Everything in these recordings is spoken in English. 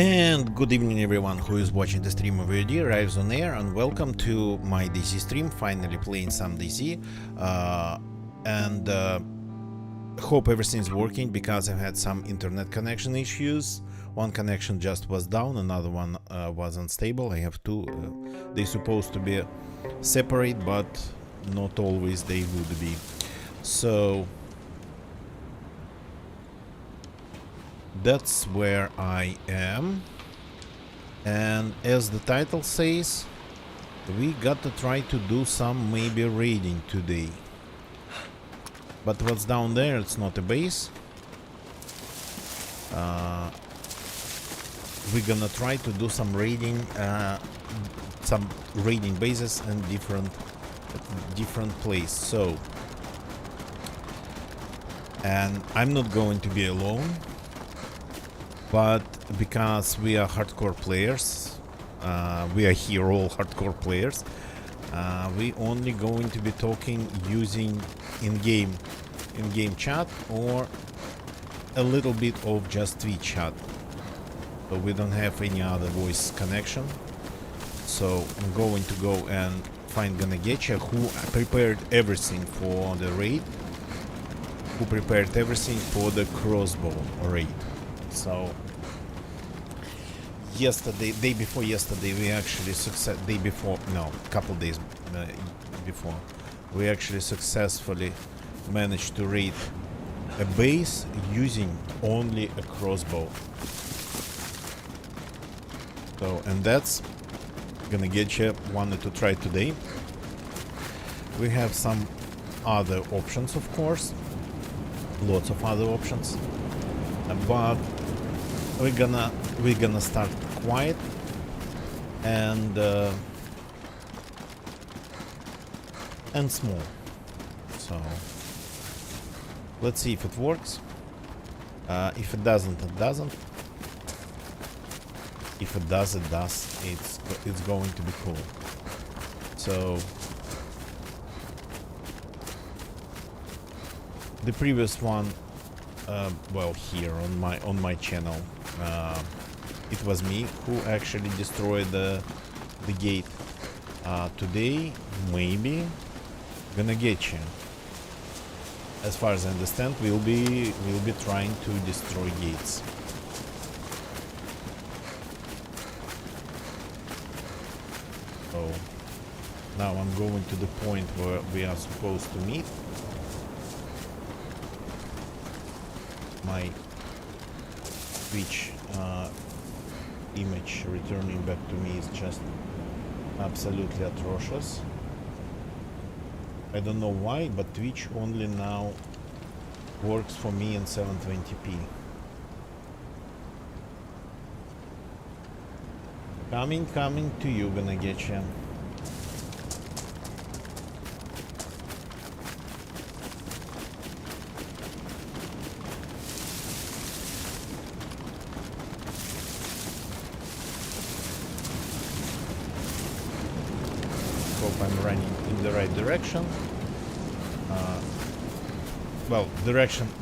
And good evening everyone who is watching the stream of VOD arrives on air, and welcome to my DayZ stream, finally playing some DayZ, and hope everything's working because I've had some internet connection issues. One connection just was down, another one was unstable. I have two, they're supposed to be separate, but not always they would be. So that's where I am, and as the title says, we got to try to do some maybe raiding today. But what's down there, it's not a base. We're gonna try to do some raiding bases and different places. So, and I'm not going to be alone, but because we are hardcore players, we are here all hardcore players, we only going to be talking using in-game chat or a little bit of just Twitch chat. So we don't have any other voice connection. So I'm going to go and find Ganagecha, who prepared everything for the raid, who prepared everything for the crossbow raid. So yesterday, day before yesterday, we actually couple days before, we actually successfully managed to raid a base using only a crossbow. So, and that's gonna get you wanted to try today. We have some other options, of course, lots of other options, but we're gonna start quiet and small. So let's see if it works. If it doesn't, it doesn't. If it does, it does. It's going to be cool. So the previous one, well, here on my channel, it was me who actually destroyed the gate. Today, maybe gonna get you. As far as I understand, we'll be trying to destroy gates. So now I'm going to the point where we are supposed to meet. My Twitch image returning back to me is just absolutely atrocious. I don't know why, but Twitch only now works for me in 720p. Coming to you, gonna get you. Hope I'm running in the right direction. Well,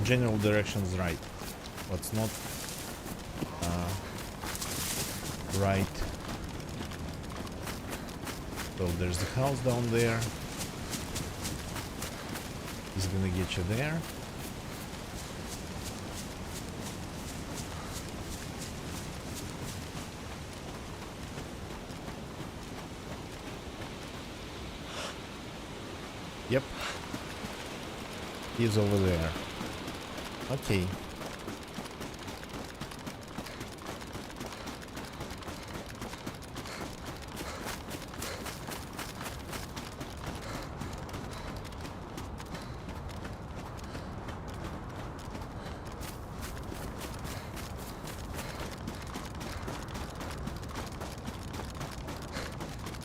general direction is right. What's not right? So there's the house down there. He's gonna get you there. Yep. He's over there. Okay.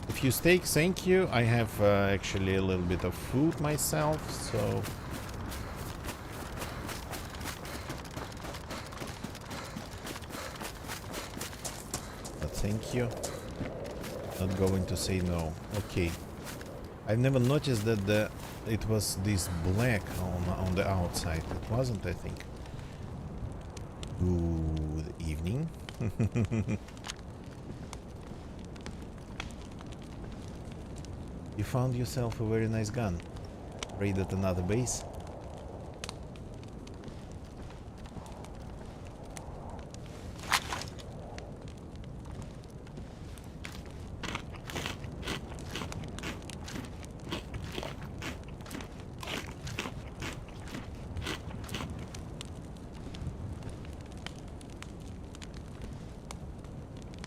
Few steaks, thank you. I have actually a little bit of food myself, so but thank you. Not going to say no. Okay. I've never noticed that it was this black on the outside. It wasn't, I think. Good evening. You found yourself a very nice gun. Raided another base.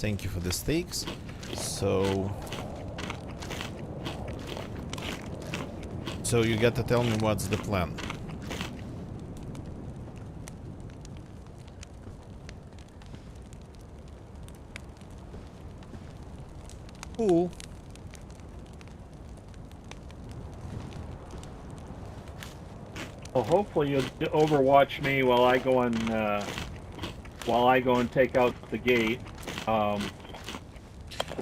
Thank you for the steaks. So you got to tell me what's the plan. Cool. Well, hopefully you'll overwatch me while I go and take out the gate.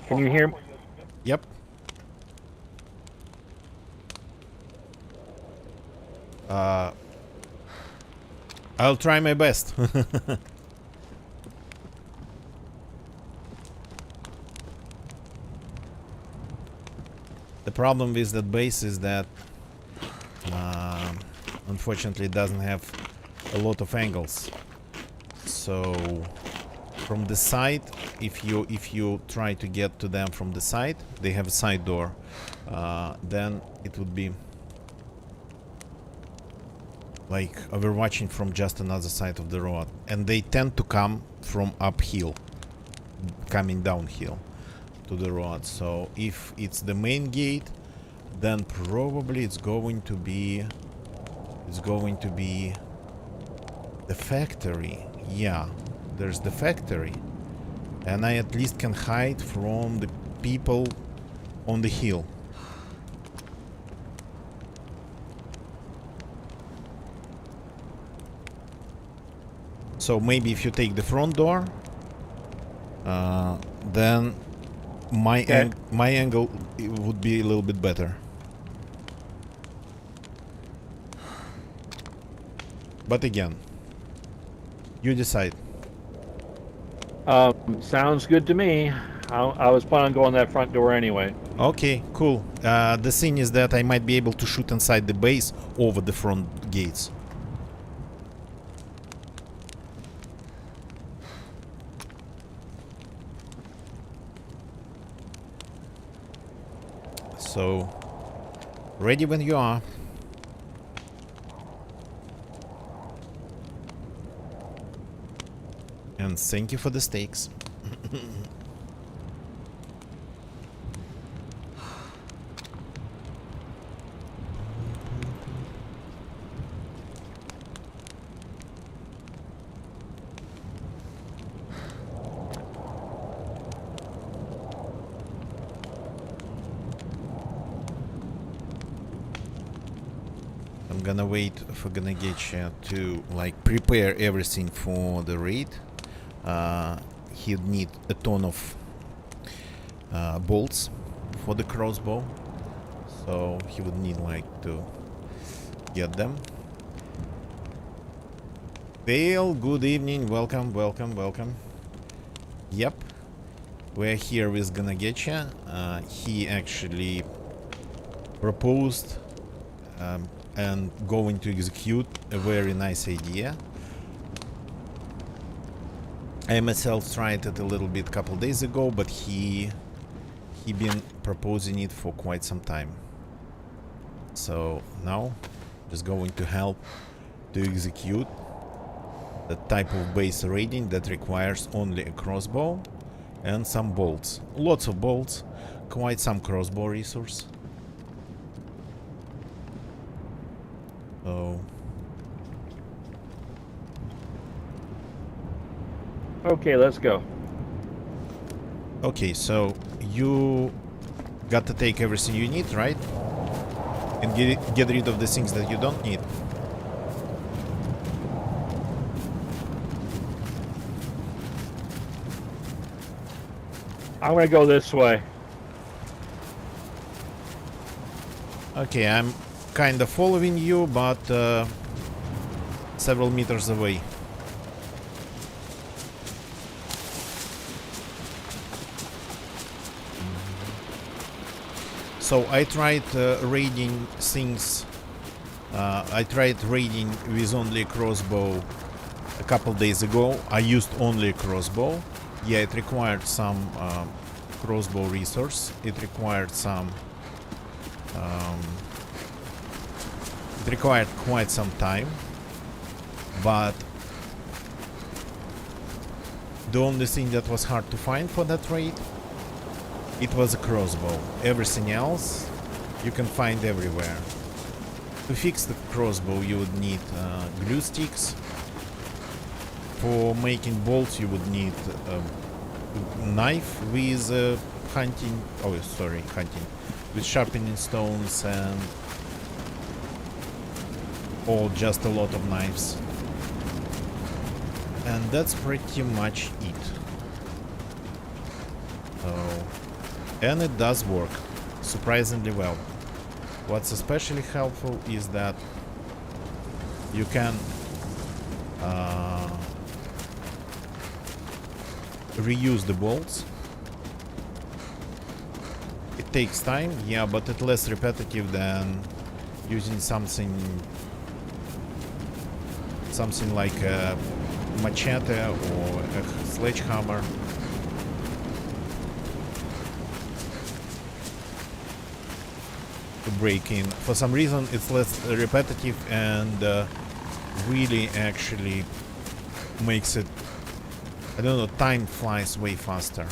Can you hear me? Yep. I'll try my best. The problem with that base is that unfortunately it doesn't have a lot of angles. So from the side, if you try to get to them from the side, they have a side door, then it would be like overwatching from just another side of the road, and they tend to come from uphill, coming downhill to the road. So if it's the main gate, then probably it's going to be the factory. Yeah, there's the factory, and I at least can hide from the people on the hill. So maybe if you take the front door, then my angle would be a little bit better. But again, you decide. Sounds good to me. I was planning on going that front door anyway. Okay, cool. The thing is that I might be able to shoot inside the base over the front gates. So, ready when you are. And thank you for the steaks. I'm gonna wait for Ganagecha to like prepare everything for the raid. He'd need a ton of bolts for the crossbow, so he would need like to get them. Dale, good evening, welcome. Yep, we're here with Ganagecha. He actually proposed and going to execute a very nice idea. I myself tried it a little bit a couple days ago, but he been proposing it for quite some time. So now just going to help to execute the type of base raiding that requires only a crossbow and some bolts. Lots of bolts, quite some crossbow resource. So Okay, let's go. okay, so you got to take everything you need, right? And get rid of the things that you don't need. I'm gonna go this way. Okay, I'm kind of following you, but several meters away. So I tried raiding things. I tried raiding with only a crossbow a couple days ago. I used only a crossbow. Yeah, it required some crossbow resource. It required some. It required quite some time, but the only thing that was hard to find for that raid, it was a crossbow. Everything else you can find everywhere. To fix the crossbow you would need glue sticks. For making bolts you would need a knife with hunting, with sharpening stones, and or just a lot of knives. And that's pretty much it. And it does work surprisingly well. What's especially helpful is that you can reuse the bolts. It takes time, yeah, but it's less repetitive than using something like a machete or a sledgehammer. To break in. For some reason it's less repetitive and really actually makes it, I don't know, time flies way faster.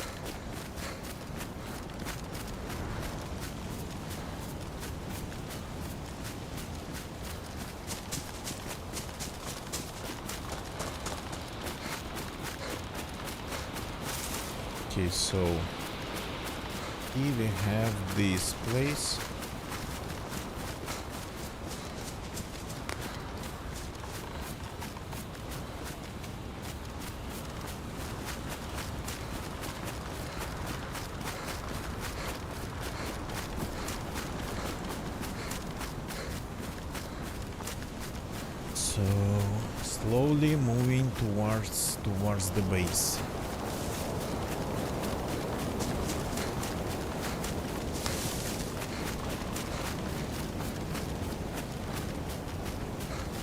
Okay, so here we have this place. So slowly moving towards the base.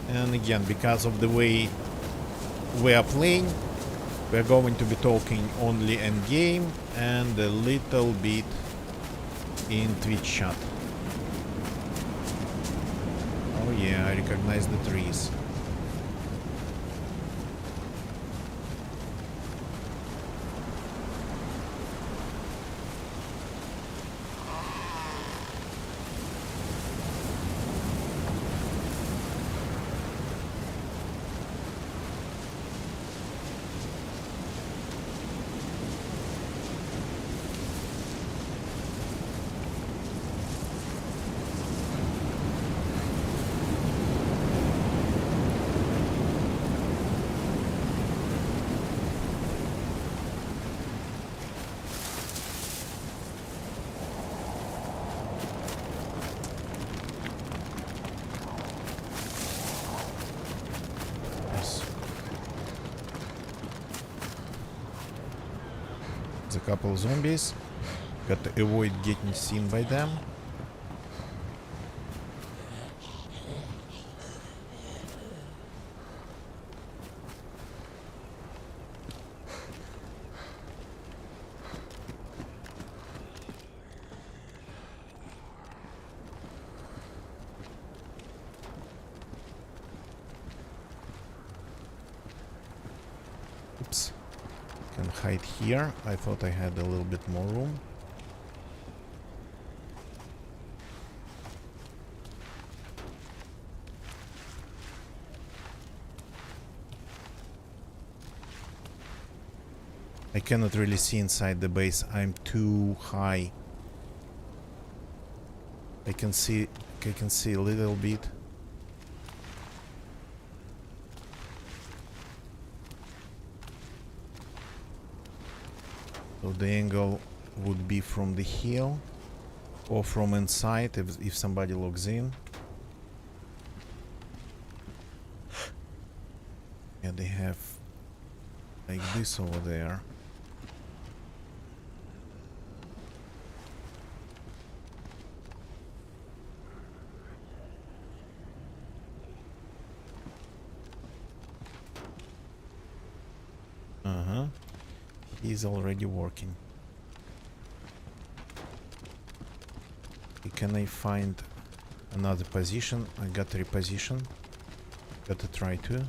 And again, because of the way we are playing, we're going to be talking only end game and a little bit in Twitch chat. Oh yeah, I recognize the trees. A couple zombies. Got to avoid getting seen by them. Oops. Can hide here. I thought I had a little bit more room. I cannot really see inside the base. I'm too high. I can see a little bit. So the angle would be from the hill or from inside if somebody logs in. Yeah, they have like this over there. He's already working. Can I find another position? I got to reposition. Got to try to.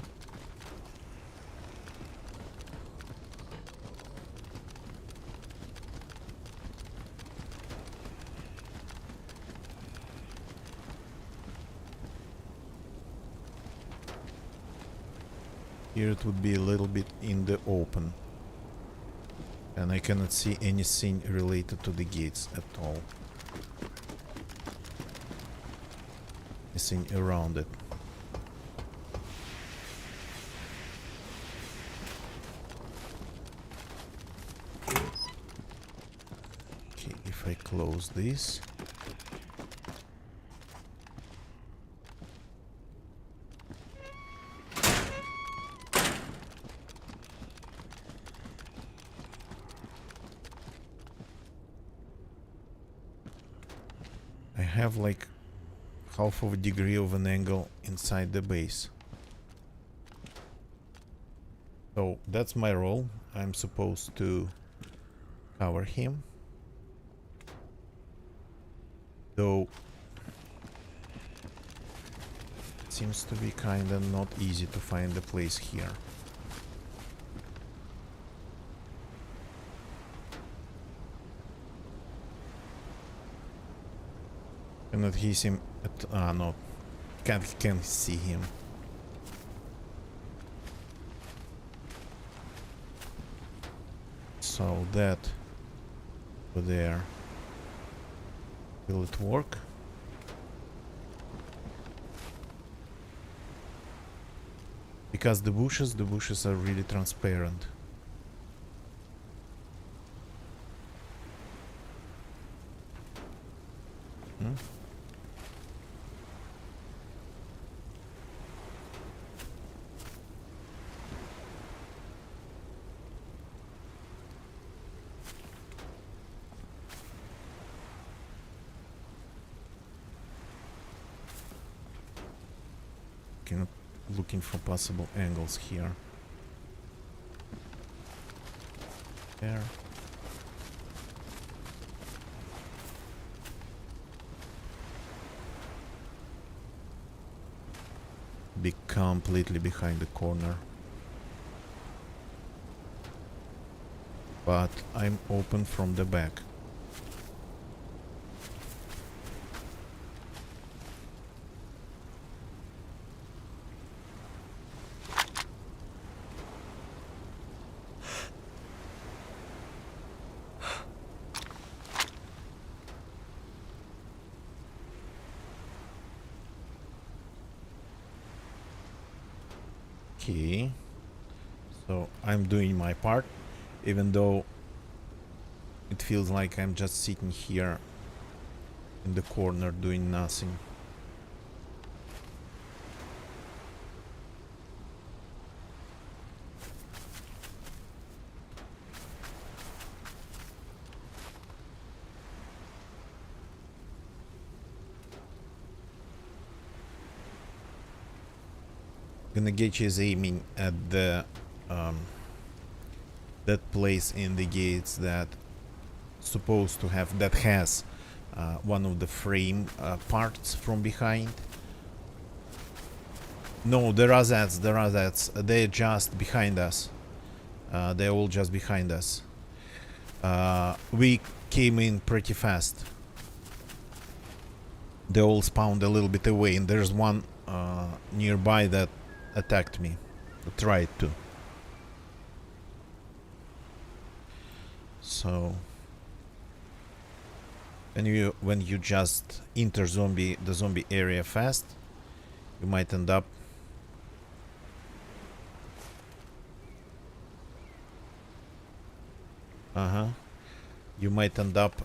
Here it would be a little bit in the open. And I cannot see anything related to the gates at all. Anything around it. Okay, if I close this. I have like half of a degree of an angle inside the base. So that's my role. I'm supposed to cover him. Though it seems to be kinda not easy to find a place here. Cannot hear him at no. Can't see him. So that over there. Will it work? Because the bushes are really transparent. Hmm? Looking for possible angles here. There. Be completely behind the corner. But I'm open from the back. Okay, so I'm doing my part, even though it feels like I'm just sitting here in the corner doing nothing. Ganagechi is aiming at the that place in the gates that supposed to have that has one of the frame parts from behind. No, there are that. They're just behind us. They're all just behind us. We came in pretty fast. They all spawned a little bit away, and there's one nearby that attacked me. Tried to. So when you just enter the zombie area fast, you might end up you might end up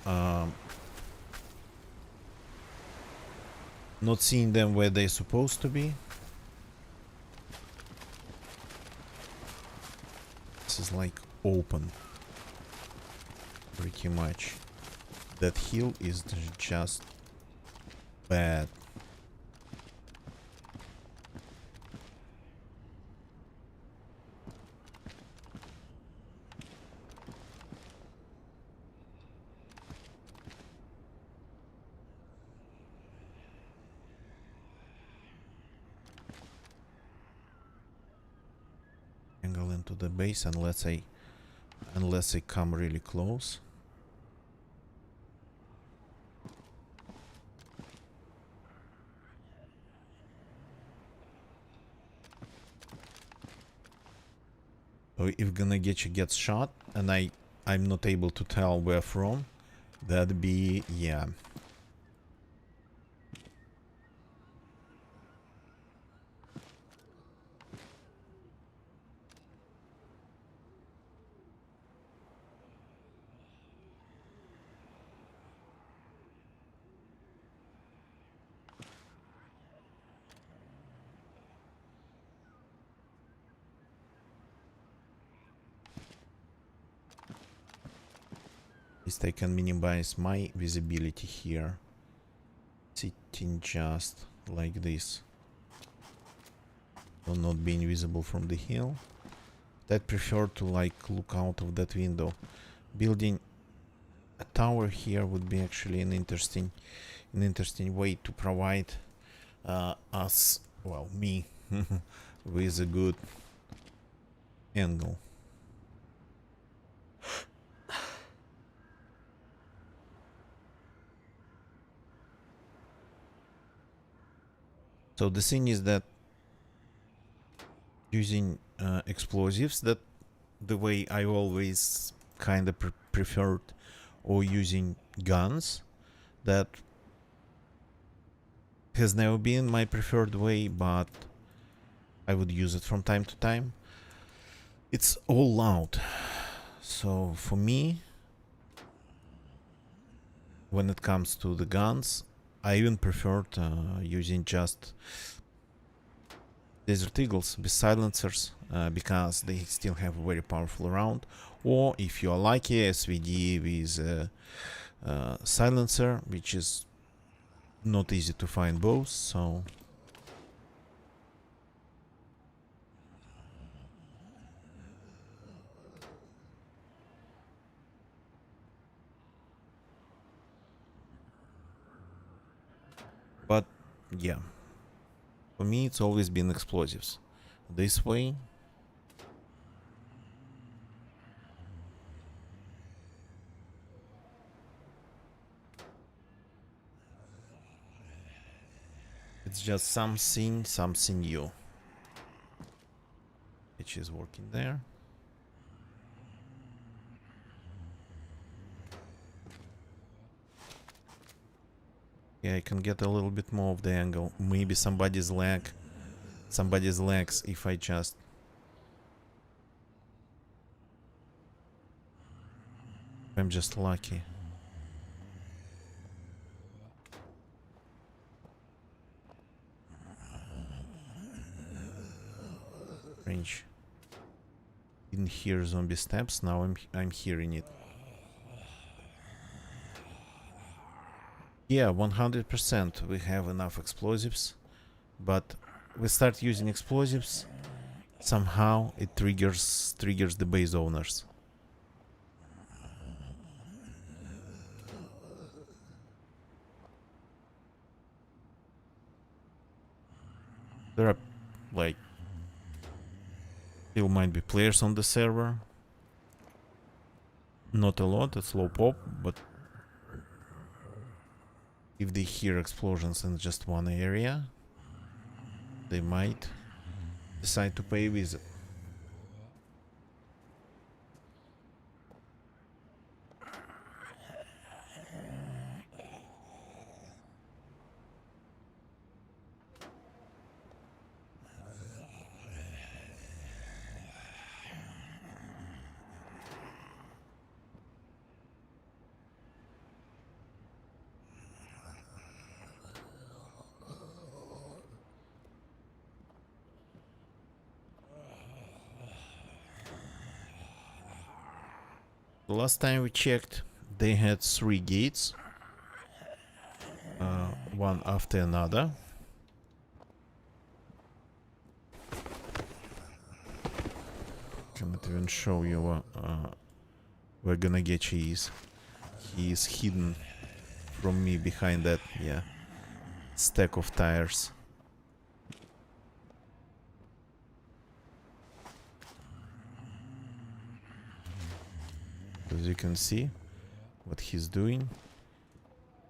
not seeing them where they're supposed to be. This is like open pretty much. That hill is just bad. to the base unless I come really close. So if Ganagechi gets shot and I'm not able to tell where from, that'd be, yeah. At least I can minimize my visibility here. Sitting just like this. So not being visible from the hill. I'd prefer to like look out of that window. Building a tower here would be actually an interesting way to provide us, well, me, with a good angle. So the thing is that using explosives, that the way I always kind of preferred, or using guns, that has never been my preferred way, but I would use it from time to time. It's all loud. So for me, when it comes to the guns, I even preferred using just Desert Eagles with silencers, because they still have a very powerful round. Or if you are lucky, SVD with silencer, which is not easy to find both, so but yeah, for me it's always been explosives. This way it's just something new, which is working there. Yeah, I can get a little bit more of the angle. Maybe somebody's legs, if I just... I'm just lucky. Range. Didn't hear zombie steps, now I'm hearing it. Yeah, 100% we have enough explosives, but we start using explosives, somehow it triggers the base owners. There are like still might be players on the server. Not a lot, it's low pop, but if they hear explosions in just one area, they might decide to pay a visit. The last time we checked, they had 3 gates, one after another. Cannot even show you where Ganagechi is. He is hidden from me behind that, yeah, stack of tires. As you can see, what he's doing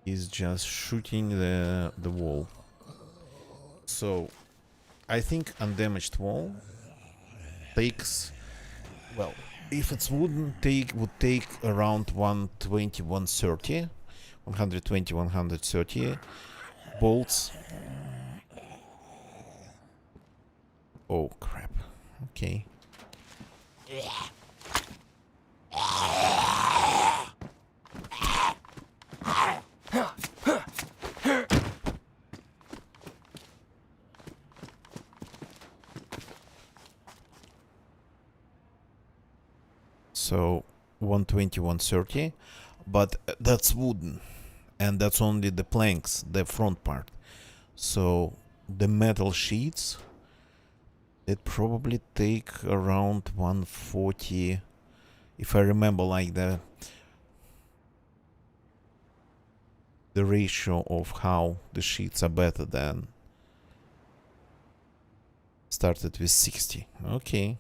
is just shooting the wall. So I think undamaged wall takes, well, if it's wooden, would take around 120, 130, 120, 130 bolts. Oh crap. Okay. So 120, 130, but that's wooden, and that's only the planks, the front part. So the metal sheets, it probably take around 140, if I remember, like the ratio of how the sheets are better than started with 60. Okay.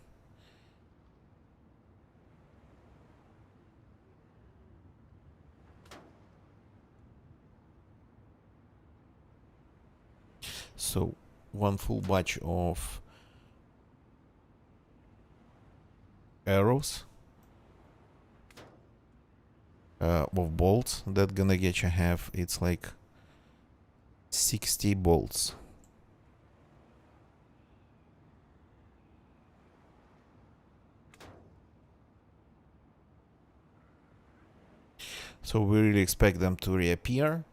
So one full batch of arrows, of bolts that gonna get you have, it's like 60 bolts. So we really expect them to reappear,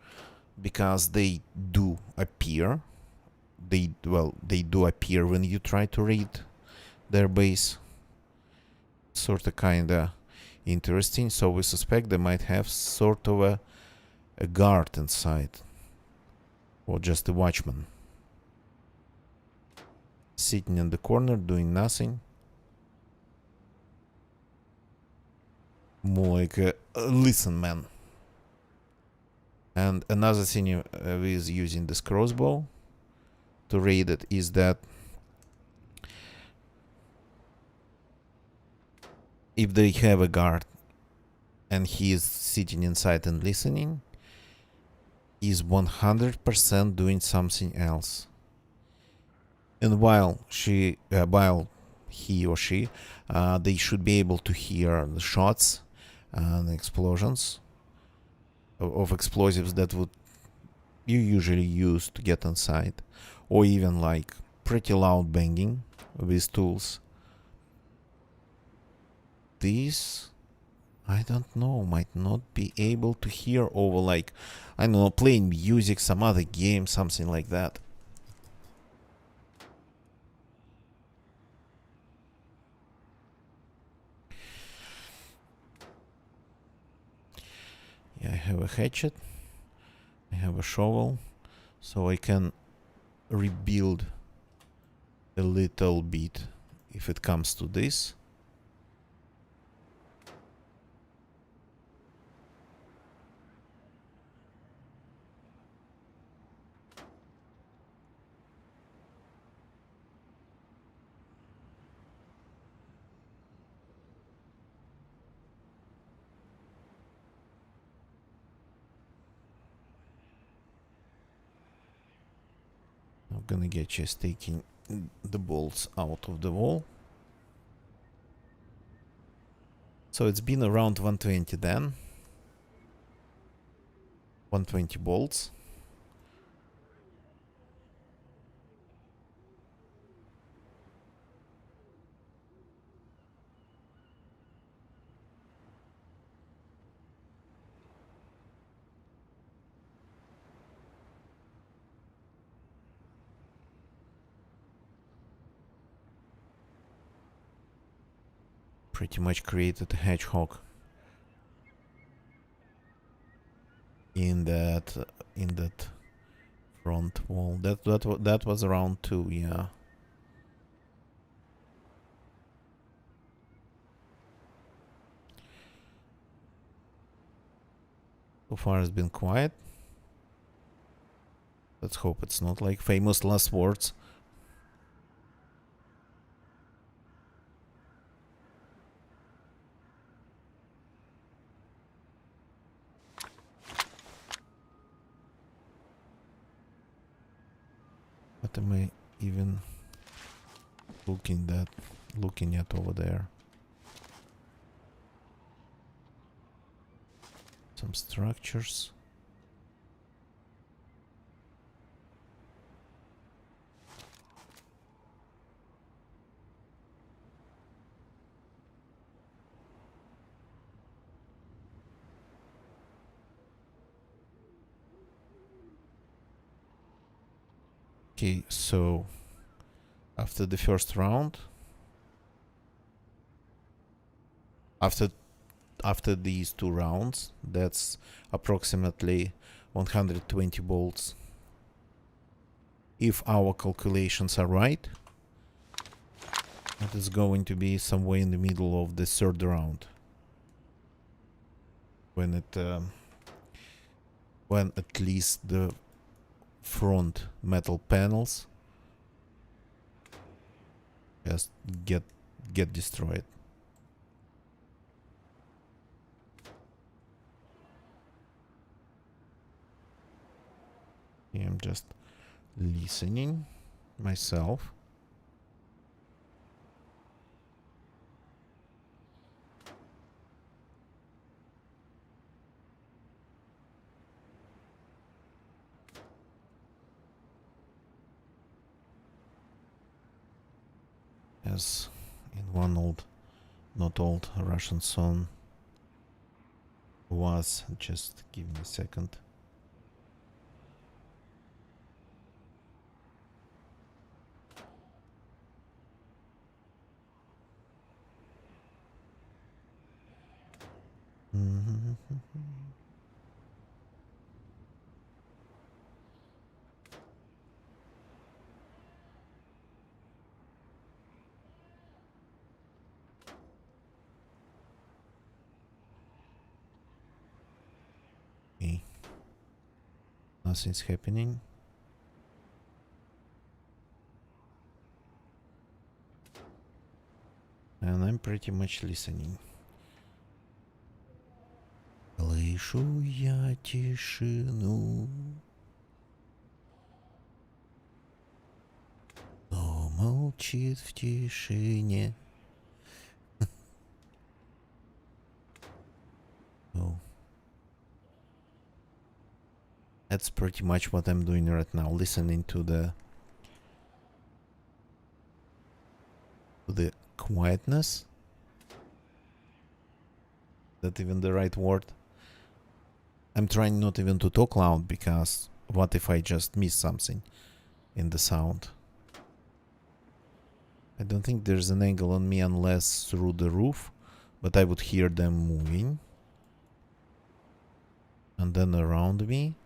because they do appear. They do appear when you try to raid their base. Sorta kinda interesting. So we suspect they might have sort of a guard inside, or just a watchman sitting in the corner doing nothing. More like a listen man. And another thing with using this crossbow to raid it is that if they have a guard and he is sitting inside and listening, is 100% doing something else. And while he or she, they should be able to hear the shots and explosions of explosives that would you usually use to get inside, or even like pretty loud banging with tools. These, I don't know, might not be able to hear over, like, I don't know, playing music, some other game, something like that. Yeah, I have a hatchet, I have a shovel, so I can rebuild a little bit if it comes to this. I'm gonna get just taking the bolts out of the wall. So it's been around 120 then. 120 bolts. Pretty much created a hedgehog in that front wall. That was around 2, yeah. So far it's been quiet. Let's hope it's not like famous last words. What am I even looking at over there? Some structures. Okay, so after the first round, after these 2 rounds, that's approximately 120 bolts. If our calculations are right, that is going to be somewhere in the middle of the 3rd round, when when at least the front metal panels just get destroyed. I'm just listening myself. As in one not old Russian song was, just give me a second. Okay. Nothing's happening. And I'm pretty much listening. Слышу я тишину, но молчит в тишине. Oh. That's pretty much what I'm doing right now, listening to the quietness. That even the right word? I'm trying not even to talk loud, because what if I just miss something in the sound? I don't think there's an angle on me unless through the roof, but I would hear them moving. And then around me.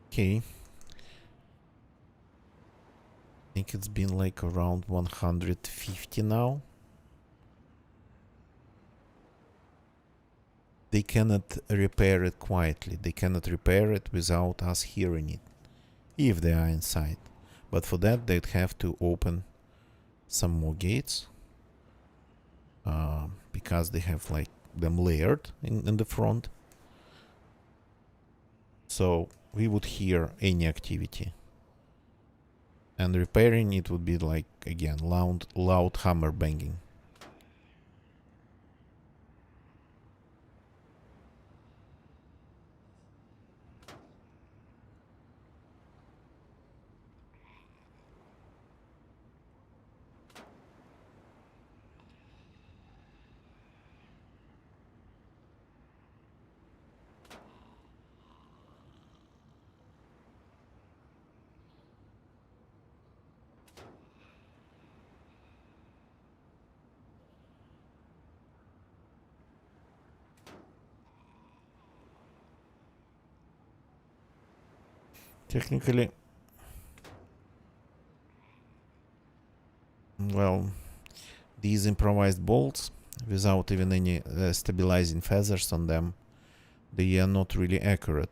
Okay. I think it's been like around 150 now. They cannot repair it quietly. They cannot repair it without us hearing it. if they are inside. But for that, they'd have to open some more gates, because they have like them layered in the front. So we would hear any activity. And repairing it would be like, again, loud hammer banging. Technically, well, these improvised bolts, without even any stabilizing feathers on them, they are not really accurate.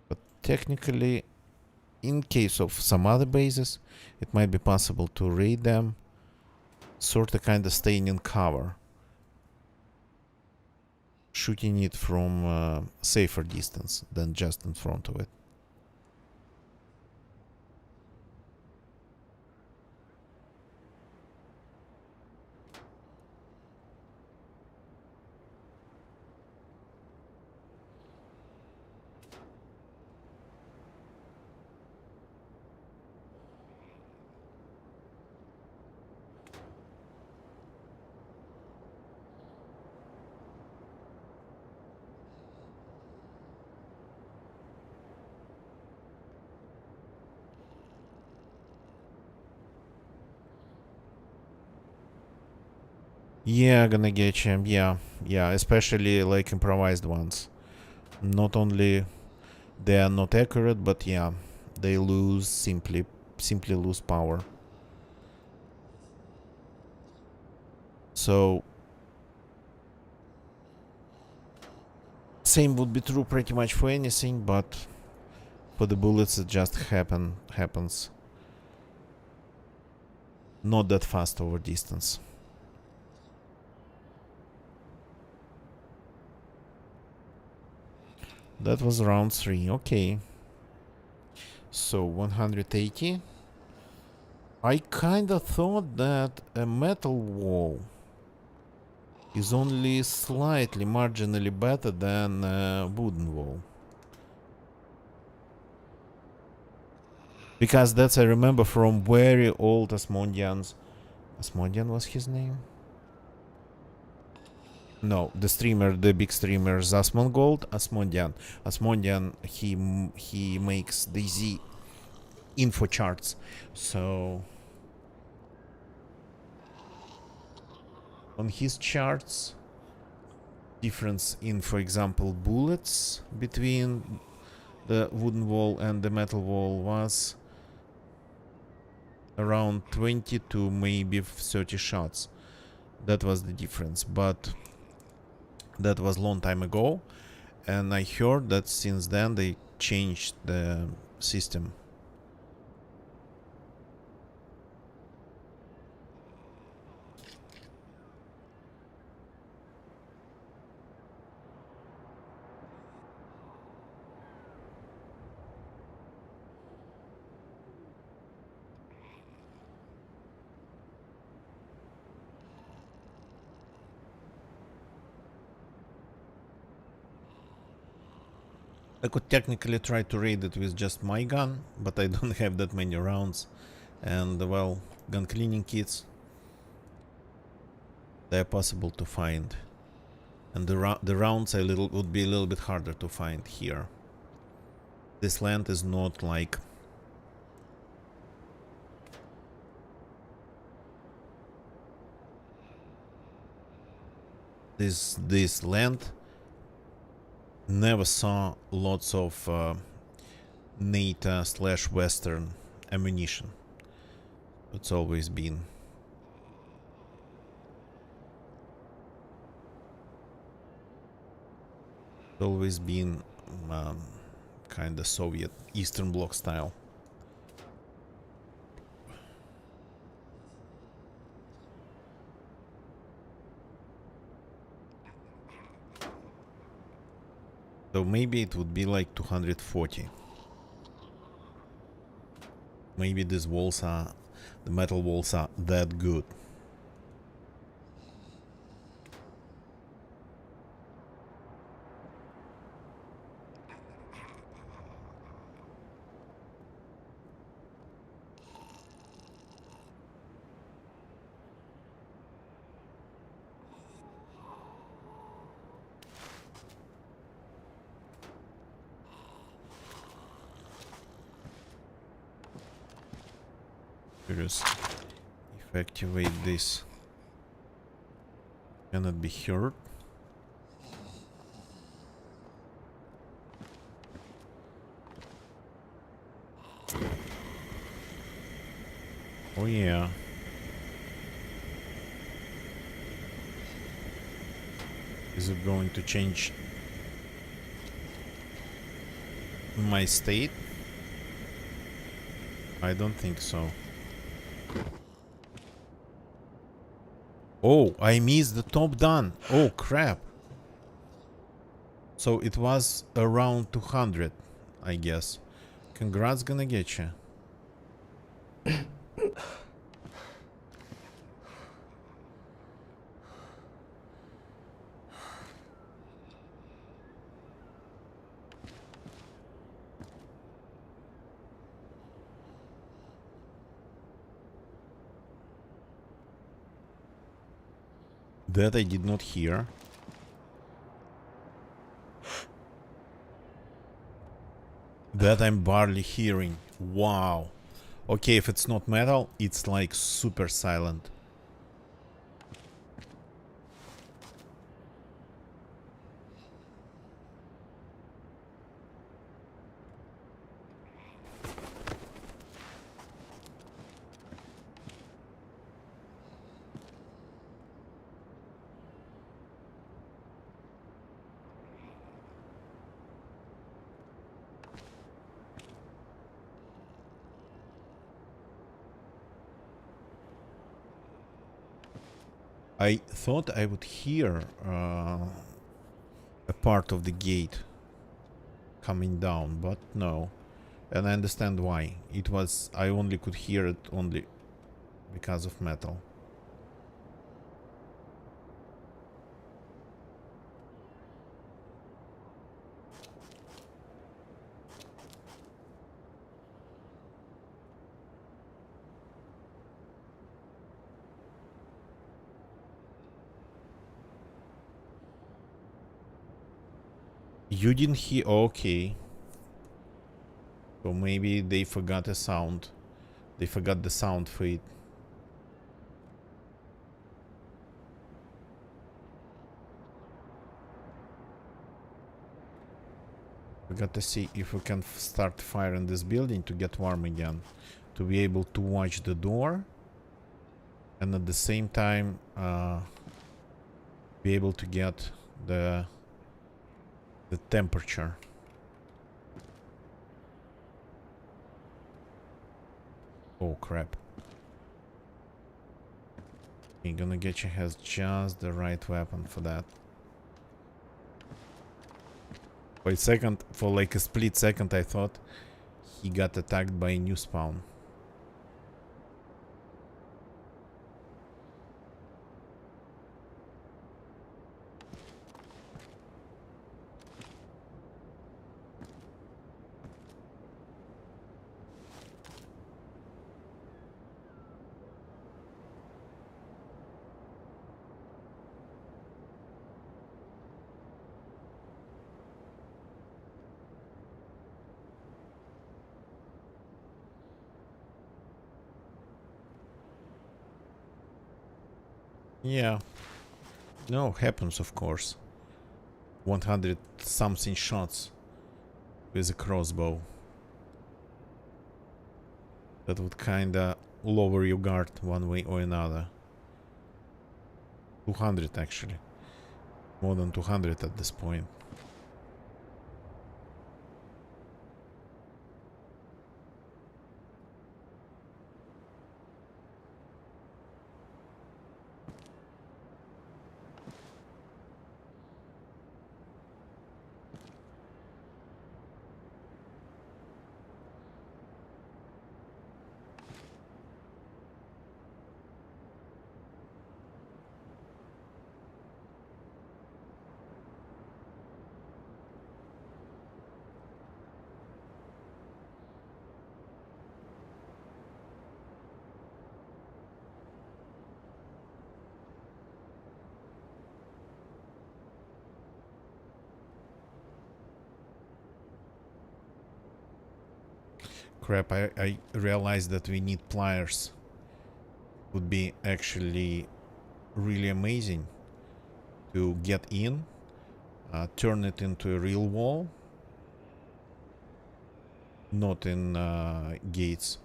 But technically, in case of some other bases, it might be possible to raid them, sort of kind of staying in cover, shooting it from a safer distance than just in front of it. Yeah, gonna get you. Yeah, especially like improvised ones. Not only they are not accurate, but yeah, they lose simply lose power. So same would be true pretty much for anything, but for the bullets it just happens not that fast over distance. That was round 3. Okay. So 180. I kinda thought that a metal wall is only slightly marginally better than a wooden wall. Because that's, I remember from very old Asmondians. Asmondian was his name? No, the streamer, the big streamer, Zasmongold, Asmondian. Asmondian, he makes DayZ info charts. So on his charts, difference in, for example, bullets between the wooden wall and the metal wall was around 20 to maybe 30 shots. That was the difference, but that was long time ago, and I heard that since then they changed the system. I could technically try to raid it with just my gun, but I don't have that many rounds. And, well, gun cleaning kits, they're possible to find. And the rounds would be a little bit harder to find here. This land is not like... This land never saw lots of NATO/Western ammunition. It's always been um, kind of Soviet Eastern Bloc style. So maybe it would be like 240. Maybe these walls are, the metal walls are that good. Curious. If I activate this, can it be heard? Oh yeah. Is it going to change my state? I don't think so. Oh, I missed the top done. Oh crap. So it was around 200, I guess. Congrats, gonna get you. That I did not hear. That I'm barely hearing. Wow. Okay, if it's not metal, it's like super silent. I thought I would hear a part of the gate coming down, but no. And I understand why. It was, I only could hear it only because of metal. You didn't hear? Okay. So maybe they forgot a sound. They forgot the sound fade. We got to see if we can start firing this building to get warm again. To be able to watch the door. And at the same time, be able to get the temperature. Oh crap. Okay, Gonna Get You has just the right weapon for that. For a second, for like a split second, I thought he got attacked by a new spawn. Yeah. No, happens of course. 100 something shots with a crossbow. That would kinda lower your guard one way or another. 200 actually. More than 200 at this point. crap, I realized that we need pliers. Would be actually really amazing to get in, turn it into a real wall, not in gates,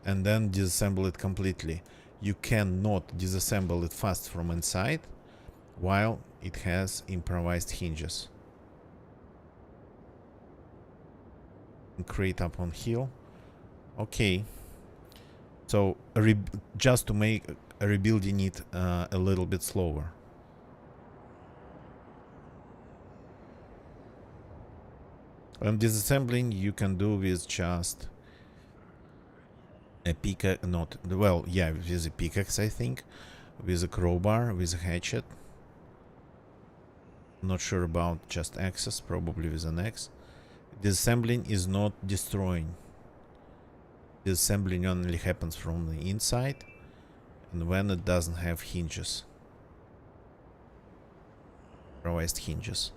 and then disassemble it completely. You cannot disassemble it fast from inside while it has improvised hinges. Crate up on hill. Okay. So just to make rebuilding it a little bit slower. And disassembling you can do with just a pickaxe, not, well, yeah, with a pickaxe I think, with a crowbar, with a hatchet. Not sure about just axes, probably with an axe. Disassembling is not destroying. Disassembling only happens from the inside and when it doesn't have hinges. Improvised hinges.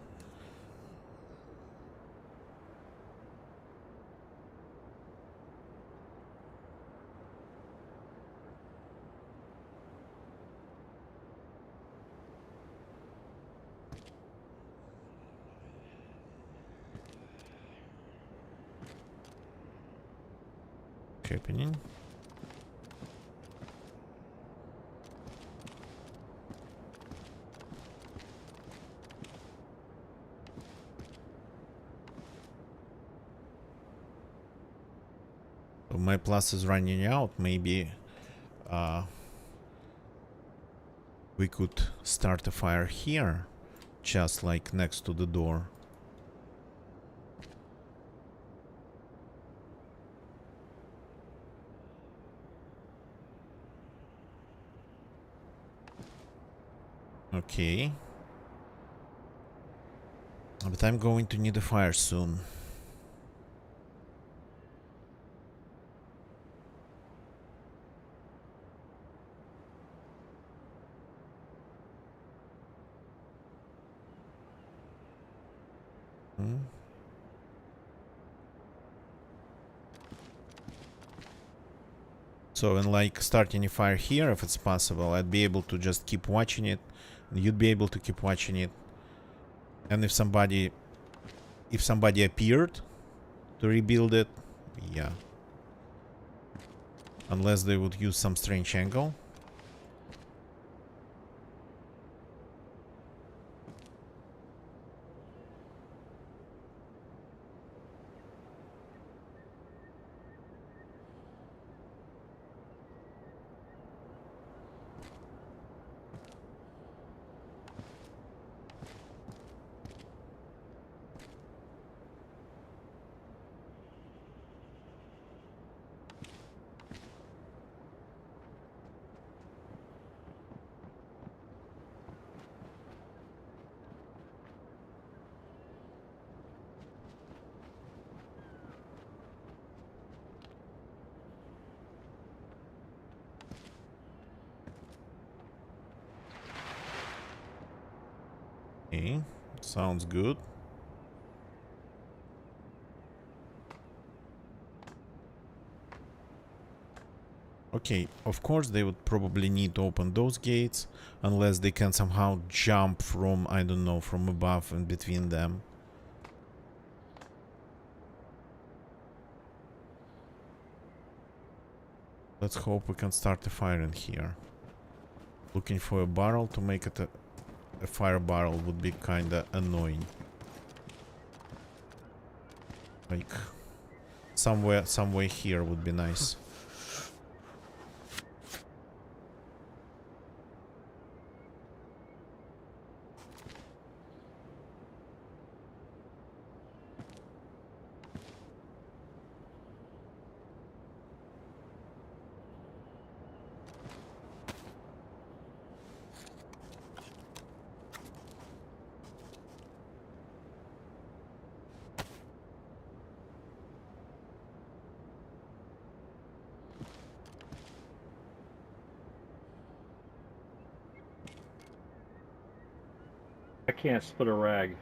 Happening. So my plus is running out. Maybe we could start a fire here, just like next to the door. Okay. But I'm going to need a fire soon. So, and like starting a fire here, if it's possible, I'd be able to just keep watching it. And you'd be able to keep watching it. And if somebody appeared to rebuild it, yeah. Unless they would use some strange angle. Okay, sounds good. Okay, of course they would probably need to open those gates, unless they can somehow jump from, I don't know, from above and between them. Let's hope we can start a fire in here. Looking for a barrel to make it a fire barrel would be kinda annoying. Like, somewhere here would be nice. I can't split a rag.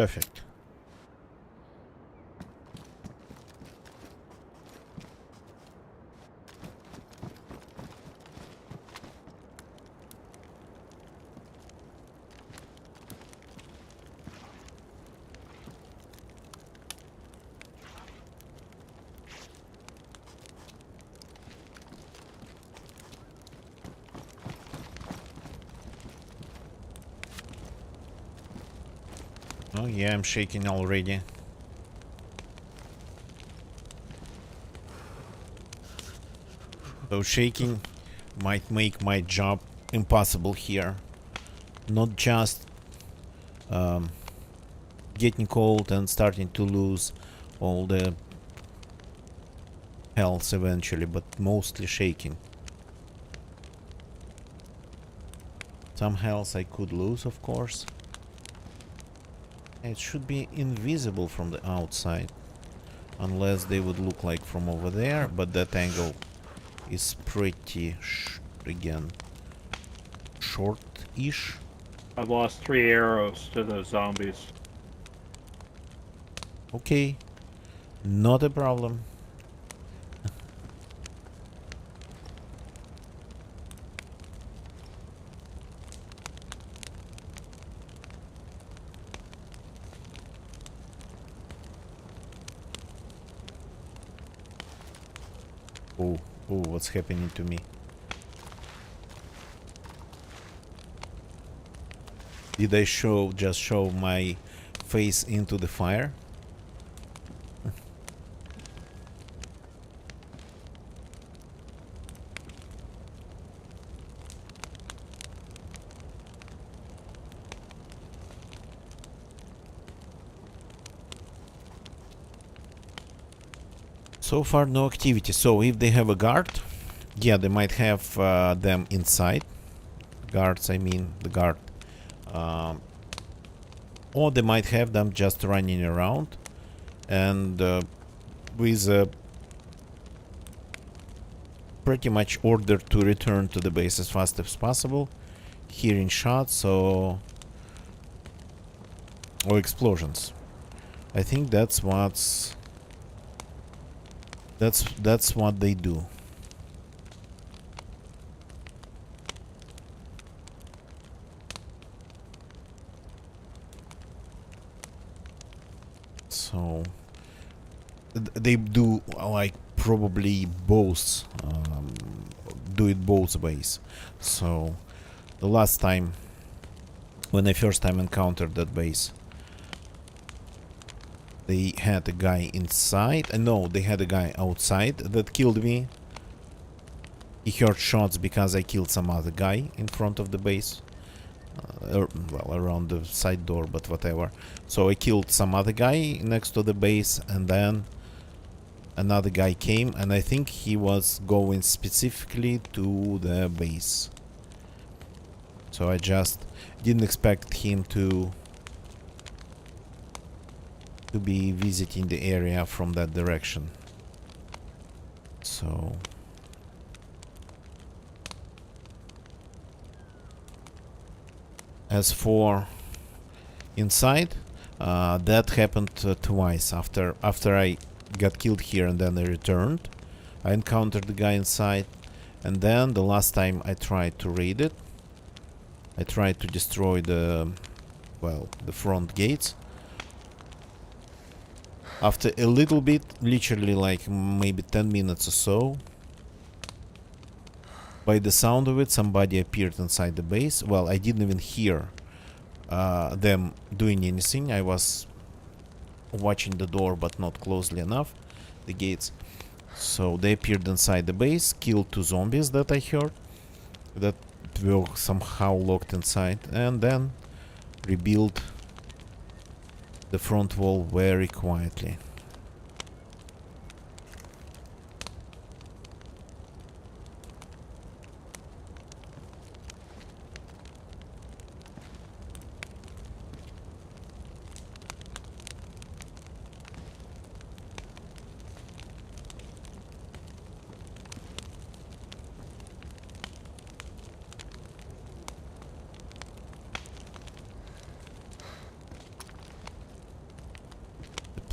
Perfect. Oh yeah, I'm shaking already. So shaking might make my job impossible here. Not just getting cold and starting to lose all the health eventually, but mostly shaking. Some health I could lose, of course. It should be invisible from the outside, unless they would look like from over there, but that angle is pretty, again, short-ish. I've lost 3 arrows to the zombies. Okay, not a problem. Oh, oh, what's happening to me? Did I just show my face into the fire? So far, no activity. So if they have a guard, yeah, they might have them inside. Guards, I mean, the guard. Or they might have them just running around and with a pretty much order to return to the base as fast as possible, hearing shots or explosions. I think that's what they do. So they do like probably both, do it both ways. So the last time when I first time encountered that base, they had a guy inside. No, they had a guy outside that killed me. He heard shots because I killed some other guy in front of the base. Well, around the side door, but whatever. So I killed some other guy next to the base, and then another guy came, and I think he was going specifically to the base. So I just didn't expect him to be visiting the area from that direction. So as for inside, that happened twice. After I got killed here and then I returned, I encountered the guy inside, and then the last time I tried to raid it, I tried to destroy the front gates. After a little bit, literally like maybe 10 minutes or so, by the sound of it, somebody appeared inside the base. Well, I didn't even hear them doing anything. I was watching the door, but not closely enough, the gates. So they appeared inside the base, killed 2 zombies that I heard, that were somehow locked inside, and then rebuilt the front wall very quietly.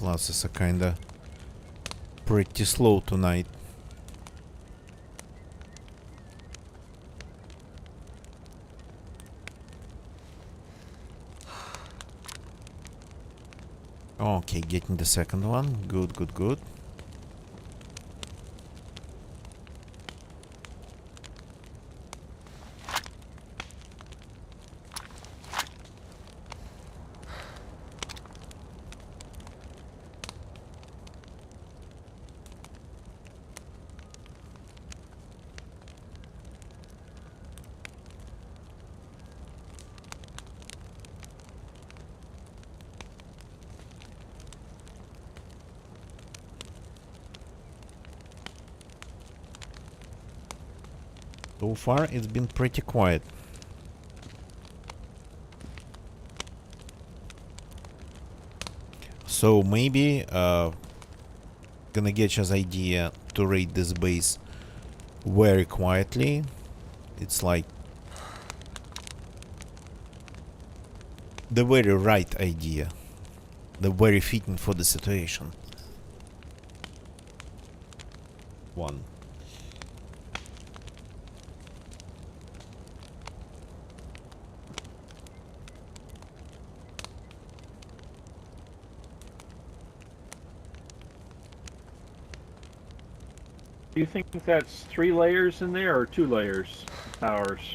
classes are kinda pretty slow tonight. Okay, getting the second one. Good, good, good. So far, it's been pretty quiet. So maybe gonna get his idea to raid this base very quietly. It's like the very right idea, the very fitting for the situation. One. Do you think that's 3 layers in there or 2 layers? Towers.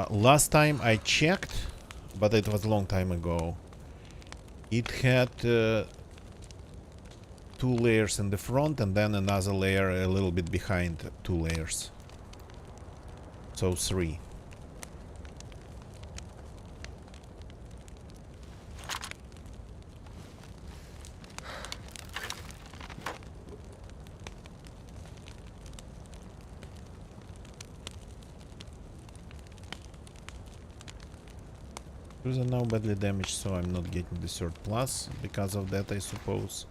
Last time I checked, but it was a long time ago, it had 2 layers in the front and then another layer a little bit behind 2 layers. So 3. These are now badly damaged, so I'm not getting the third plus because of that, I suppose.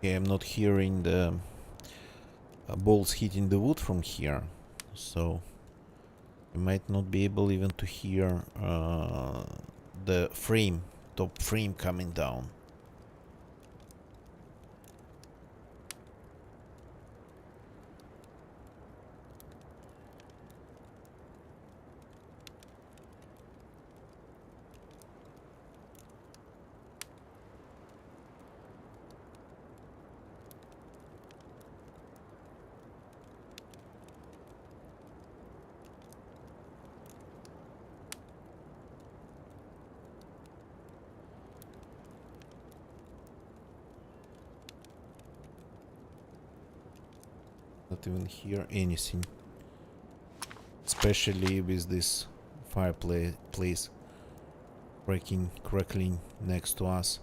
Okay, I'm not hearing the balls hitting the wood from here, so you might not be able even to hear the frame, top frame coming down. Not even hear anything, especially with this fireplace crackling next to us.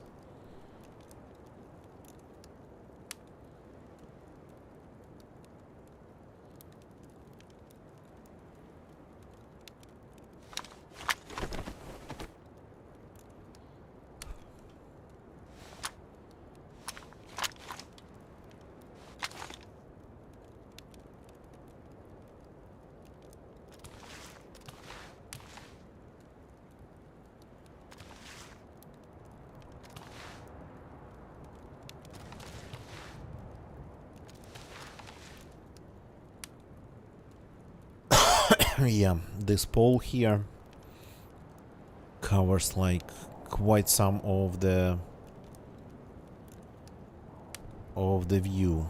Yeah, this pole here covers like quite some of the view.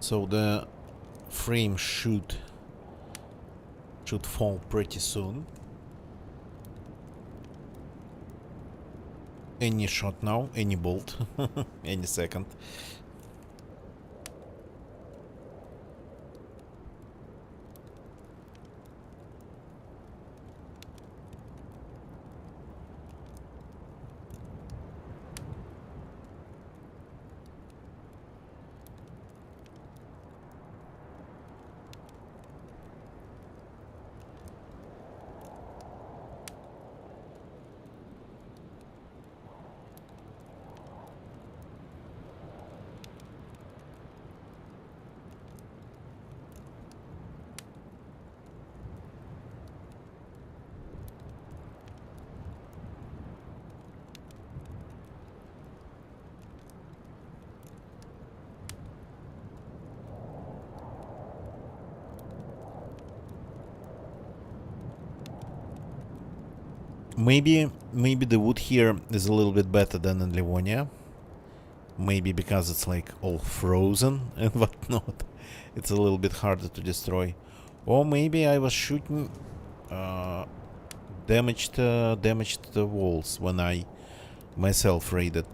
So the frame should fall pretty soon. Any shot now, any bolt, any second. Maybe the wood here is a little bit better than in Livonia. Maybe because it's like all frozen and whatnot. It's a little bit harder to destroy. Or maybe I was shooting damaged the walls when I myself raided.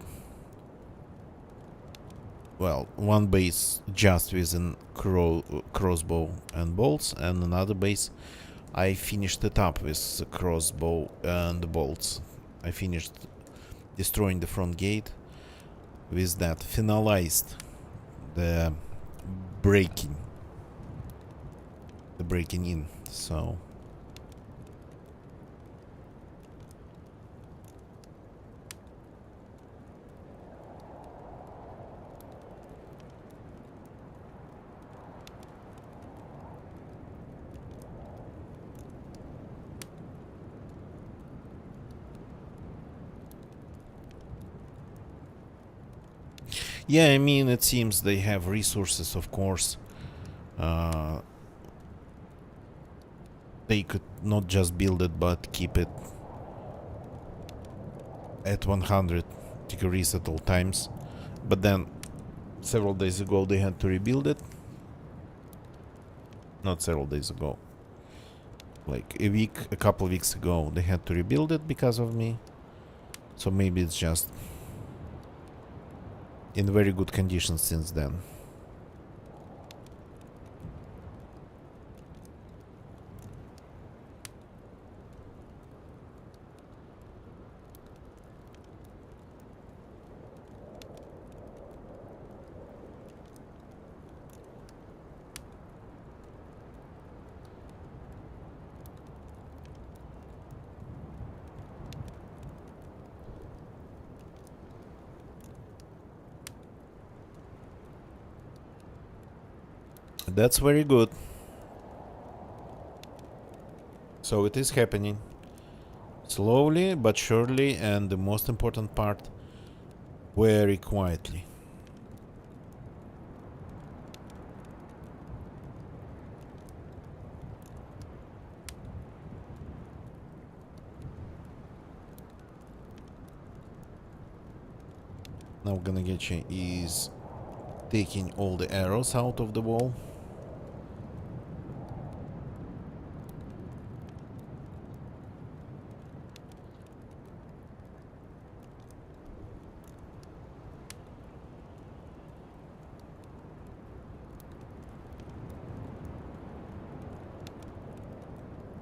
Well, one base just with a crossbow and bolts, and another base I finished it up with the crossbow and bolts. I finished destroying the front gate with that, finalized the breaking in. So yeah, I mean, it seems they have resources, of course. They could not just build it, but keep it at 100 degrees at all times. But then, several days ago, they had to rebuild it. Not several days ago. Like a couple of weeks ago, they had to rebuild it because of me. So maybe it's just in very good condition since then. That's very good. So it is happening. Slowly but surely, and the most important part, very quietly. Now gonna get you is taking all the arrows out of the wall.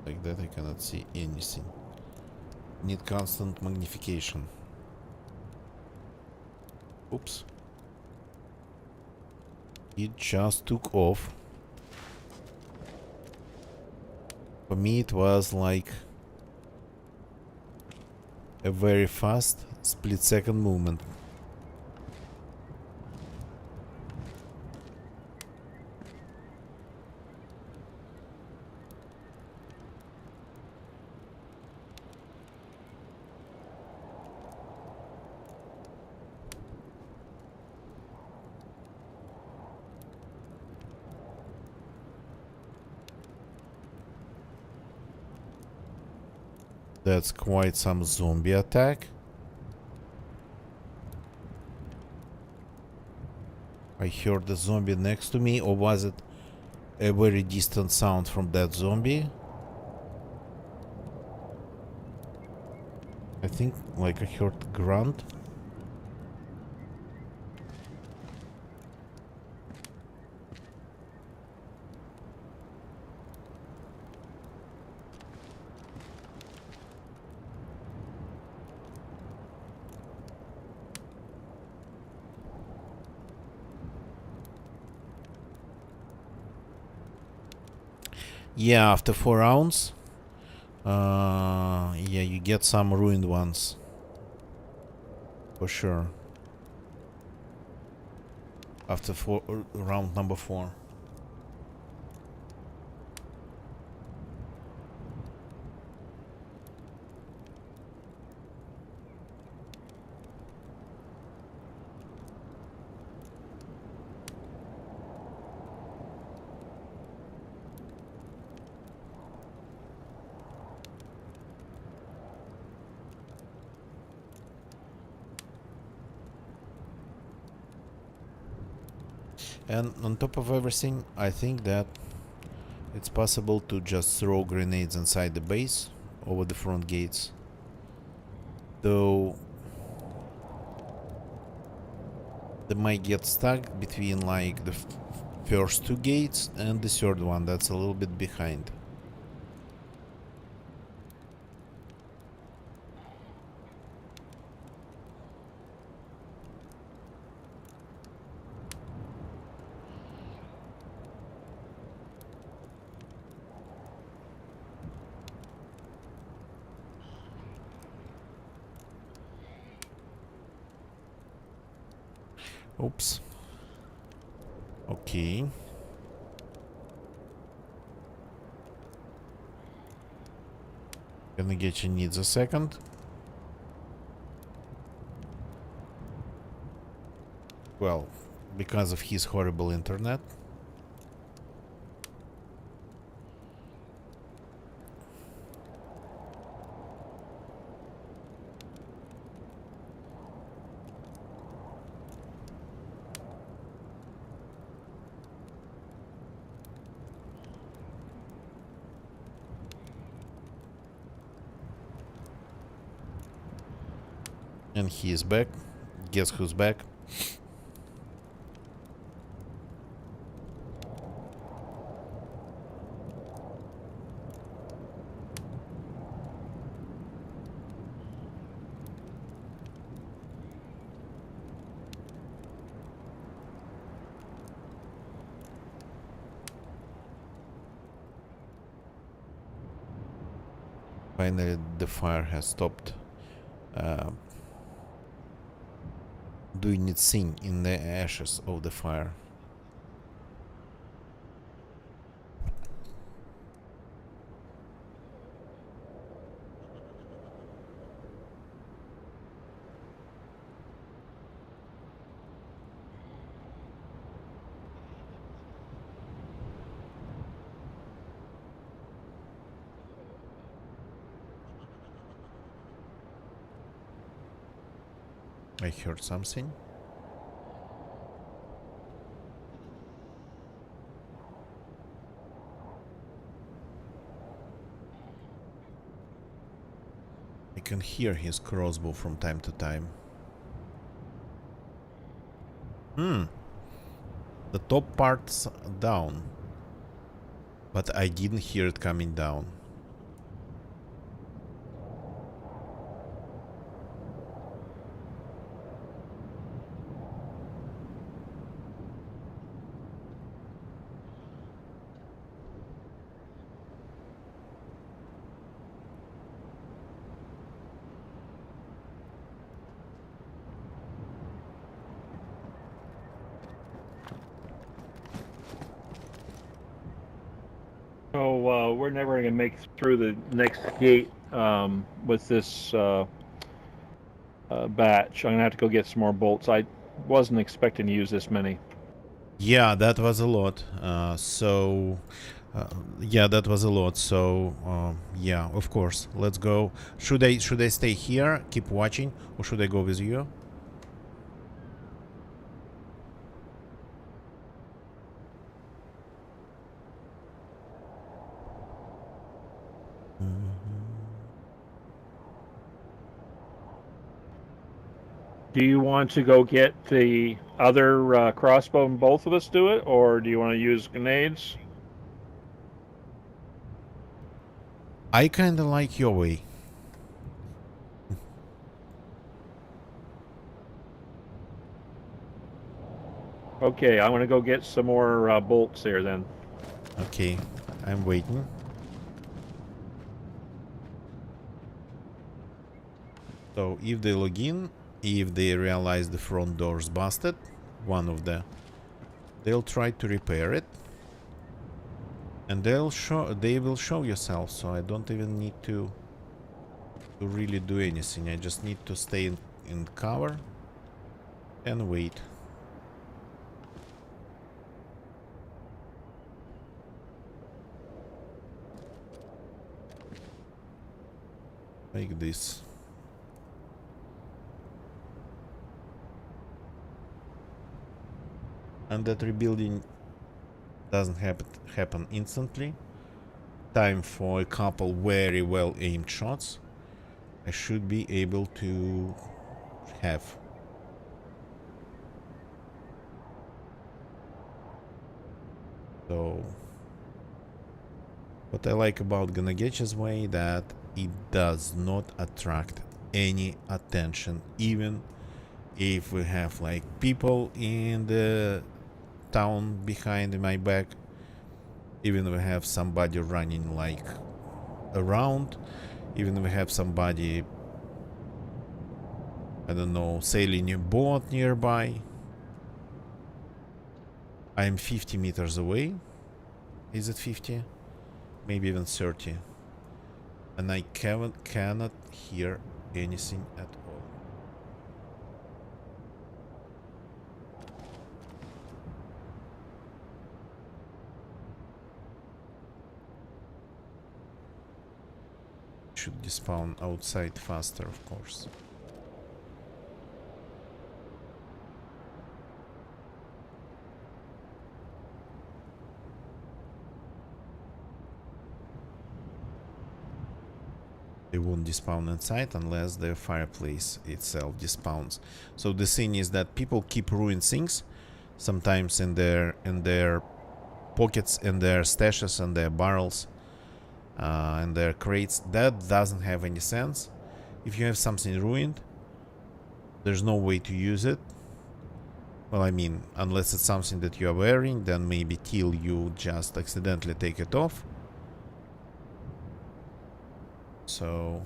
Like that I cannot see anything. Need constant magnification. Oops. It just took off. For me it was like a very fast split-second movement. That's quite some zombie attack. I heard the zombie next to me, or was it a very distant sound from that zombie? I think like I heard grunt. Yeah, after 4 rounds, yeah, you get some ruined ones. For sure. After round number 4. And on top of everything, I think that it's possible to just throw grenades inside the base over the front gates. Though they might get stuck between like the first 2 gates and the third one that's a little bit behind. Oops. Okay. Gonna get you needs a second. Well, because of his horrible internet. And he is back. Guess who's back? Finally, the fire has stopped doing its thing in the ashes of the fire. I heard something. I can hear his crossbow from time to time. The top part's down, but I didn't hear it coming down. we're never going to make through the next gate with this batch. I'm going to have to go get some more bolts. I wasn't expecting to use this many. Yeah, that was a lot. Yeah, that was a lot. So, yeah, of course. Let's go. Should I stay here, keep watching, or should I go with you? Do you want to go get the other crossbow and both of us do it, or do you want to use grenades? I kind of like your way. Okay, I'm going to go get some more bolts here then. Okay, I'm waiting. So if they log in, if they realize the front door's busted, they'll try to repair it, and they will show yourself. So I don't even need to really do anything. I just need to stay in cover and wait. Like this. And that rebuilding doesn't happen instantly. Time for a couple very well aimed shots. I should be able to have. So what I like about Gonna Getcha's way, that it does not attract any attention, even if we have like people in the town behind my back, even if we have somebody running like around, even if we have somebody, I don't know, sailing a boat nearby. I'm 50 meters away. Is it 50? Maybe even 30. And I cannot hear anything at all. Should despawn outside faster, of course. They won't despawn inside unless the fireplace itself despawns. So the thing is that people keep ruining things, sometimes in their pockets, in their stashes, and their barrels, and their crates. That doesn't have any sense. If you have something ruined, there's no way to use it. Well, I mean, unless it's something that you are wearing, then maybe till you just accidentally take it off. So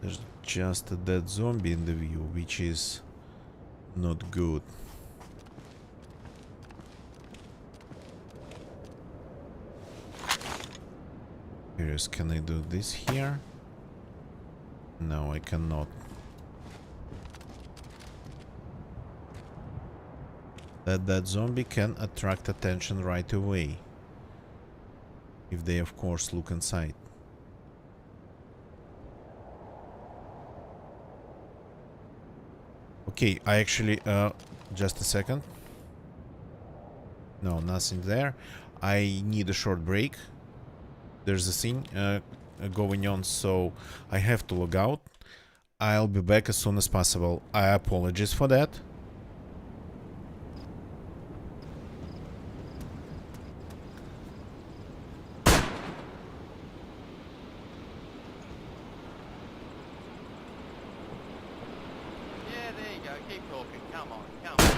there's just a dead zombie in the view, which is not good. Curious, can I do this here? No, I cannot. That zombie can attract attention right away, if they of course look inside. Okay, I actually, just a second. No, nothing there. I need a short break. There's a thing going on, so I have to log out. I'll be back as soon as possible. I apologize for that. go. Keep talking. Come on. Come on.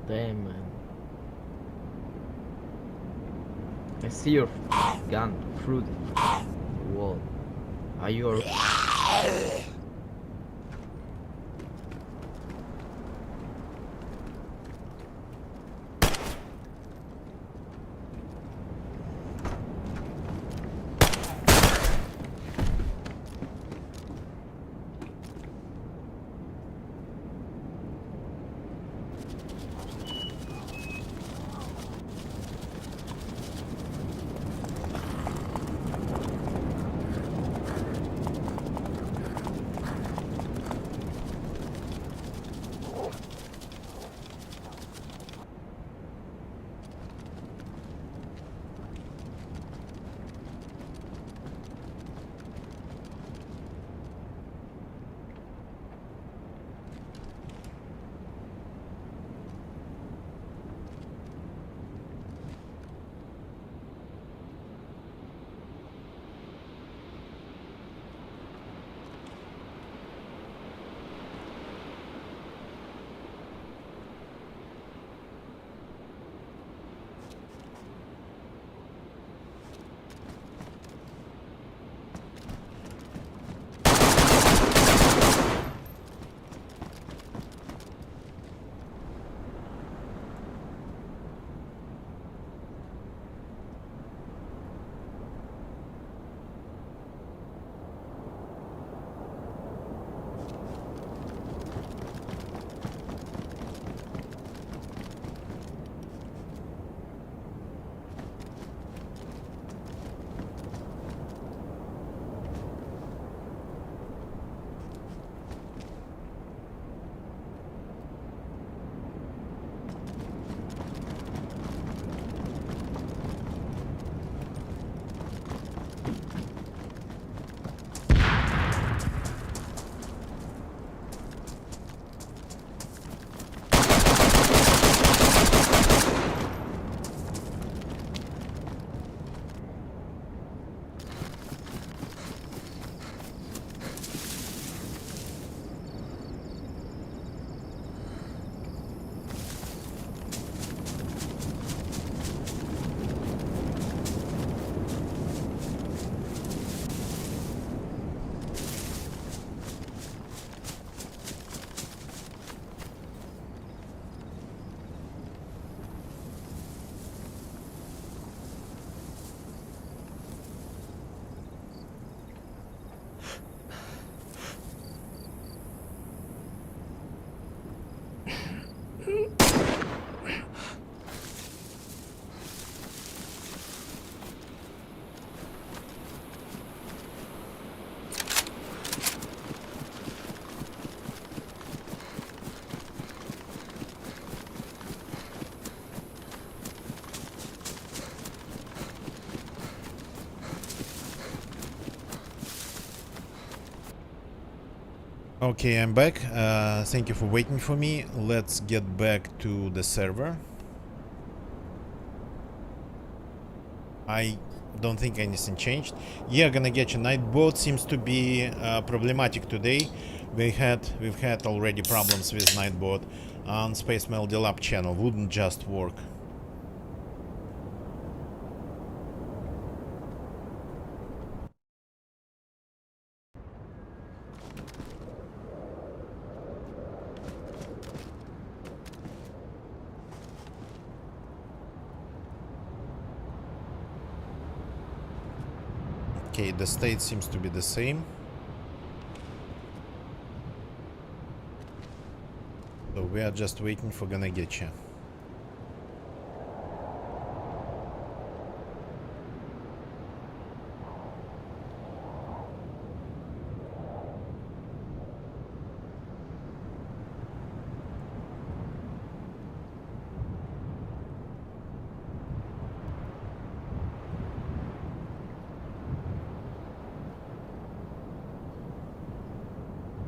Damn, man. I see your gun through the wall. Are you okay? Okay, I'm back. Thank you for waiting for me. Let's get back to the server. I don't think anything changed. Yeah, gonna get you. Nightbot seems to be problematic today. We've had already problems with Nightbot on Space Melody Lab channel. Wouldn't just work. Okay, the state seems to be the same. So we are just waiting for gonna get you.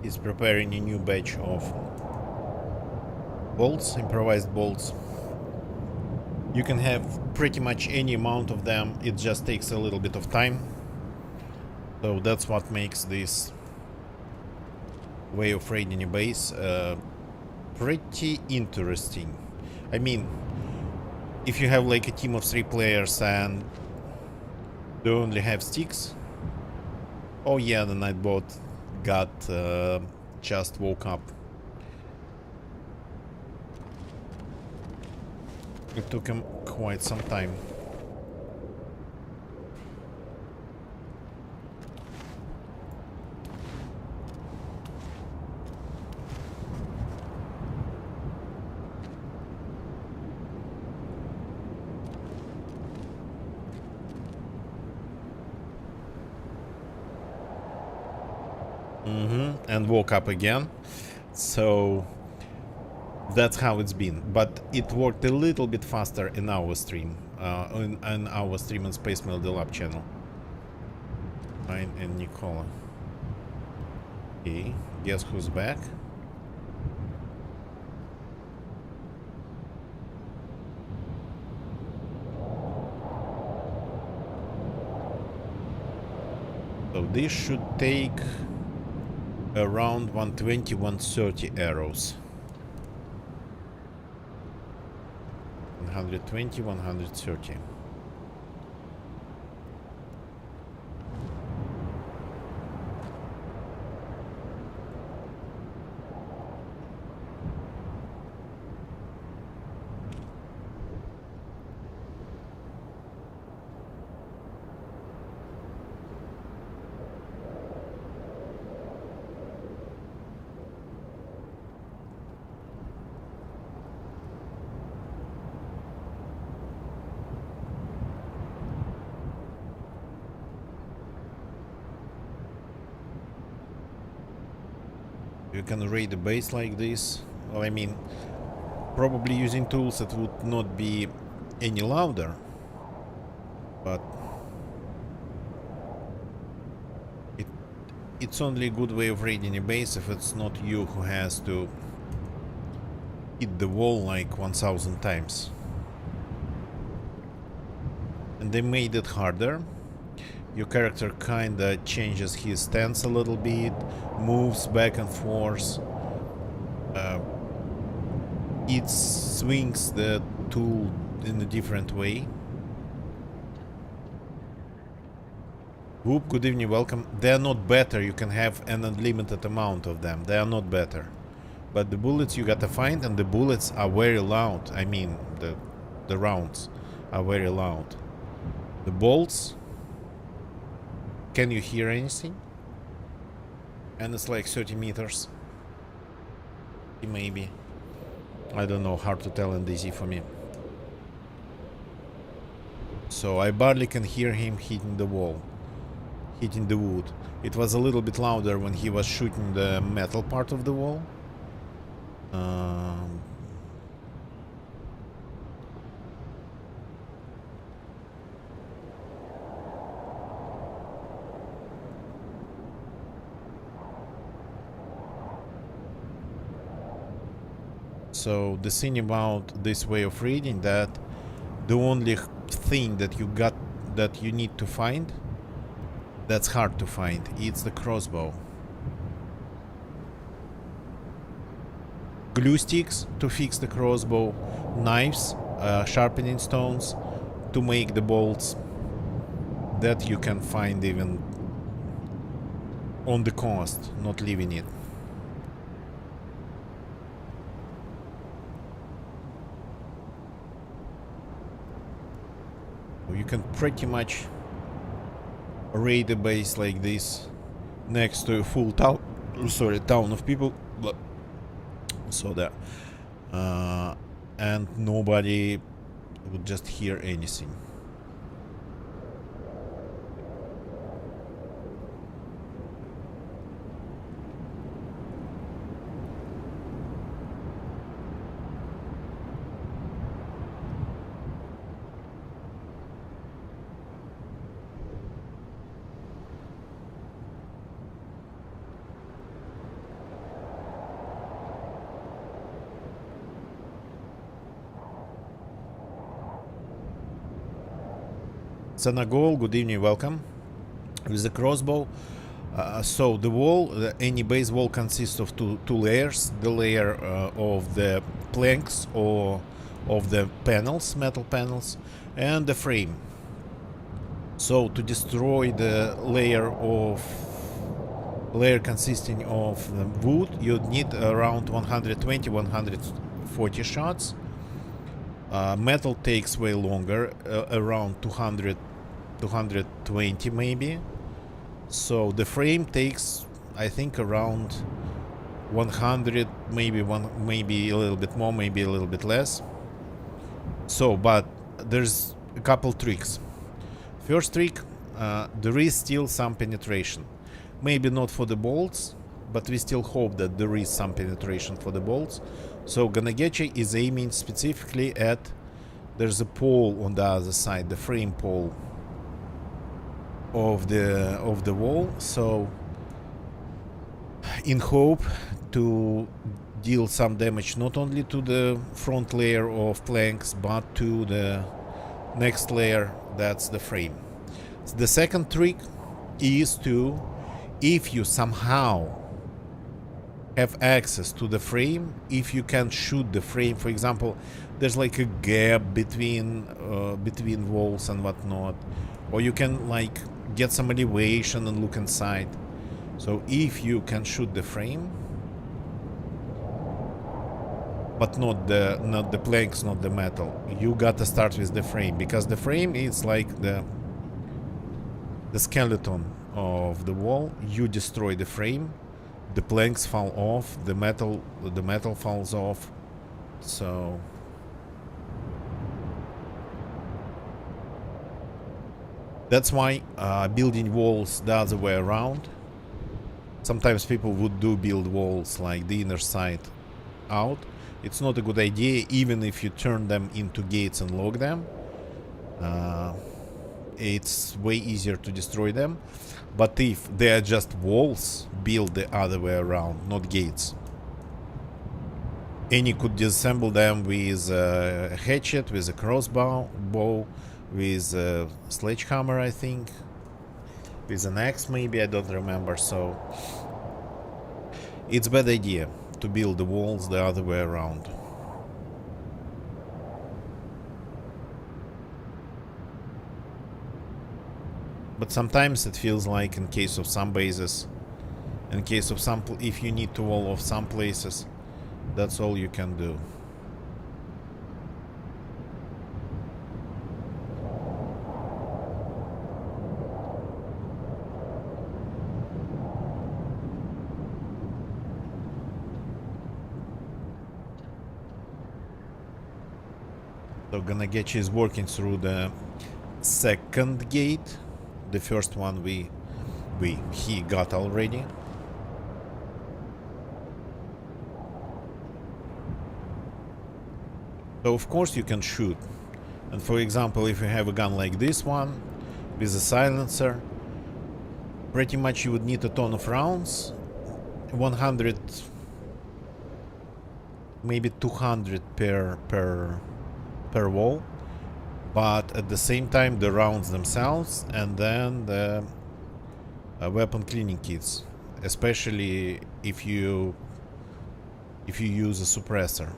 He's preparing a new batch of bolts, improvised bolts. You can have pretty much any amount of them, it just takes a little bit of time. So that's what makes this way of raiding a base pretty interesting. I mean, if you have like a team of 3 players and they only have sticks. Oh yeah, the Nightbot got just woke up. It took him quite some time. And woke up again. So that's how it's been. But it worked a little bit faster in our stream. In our stream on Space Melody Lab channel. Mine and Nicola. Okay, guess who's back? So this should take around 120, 130 arrows. 120, 130. You can raid a base like this. Well, I mean, probably using tools that would not be any louder, but it's only a good way of raiding a base if it's not you who has to hit the wall like 1000 times. And they made it harder. Your character kinda changes his stance a little bit, moves back and forth. It swings the tool in a different way. Whoop, good evening, welcome. They are not better, you can have an unlimited amount of them. They are not better. But the bullets you gotta find, and the bullets are very loud. I mean, the rounds are very loud. The bolts... Can you hear anything? And it's like 30 meters. Maybe. I don't know, hard to tell in DZ for me. So I barely can hear him hitting the wall. Hitting the wood. It was a little bit louder when he was shooting the metal part of the wall. So the thing about this way of reading, that the only thing that you need to find, that's hard to find, it's the crossbow. Glue sticks to fix the crossbow, knives, sharpening stones to make the bolts, that you can find even on the coast, not leaving it. You can pretty much raid a base like this next to a full town, town of people, so that and nobody would just hear anything. Sanagol, good evening, welcome. With the crossbow. So the wall, any base wall consists of two layers. The layer of the planks or of the panels, metal panels, and the frame. So to destroy the layer consisting of the wood, you'd need around 120-140 shots. Metal takes way longer, around 220 maybe. So the frame takes, I think, around 100, maybe a little bit more, maybe a little bit less. So, but there's a couple tricks. First trick, there is still some penetration. Maybe not for the bolts, but we still hope that there is some penetration for the bolts. So Ganagechi is aiming specifically at, there's a pole on the other side, the frame pole of the wall. So in hope to deal some damage not only to the front layer of planks, but to the next layer, that's the frame. The second trick is to, if you somehow have access to the frame, if you can shoot the frame, for example, there's like a gap between walls and whatnot, or you can like get some elevation and look inside. So if you can shoot the frame, but not the planks, not the metal, you gotta start with the frame, because the frame is like the skeleton of the wall. You destroy the frame, the planks fall off, the metal falls off. So that's why building walls the other way around. Sometimes people would build walls like the inner side out. It's not a good idea, even if you turn them into gates and lock them. It's way easier to destroy them. But if they are just walls, build the other way around, not gates. And you could disassemble them with a hatchet, with a crossbow, with a sledgehammer, I think, with an axe maybe, I don't remember. So it's a bad idea to build the walls the other way around. But sometimes it feels like, in case of some bases, in case of some, if you need to wall off some places, that's all you can do. So Ganagechi is working through the second gate. The first one he got already. So of course you can shoot. And for example, if you have a gun like this one with a silencer, pretty much you would need a ton of rounds. 100, maybe 200 per wall. But at the same time, the rounds themselves, and then the weapon cleaning kits, especially if you use a suppressor.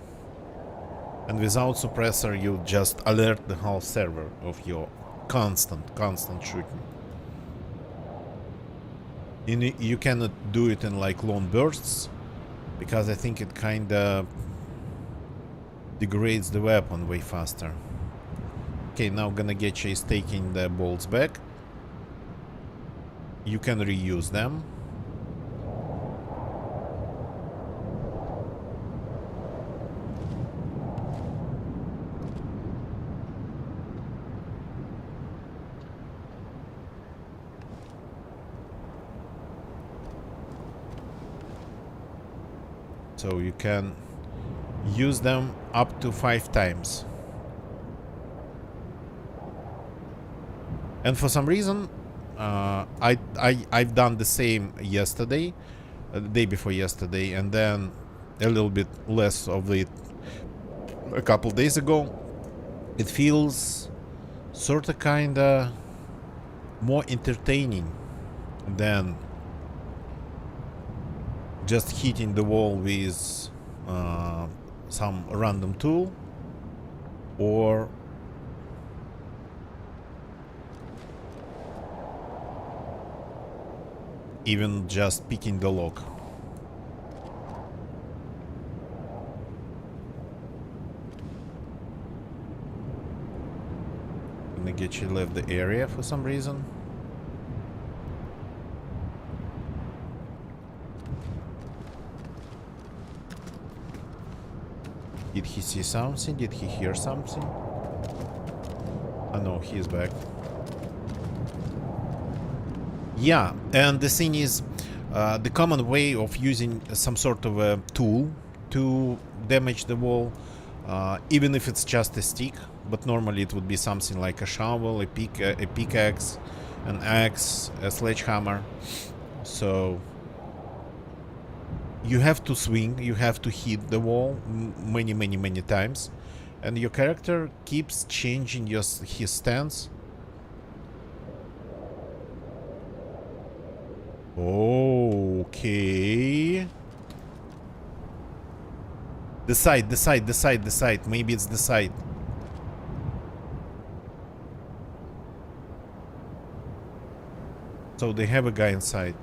And without suppressor, you just alert the whole server of your constant shooting. You cannot do it in like long bursts, because I think it kinda degrades the weapon way faster. Okay, now Ganagechi is taking the bolts back. You can reuse them. So you can use them up to 5 times. And for some reason, I've done the same yesterday, the day before yesterday, and then a little bit less of it a couple days ago. It feels sorta kinda more entertaining than just hitting the wall with some random tool, or even just picking the lock. Gonna get you left the area for some reason. Did he see something? Did he hear something? Oh no, he's back. Yeah, and the thing is, the common way of using some sort of a tool to damage the wall, even if it's just a stick, but normally it would be something like a shovel, a pickaxe, an axe, a sledgehammer. So you have to swing, you have to hit the wall many times, and your character keeps changing his stance. Okay. The side. Maybe it's the side. So they have a guy inside.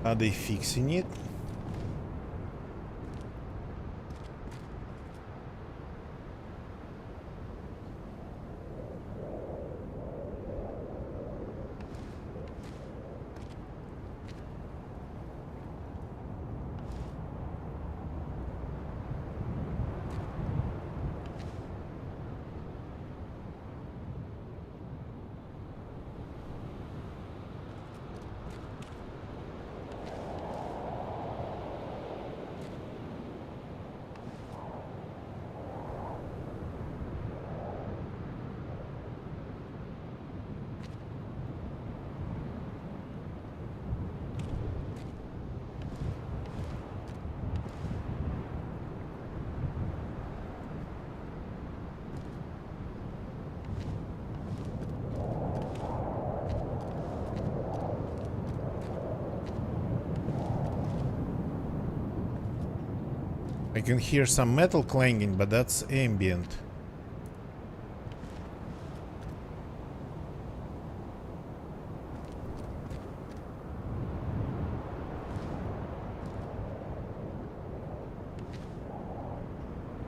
Are they fixing it? I can hear some metal clanging, but that's ambient.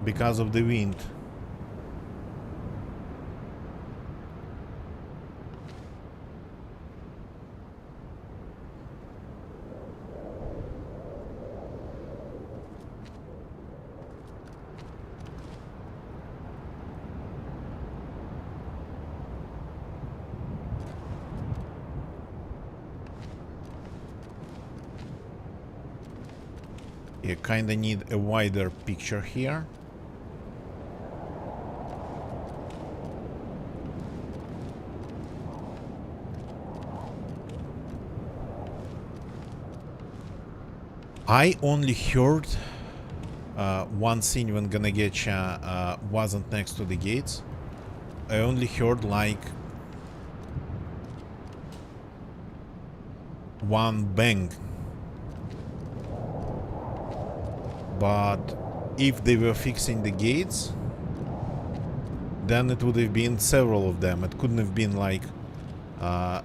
Because of the wind. You kinda need a wider picture here. I only heard one thing when gonna get wasn't next to the gates. I only heard like one bang. But if they were fixing the gates, then it would have been several of them. It couldn't have been like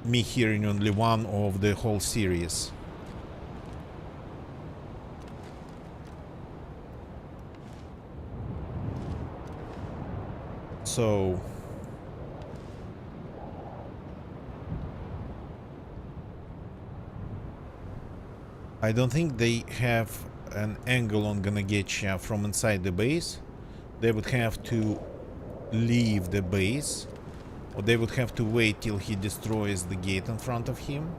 me hearing only one of the whole series. So I don't think they have an angle on gonna get you from inside the base. They would have to leave the base, or they would have to wait till he destroys the gate in front of him.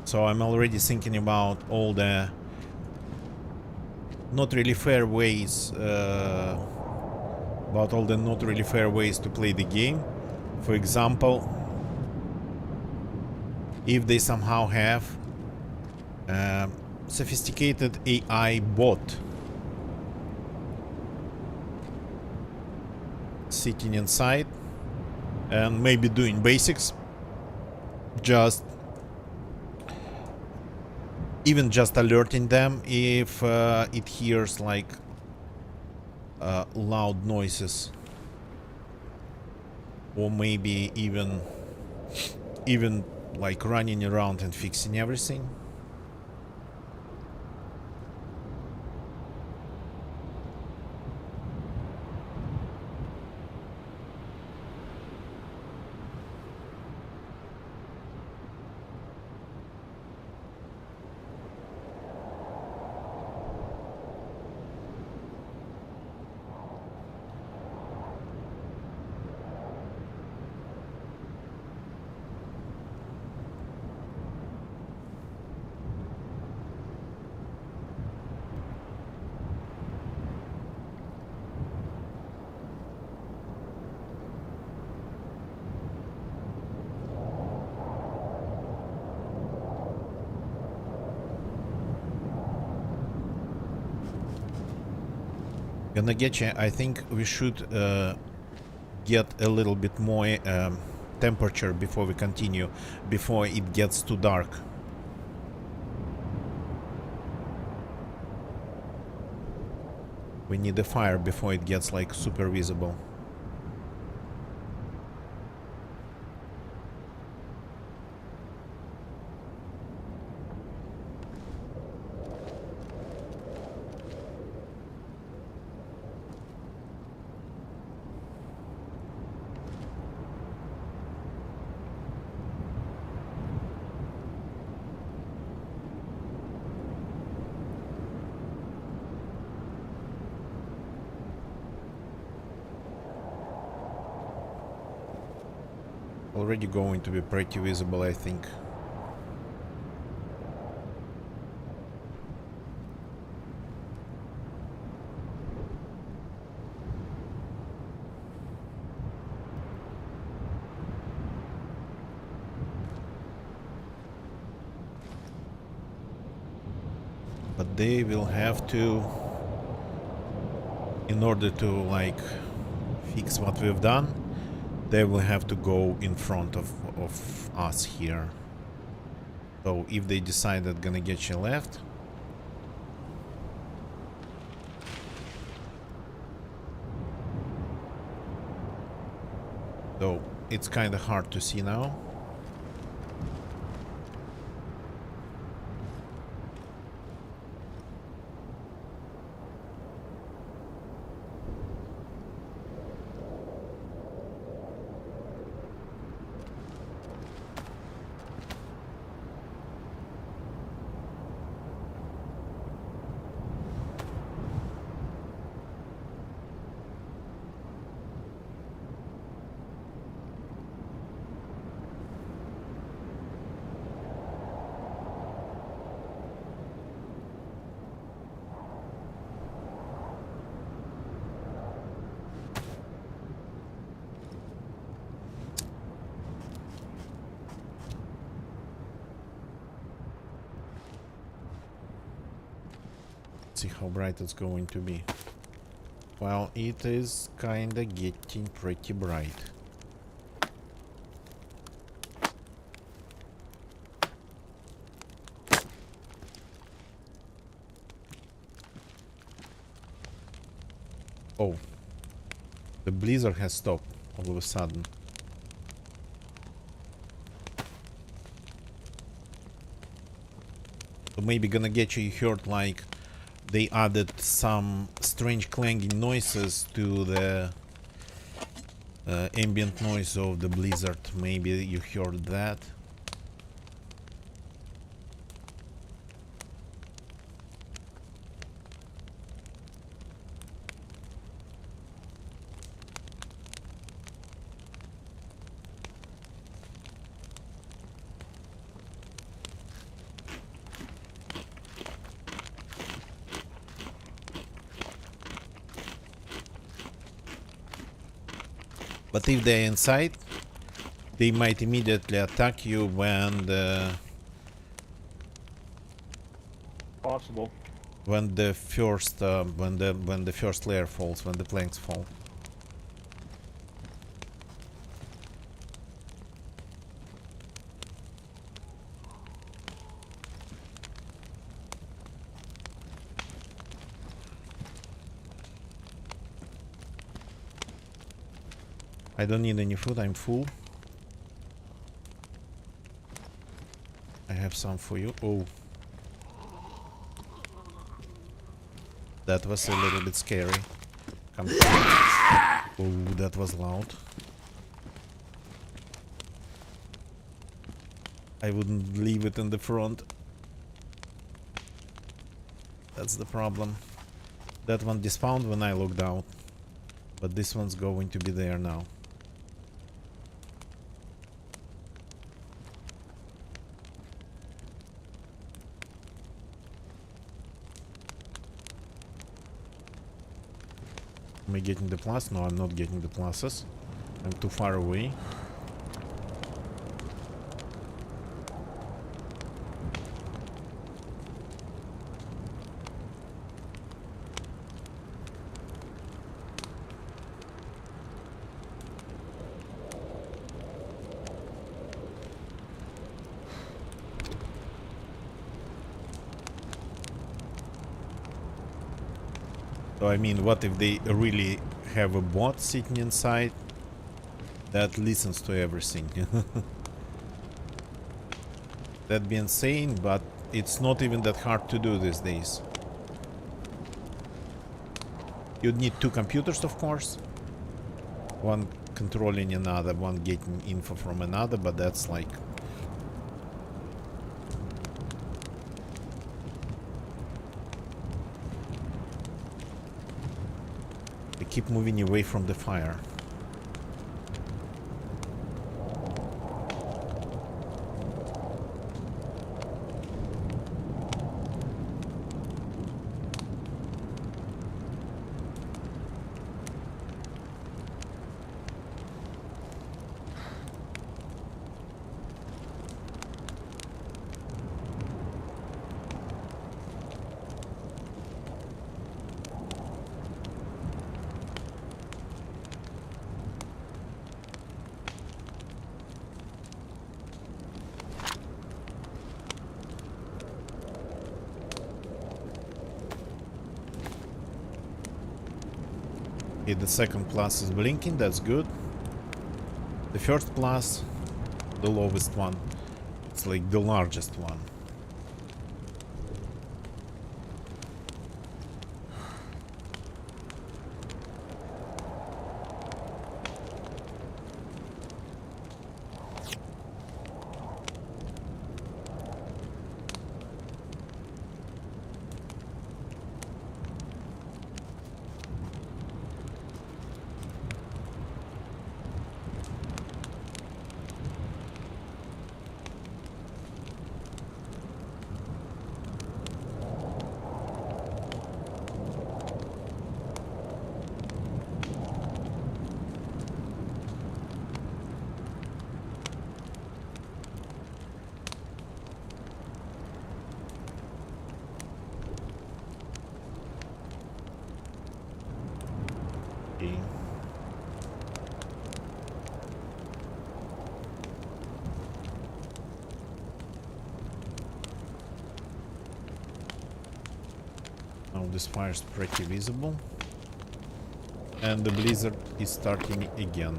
So I'm already thinking about all the not really fair ways, to play the game. For example, if they somehow have a sophisticated AI bot sitting inside and maybe doing basics, just alerting them if it hears like loud noises, or maybe even like running around and fixing everything. Gonna get you. I think we should get a little bit more temperature before we continue, before it gets too dark. We need a fire before it gets like super visible. Already going to be pretty visible, I think. But they will have to, in order to like fix what we've done, they will have to go in front of us here. So if they decide that gonna get you left, so it's kind of hard to see now. See how bright it's going to be. Well, it is kinda getting pretty bright. Oh. The blizzard has stopped all of a sudden. So maybe gonna get you heard like they added some strange clanging noises to the ambient noise of the blizzard. Maybe you heard that. But if they're inside, they might immediately attack you when the Possible. when the first layer falls, when the planks fall. I don't need any food, I'm full. I have some for you. Oh. That was a little bit scary. Come. Oh, that was loud. I wouldn't leave it in the front. That's the problem. That one despawned when I logged out. But this one's going to be there now. Am I getting the plus? No, I'm not getting the pluses. I'm too far away. So I mean, what if they really have a bot sitting inside that listens to everything? That'd be insane, but it's not even that hard to do these days. You'd need two computers, of course. One controlling another, one getting info from another, but that's like... They keep moving away from the fire. Okay, the second plus is blinking, that's good. The first plus, the lowest one. It's like the largest one. Now this fire is pretty visible. And the blizzard is starting again.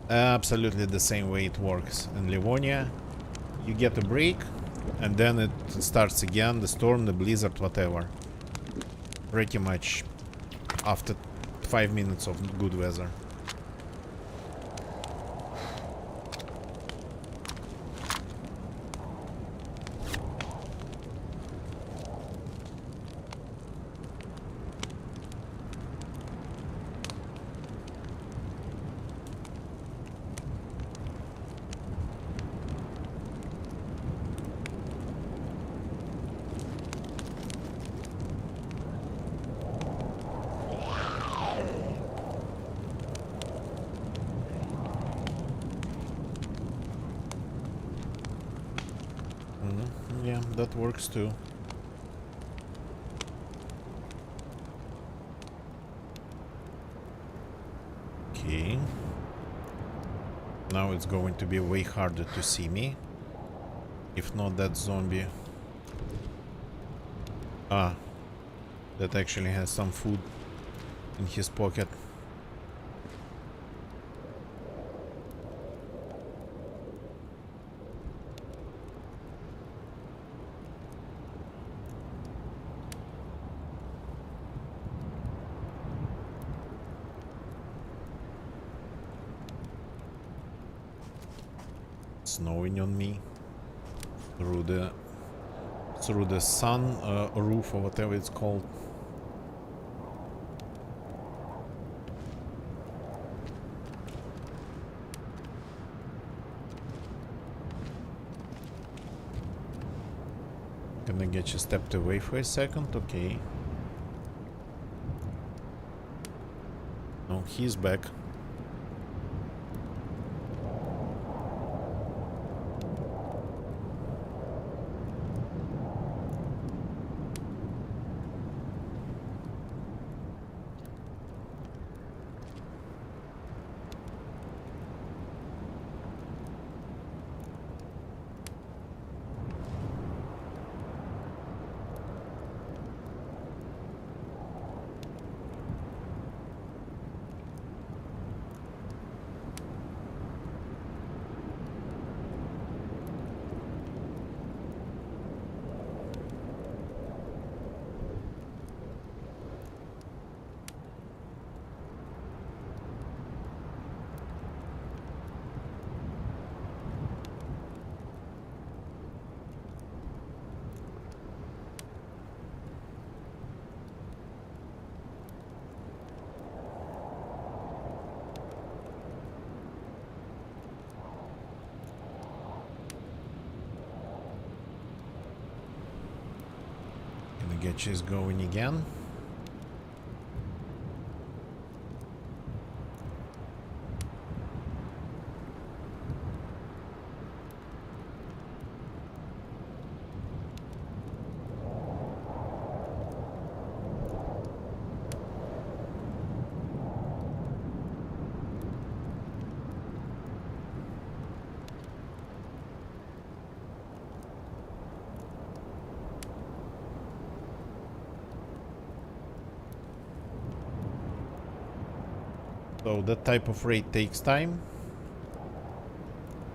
Absolutely the same way it works in Livonia. You get a break, and then it starts again, the storm, the blizzard, whatever. Pretty much after 5 minutes of good weather. Yeah, that works too. Okay. Now it's going to be way harder to see me. If not that zombie. Ah. That actually has some food in his pocket. Snowing on me through the sun roof or whatever it's called. Gonna get you stepped away for a second, okay. Oh, he's back. Get she's going again. So that type of raid takes time,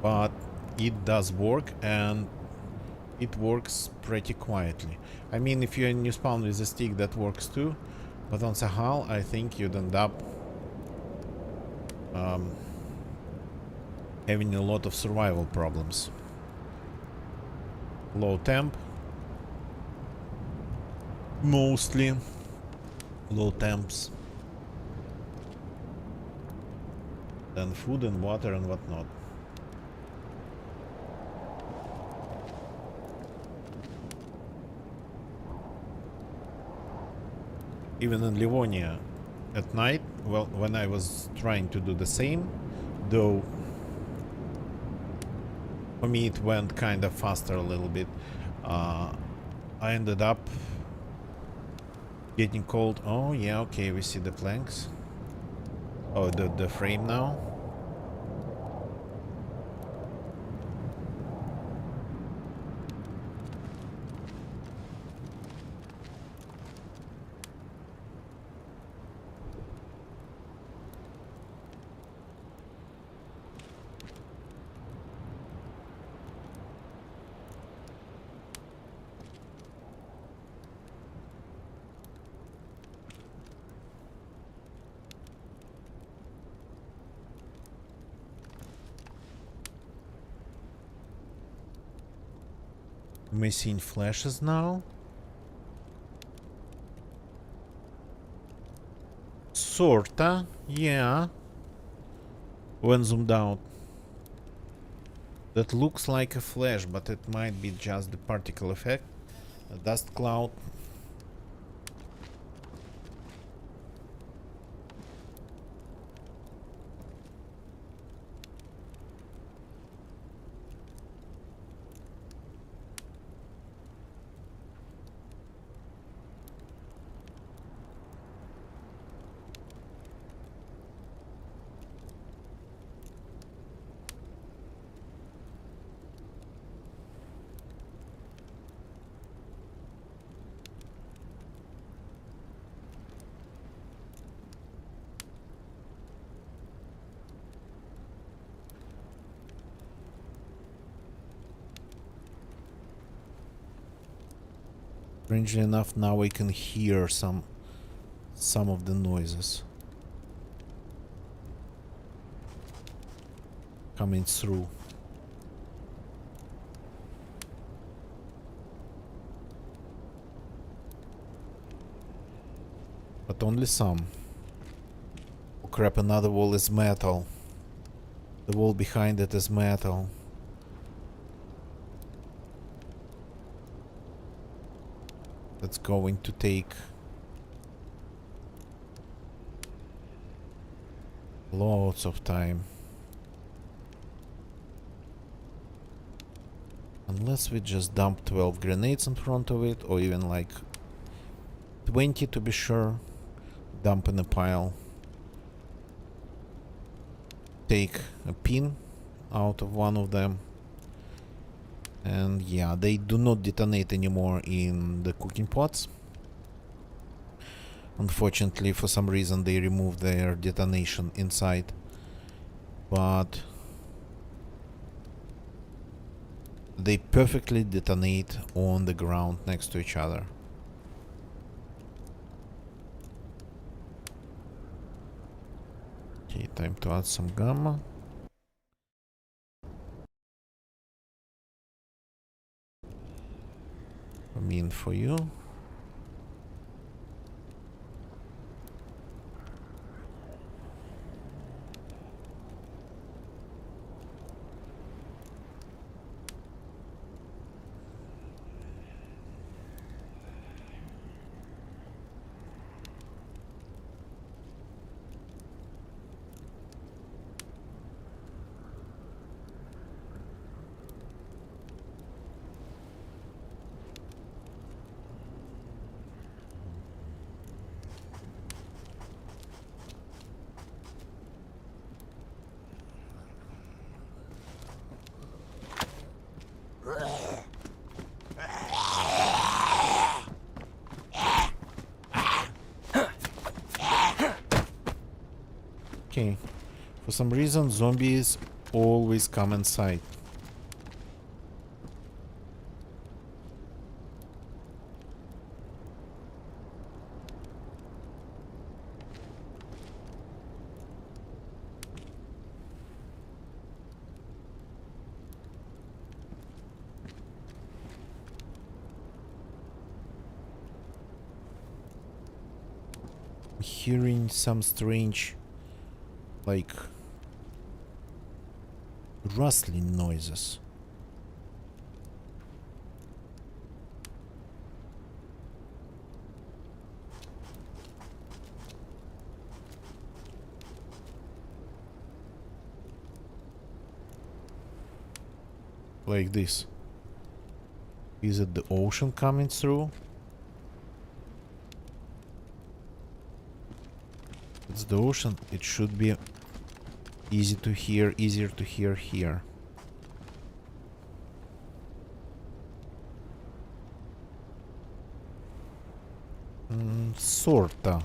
but it does work, and it works pretty quietly. I mean, if you're in new spawn with a stick, that works too, but on Sakhal I think you'd end up having a lot of survival problems. Low temp, mostly low temps. Then food and water and whatnot. Even in Livonia at night, well, when I was trying to do the same, though for me it went kind of faster a little bit, I ended up getting cold. Oh yeah, okay, we see the planks. Oh, the frame now. Am I seeing flashes now? Sorta, yeah. When zoomed out. That looks like a flash, but it might be just the particle effect. A dust cloud. Strangely enough, now I can hear some of the noises coming through. But only some. Oh crap, another wall is metal. The wall behind it is metal. That's going to take lots of time. Unless we just dump 12 grenades in front of it, or even like 20 to be sure. Dump in a pile. Take a pin out of one of them. And yeah, they do not detonate anymore in the cooking pots. Unfortunately, for some reason, they removed their detonation inside. But they perfectly detonate on the ground next to each other. Okay, time to add some gamma. I mean for you. Okay. For some reason, zombies always come inside. I'm hearing some strange, like, rustling noises. Like this. Is it the ocean coming through? It's the ocean. It should be easier to hear here. Sorta.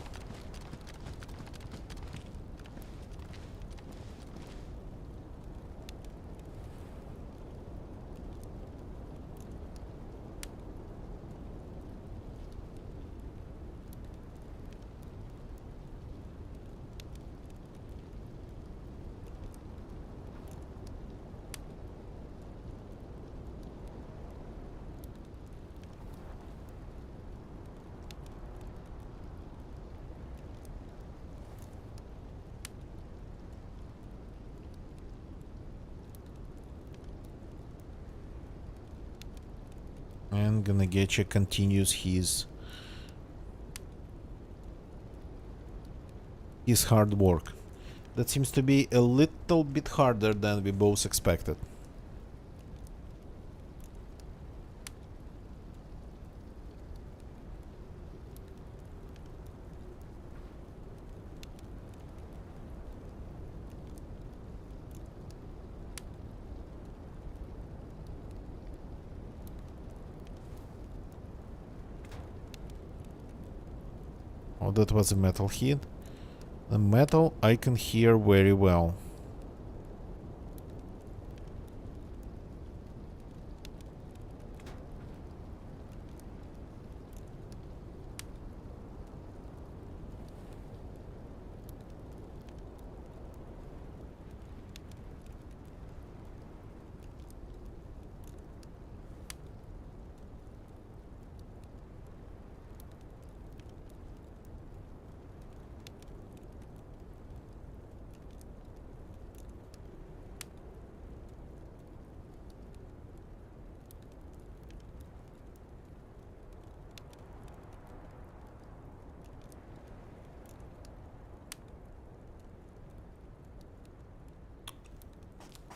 And gonna getcha continues his hard work. That seems to be a little bit harder than we both expected. Oh, that was a metal hit. The metal I can hear very well.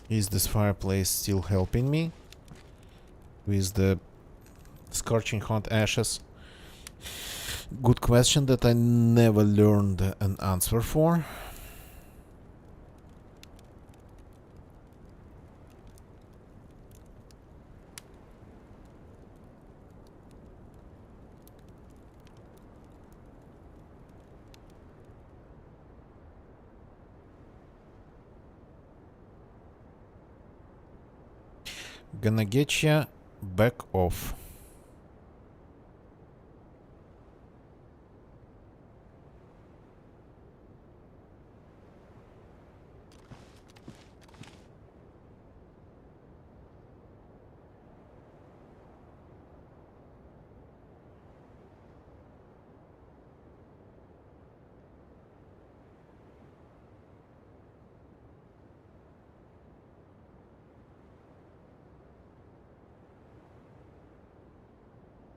Is this fireplace still helping me with the scorching hot ashes? Good question that I never learned an answer for. Gonna get ya back off.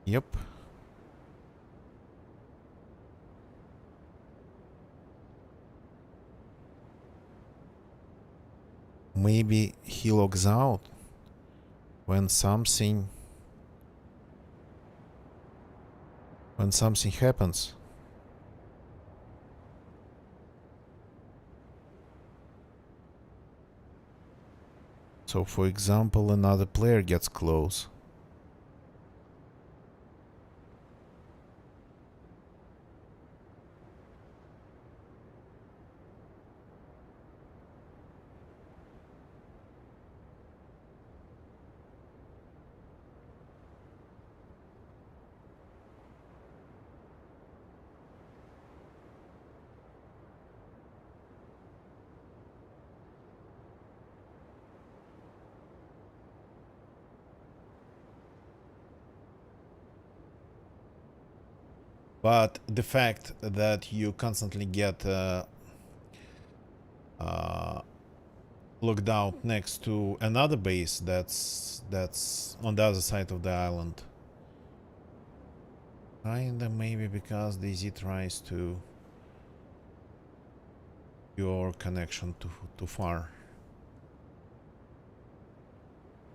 Yep. Maybe he logs out when something happens. So for example, another player gets close. But the fact that you constantly get locked out next to another base that's on the other side of the island. Kinda maybe because DayZ tries to your connection too far.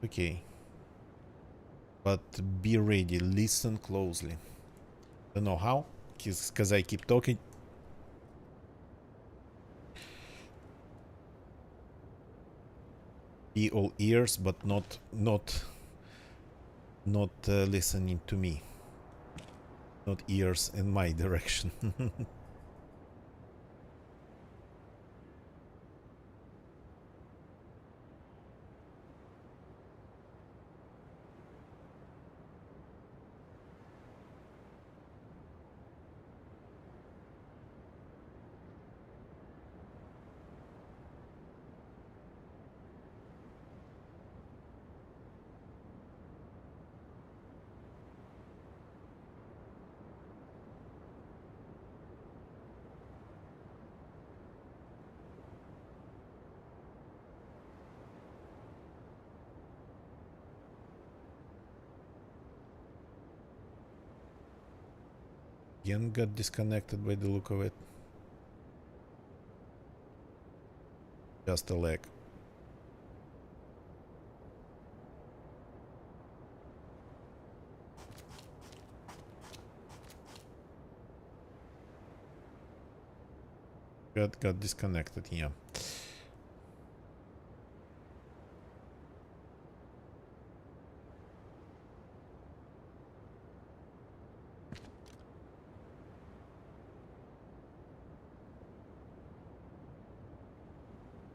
Okay. But be ready, listen closely. Don't know how, because I keep talking. Be all ears, but not listening to me. Not ears in my direction. Again got disconnected by the look of it. Just a leg. Got disconnected, yeah.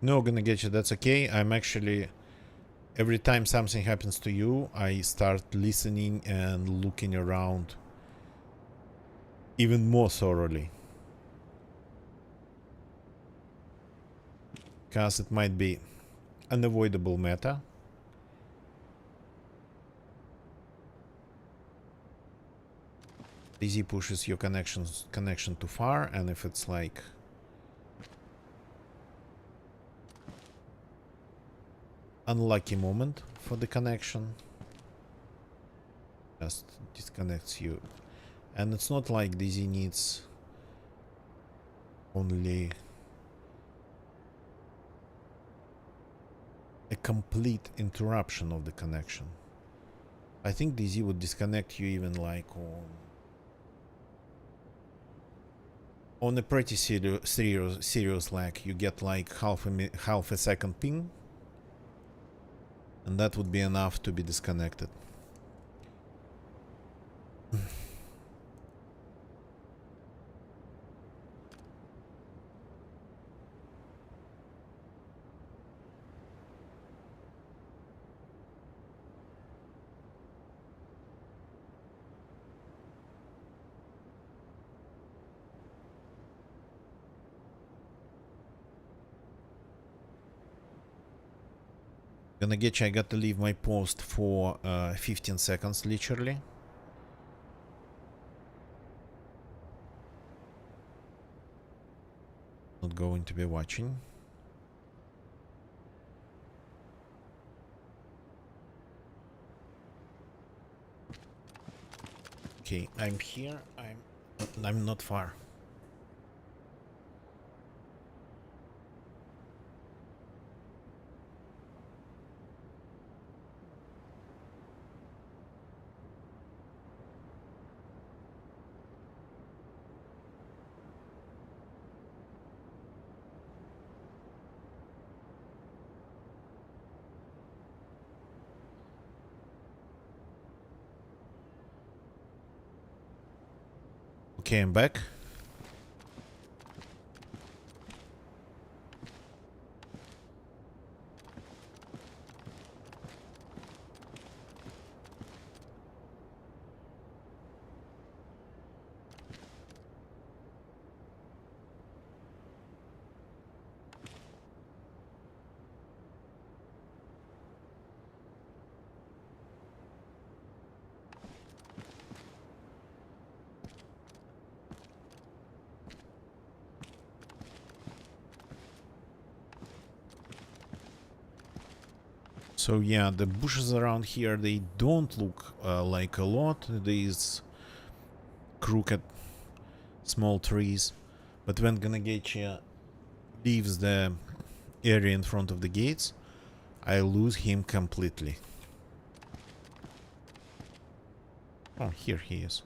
No, gonna get you, that's okay. I'm actually, every time something happens to you, I start listening and looking around even more thoroughly. Because it might be unavoidable matter. Easy pushes your connection too far, and if it's like unlucky moment for the connection, just disconnects you. And it's not like DZ needs only a complete interruption of the connection. I think DZ would disconnect you even like on a pretty serious lag. You get like half a second ping, and that would be enough to be disconnected. Gonna get you, I got to leave my post for 15 seconds, literally. Not going to be watching. Okay, I'm here. I'm not far. Okay, I'm back. So yeah, the bushes around here, they don't look like a lot. These crooked small trees. But when gonna get you leaves the area in front of the gates, I lose him completely. Oh, here he is.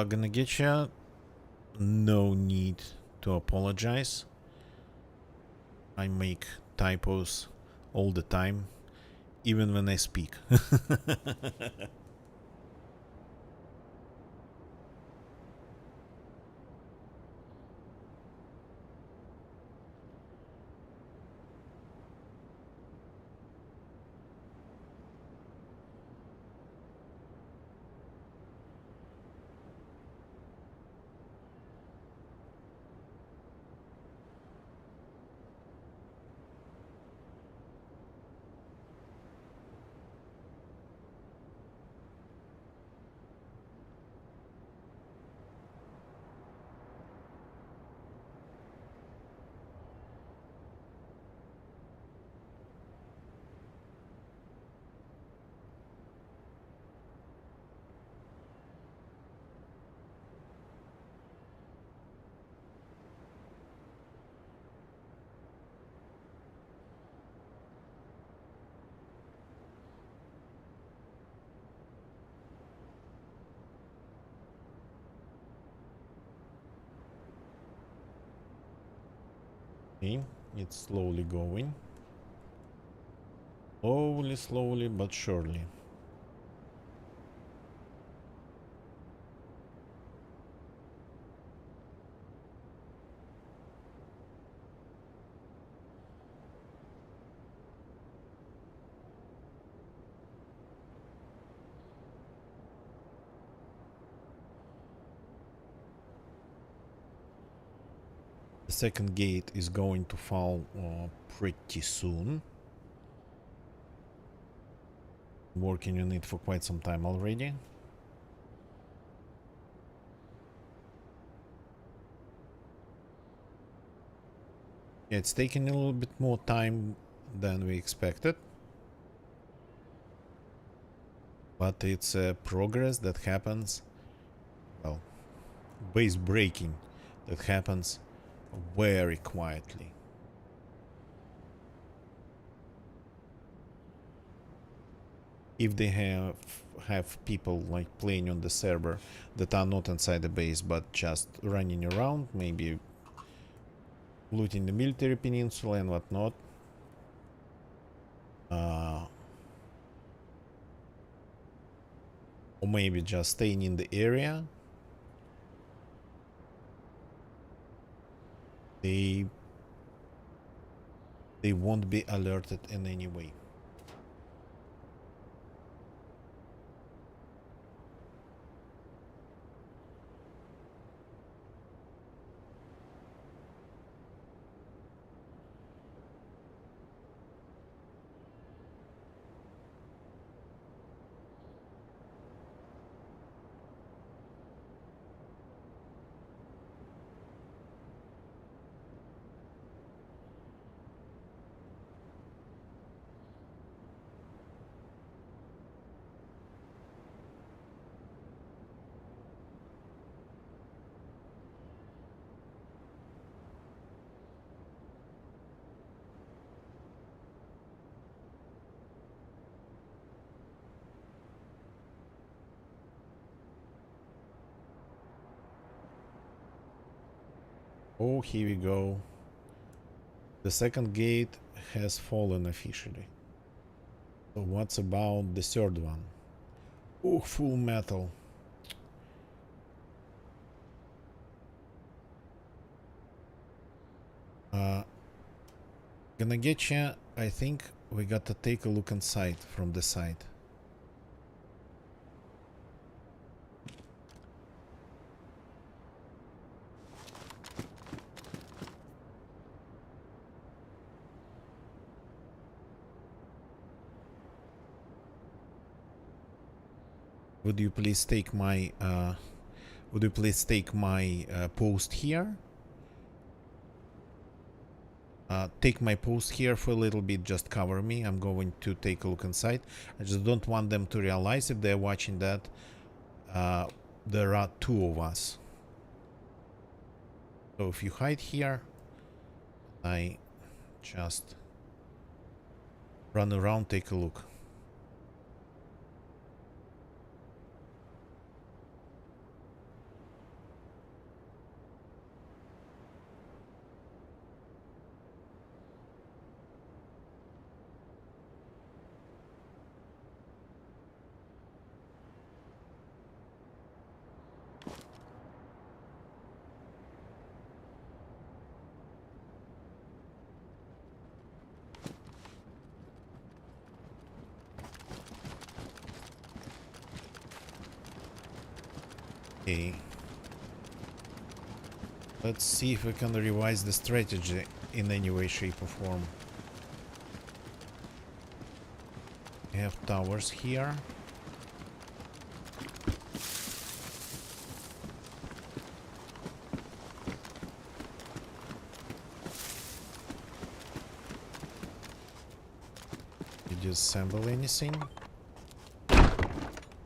Gonna get you. No need to apologize. I make typos all the time, even when I speak. Okay, it's slowly going. Slowly, but surely. The second gate is going to fall pretty soon. Working on it for quite some time already. Yeah, it's taking a little bit more time than we expected. But it's a progress that happens, well, base breaking that happens very quietly. If they have people like playing on the server that are not inside the base but just running around, maybe looting the military peninsula and whatnot, or maybe just staying in the area, they won't be alerted in any way. Oh, here we go. The second gate has fallen officially. So what's about the third one? Oh, full metal. Gonna get ya. I think we gotta take a look inside from the side. Would you please take my post here? Take my post here for a little bit, just cover me. I'm going to take a look inside. I just don't want them to realize, if they're watching that, there are two of us. So if you hide here, I just run around, take a look. Okay. Let's see if we can revise the strategy in any way, shape or form. We have towers here. Did you assemble anything?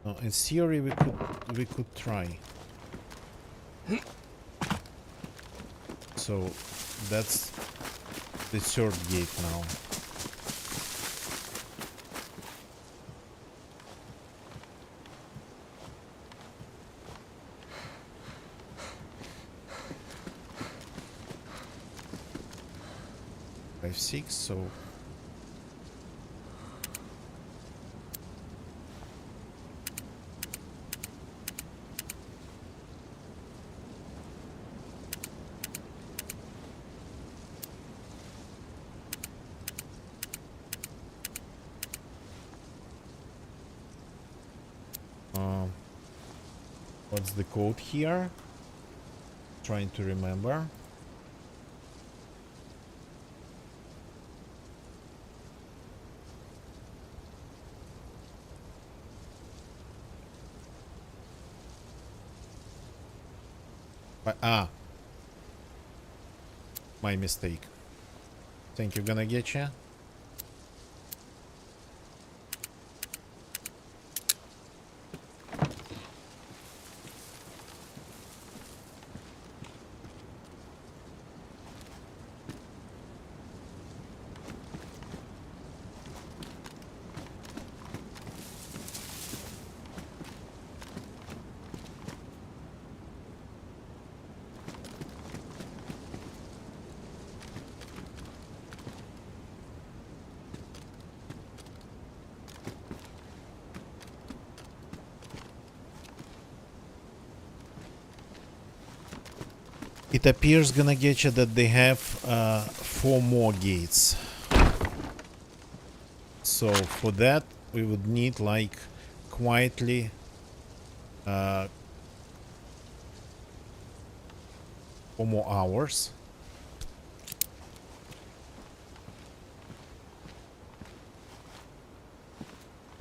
No, in theory we could try. So that's the third gate now. 5, 6, so what's the code here? Trying to remember. My mistake. Thank you, gonna get you. It appears, gonna get you, that they have 4 more gates. So for that we would need like quietly 4 more hours.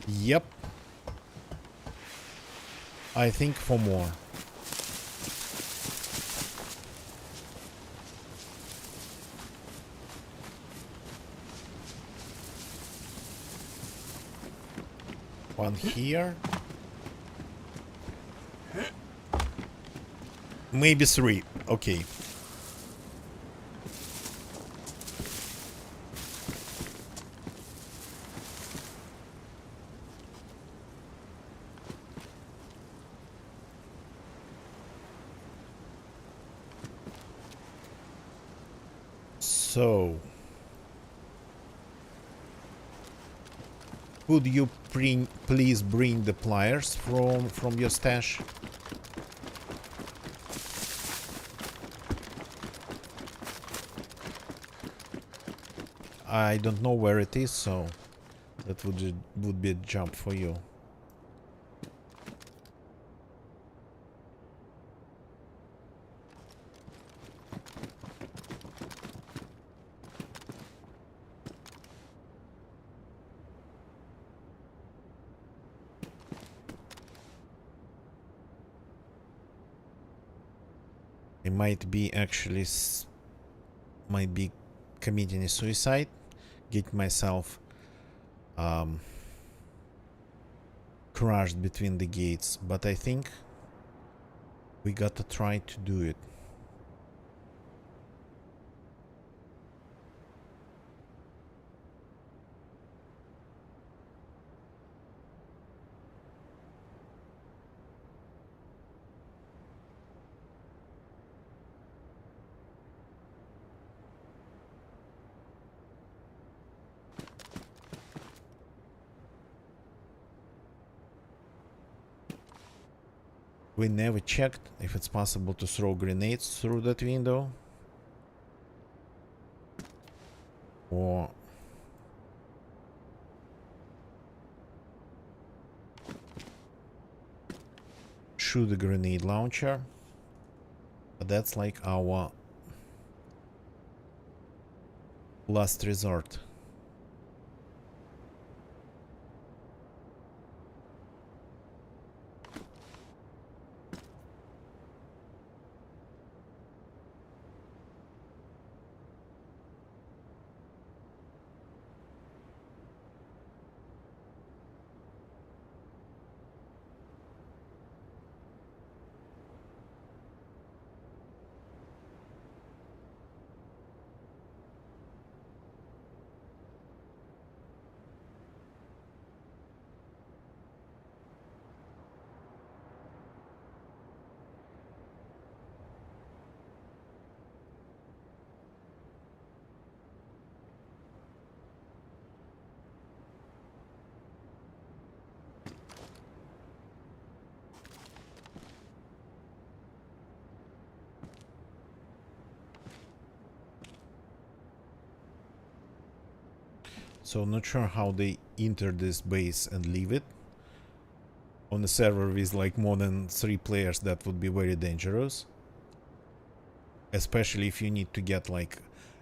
Yep. I think 4 more. One here. Maybe 3. Okay. So, could you please bring the pliers from your stash? I don't know where it is, so that would be a jump for you. It might be actually might be committing a suicide, get myself crushed between the gates, but I think we gotta try to do it. We never checked if it's possible to throw grenades through that window. Or shoot a grenade launcher. But that's like our last resort. So not sure how they enter this base and leave it. On a server with like more than 3 players, that would be very dangerous. Especially if you need to get like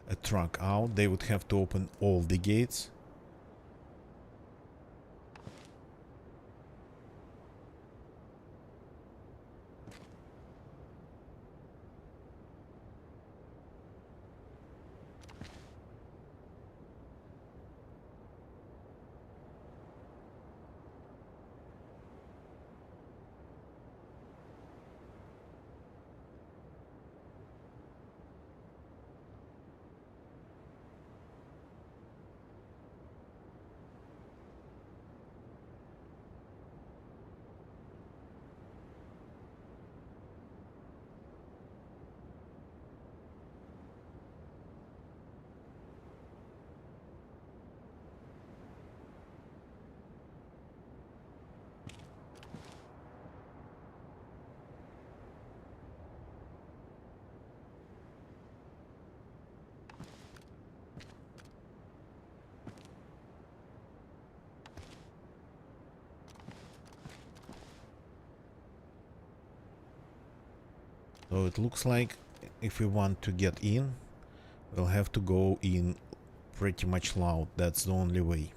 a truck out, they would have to open all the gates. So it looks like if we want to get in, we'll have to go in pretty much loud. That's the only way.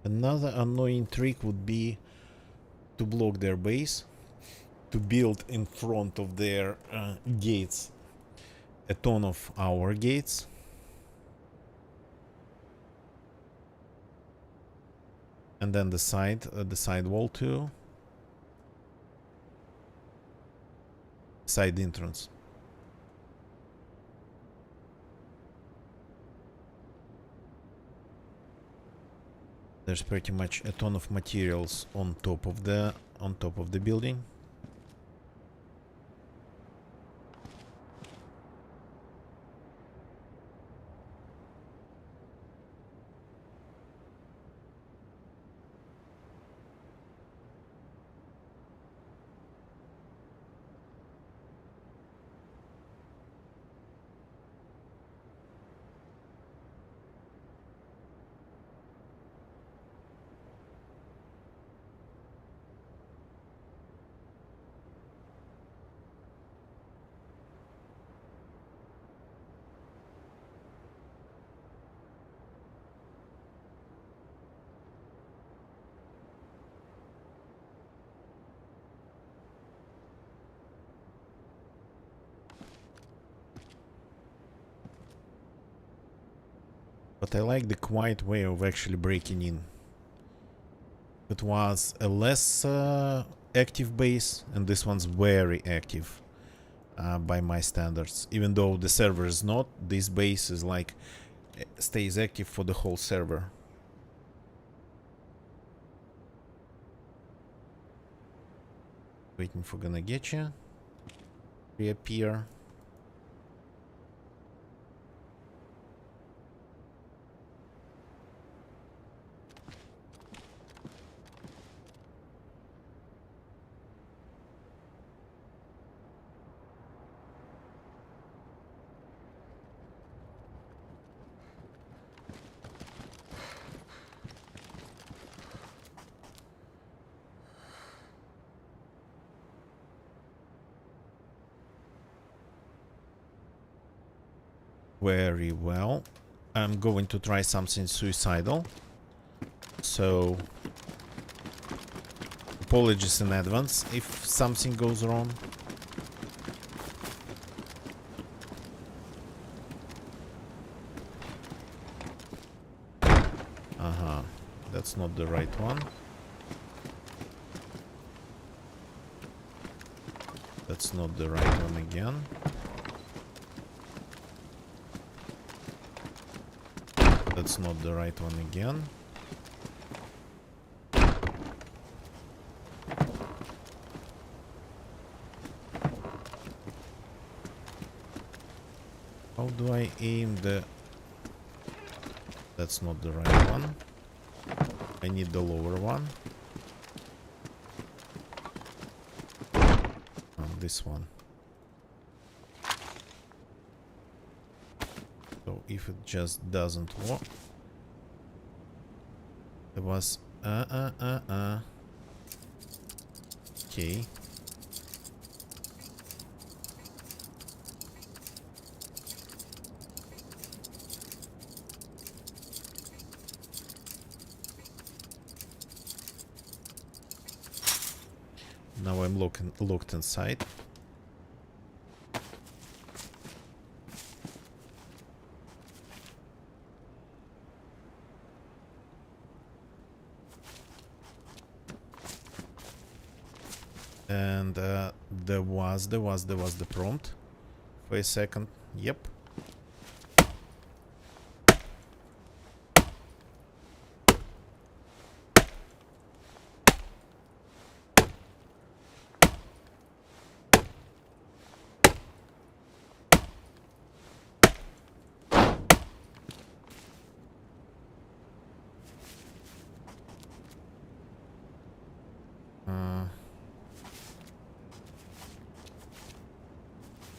Another annoying trick would be to block their base, to build in front of their gates a ton of our gates. And then the side wall too. Side entrance. There's pretty much a ton of materials on top of the building. But I like the quiet way of actually breaking in. If it was a less active base, and this one's very active by my standards. Even though the server is not, this base is like stays active for the whole server. Waiting for gonna get you. Reappear. Very well. I'm going to try something suicidal. So, apologies in advance if something goes wrong. That's not the right one. That's not the right one again. That's not the right one again. How do I aim the... That's not the right one. I need the lower one. This one. So if it just doesn't work, there was okay. Now I'm locked inside. And there was the prompt for a second. Yep.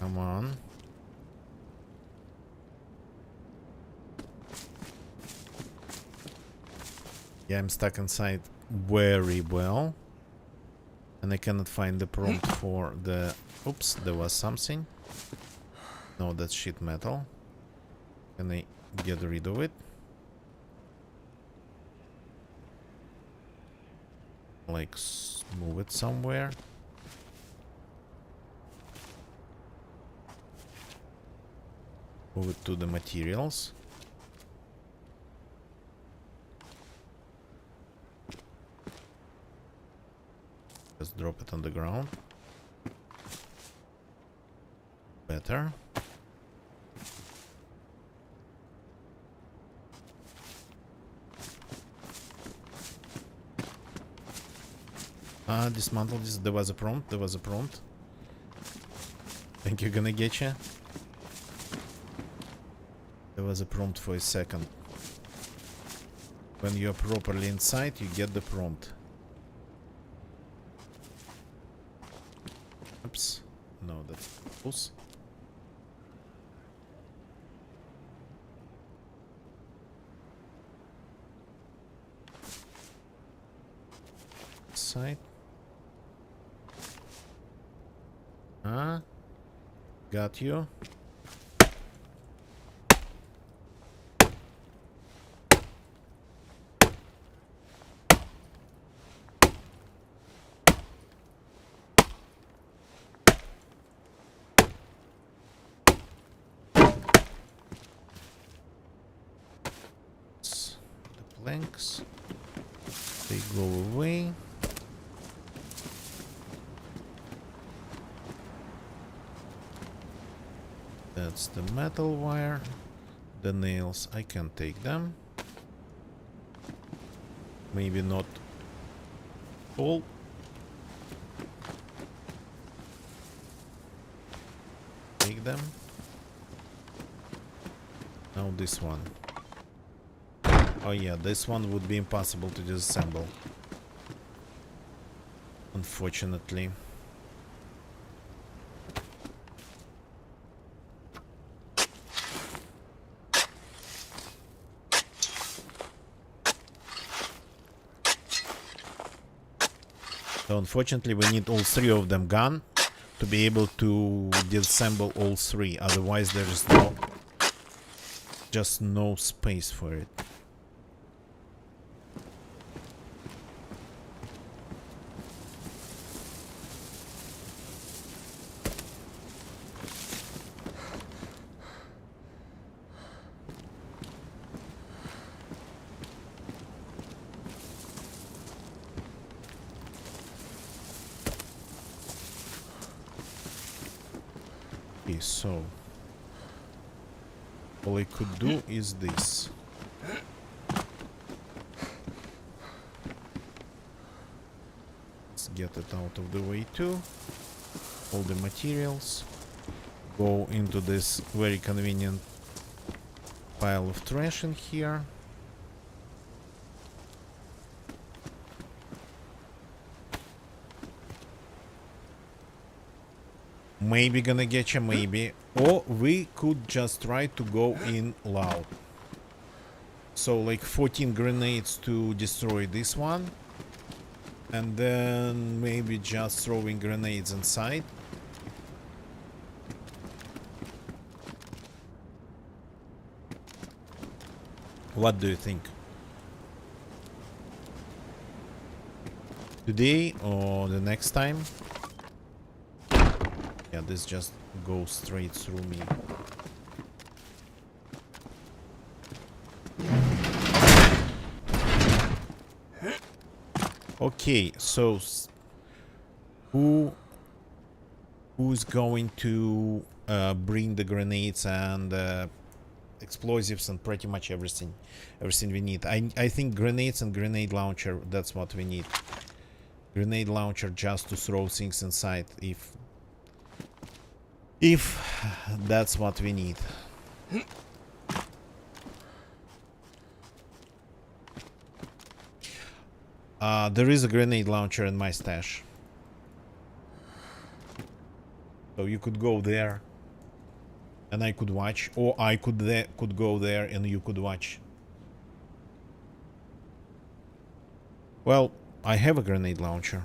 Come on. Yeah, I'm stuck inside very well. And I cannot find the prompt for the... Oops, there was something. No, that's sheet metal. Can I get rid of it? Like, move it somewhere. Move it to the materials. Just drop it on the ground. Better. Dismantle this. There was a prompt. There was a prompt. Think you're gonna get you? There was a prompt for a second. When you're properly inside, you get the prompt. Oops. No, that's close. Side. Got you. The planks. They go away. That's the metal wire. The nails, I can take them. Maybe not all. Take them. Now this one. Oh yeah, this one would be impossible to disassemble. Unfortunately. So unfortunately we need all three of them gone to be able to disassemble all three. Otherwise there is just no space for it. Okay, so all I could do is this. Let's get it out of the way too. All the materials go into this very convenient pile of trash in here. Maybe gonna get you, maybe. Or we could just try to go in loud. So like 14 grenades to destroy this one. And then maybe just throwing grenades inside. What do you think? Today or the next time? Yeah, this just goes straight through me. Okay, so who's going to bring the grenades and explosives and pretty much everything we need? I think grenades and grenade launcher, that's what we need. Grenade launcher just to throw things inside if that's what we need. There is a grenade launcher in my stash. So you could go there and I could watch, or I could go there and you could watch. Well, I have a grenade launcher.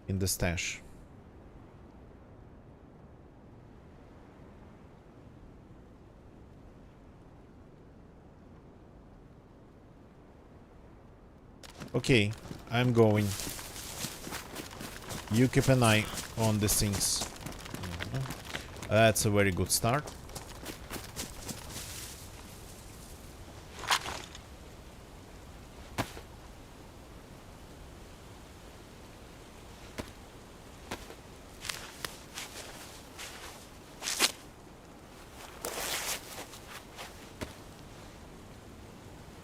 In the stash. Okay, I'm going. You keep an eye on the things. That's a very good start.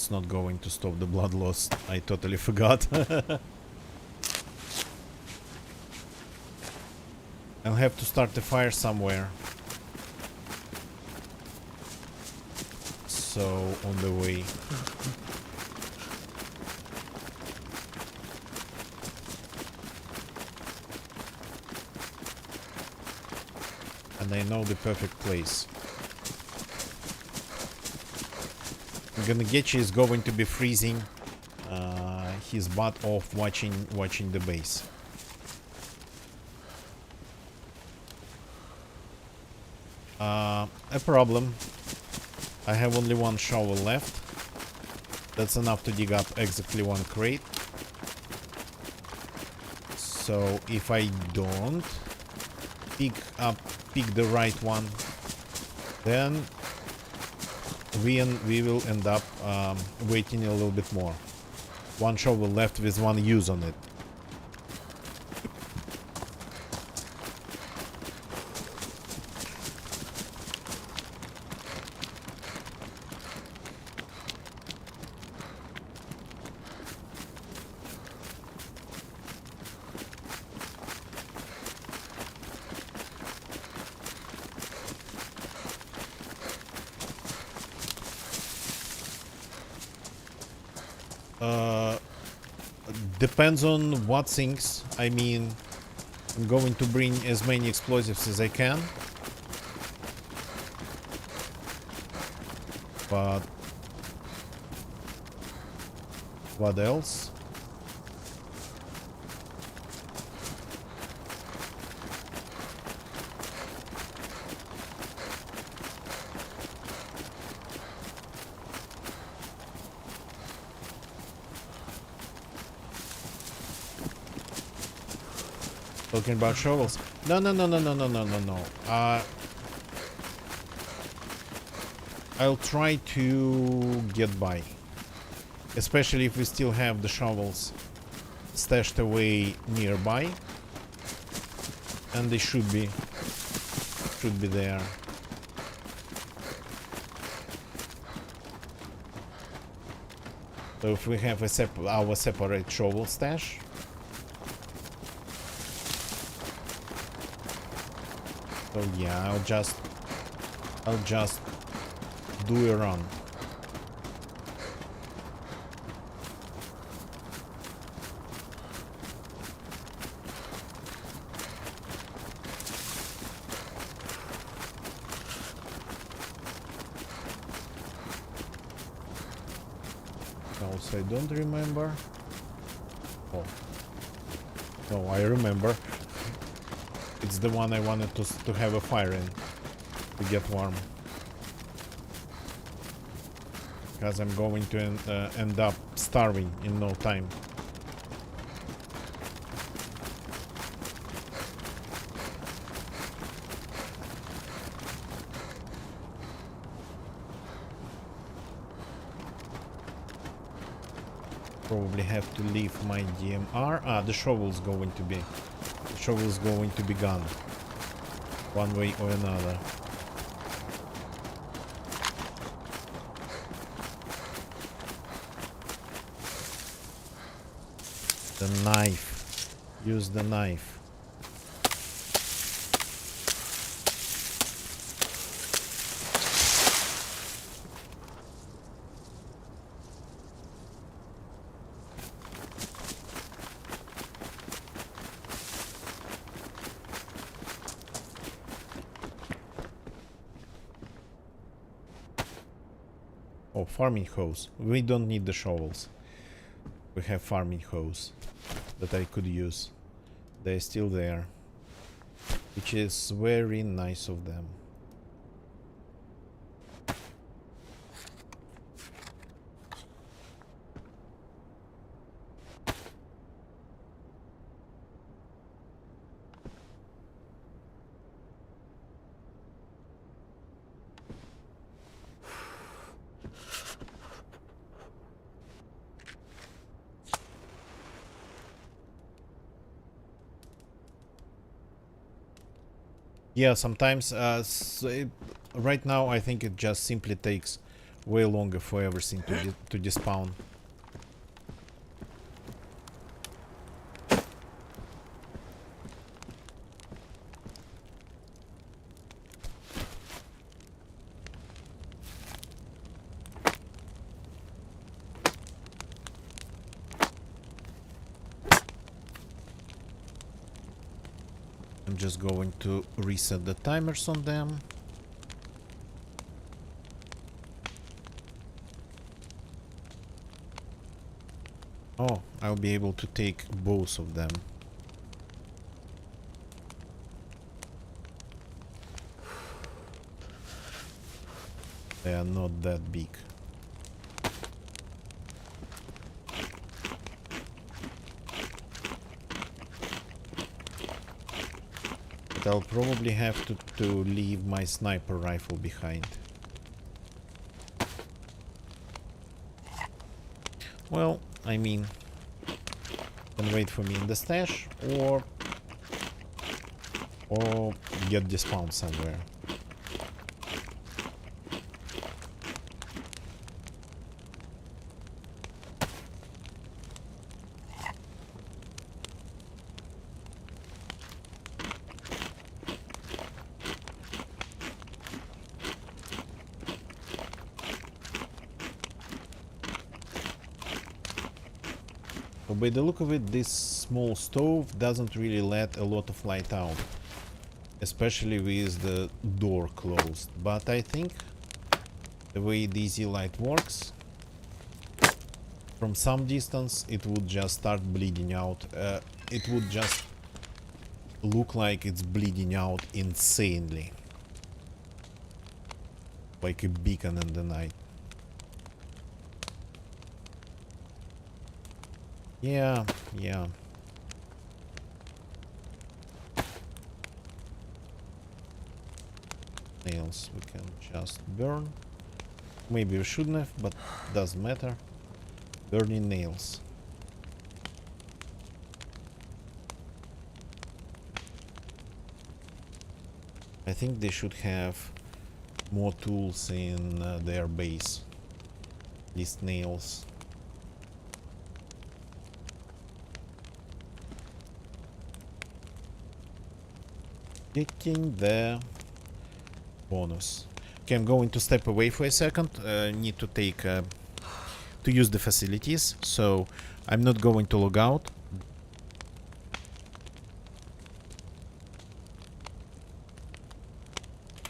Not going to stop the blood loss. I totally forgot. I'll have to start the fire somewhere. So, on the way. And I know the perfect place. Ganagechi is going to be freezing his butt off watching the base. A problem. I have only one shovel left. That's enough to dig up exactly one crate. So if I don't pick the right one, then we will end up waiting a little bit more. One shovel left with one use on it. Depends on what things. I mean, I'm going to bring as many explosives as I can. But what else? Talking about shovels. No. I'll try to get by. Especially if we still have the shovels stashed away nearby. And they should be there. So if we have our separate shovel stash. So yeah, I'll just do a run. Also, I don't remember. Oh. No, I remember. It's the one I wanted to have a fire in. To get warm. Because I'm going to end up starving in no time. Probably have to leave my DMR. Ah, the shovel's going to be. The shovel's going to be gone. One way or another. The knife. Use the knife. Oh, farming hose. We don't need the shovels. We have farming hose that I could use. They're still there, which is very nice of them. Yeah, sometimes right now I think it just simply takes way longer for everything to despawn. I'm just going to reset the timers on them. Oh, I'll be able to take both of them. They are not that big. But I'll probably have to leave my sniper rifle behind. Well, I mean, can wait for me in the stash or get despawned somewhere. by the look of it, this small stove doesn't really let a lot of light out, especially with the door closed. But I think the way DZ light works, from some distance it would just start bleeding out. It would just look like it's bleeding out insanely, like a beacon in the night. Yeah. Nails we can just burn. Maybe we shouldn't have, but doesn't matter. Burning nails. I think they should have more tools in their base. At least nails. Getting the bonus. Okay, I'm going to step away for a second. Need to take to use the facilities, so I'm not going to log out.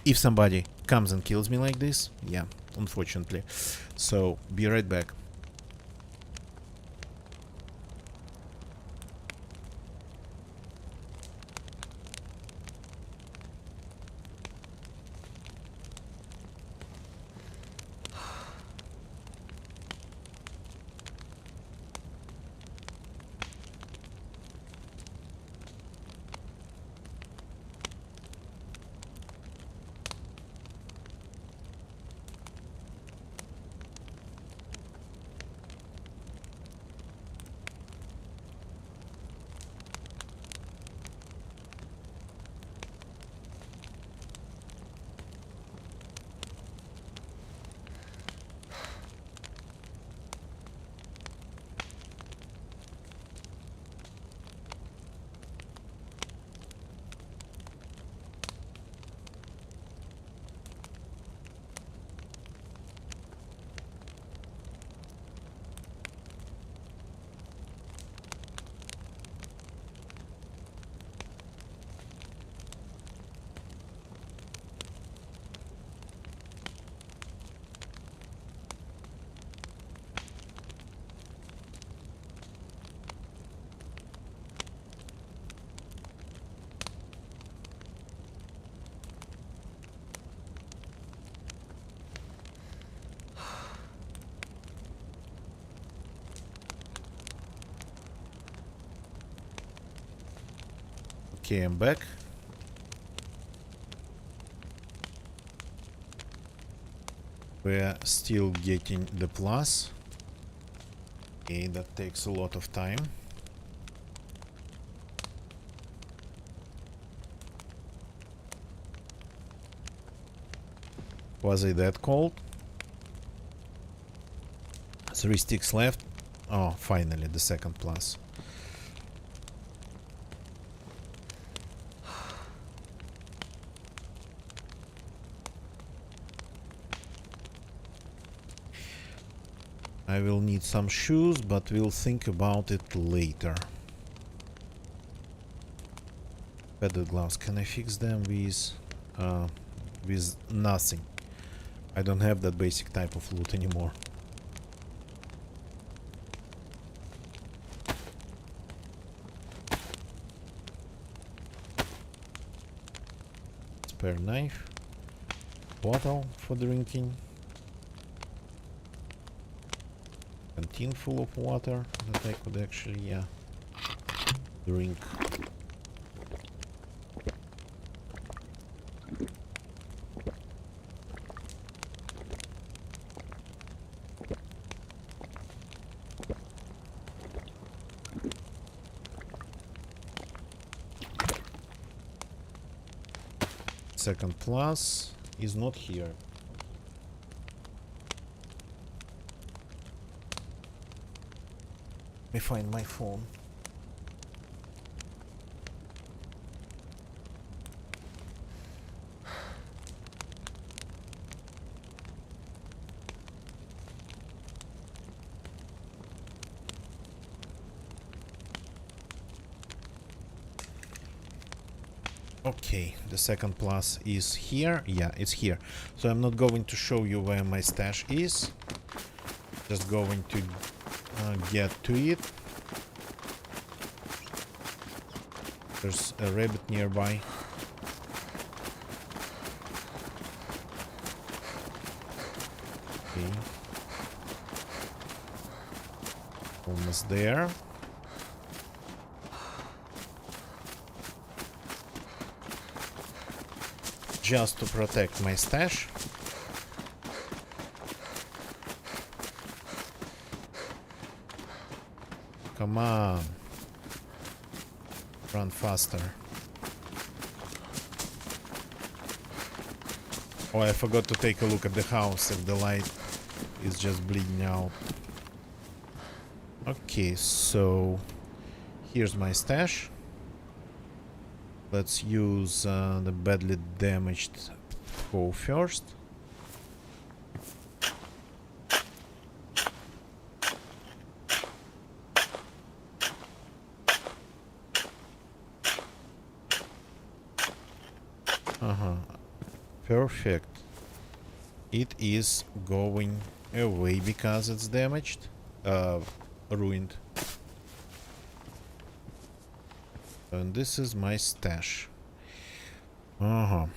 If somebody comes and kills me like this, yeah, unfortunately. So be right back. Okay, I'm back. We're still getting the plus. Okay, that takes a lot of time. Was it that cold? 3 sticks left. Oh, finally, the second plus. I will need some shoes, but we'll think about it later. Better gloves. Can I fix them with nothing? I don't have that basic type of loot anymore. Spare knife. Bottle for drinking. Canteen full of water that I could actually, yeah, drink. Second plus is not here. Let me find my phone. Okay, the second plus is here. Yeah, it's here. So I'm not going to show you where my stash is. Just going to get to it. There's a rabbit nearby. Okay. Almost there. Just to protect my stash. Come on. Run faster. Oh, I forgot to take a look at the house if the light is just bleeding out. Okay, so here's my stash. Let's use the badly damaged foe first. Perfect. It is going away because it's damaged. Ruined. And this is my stash. I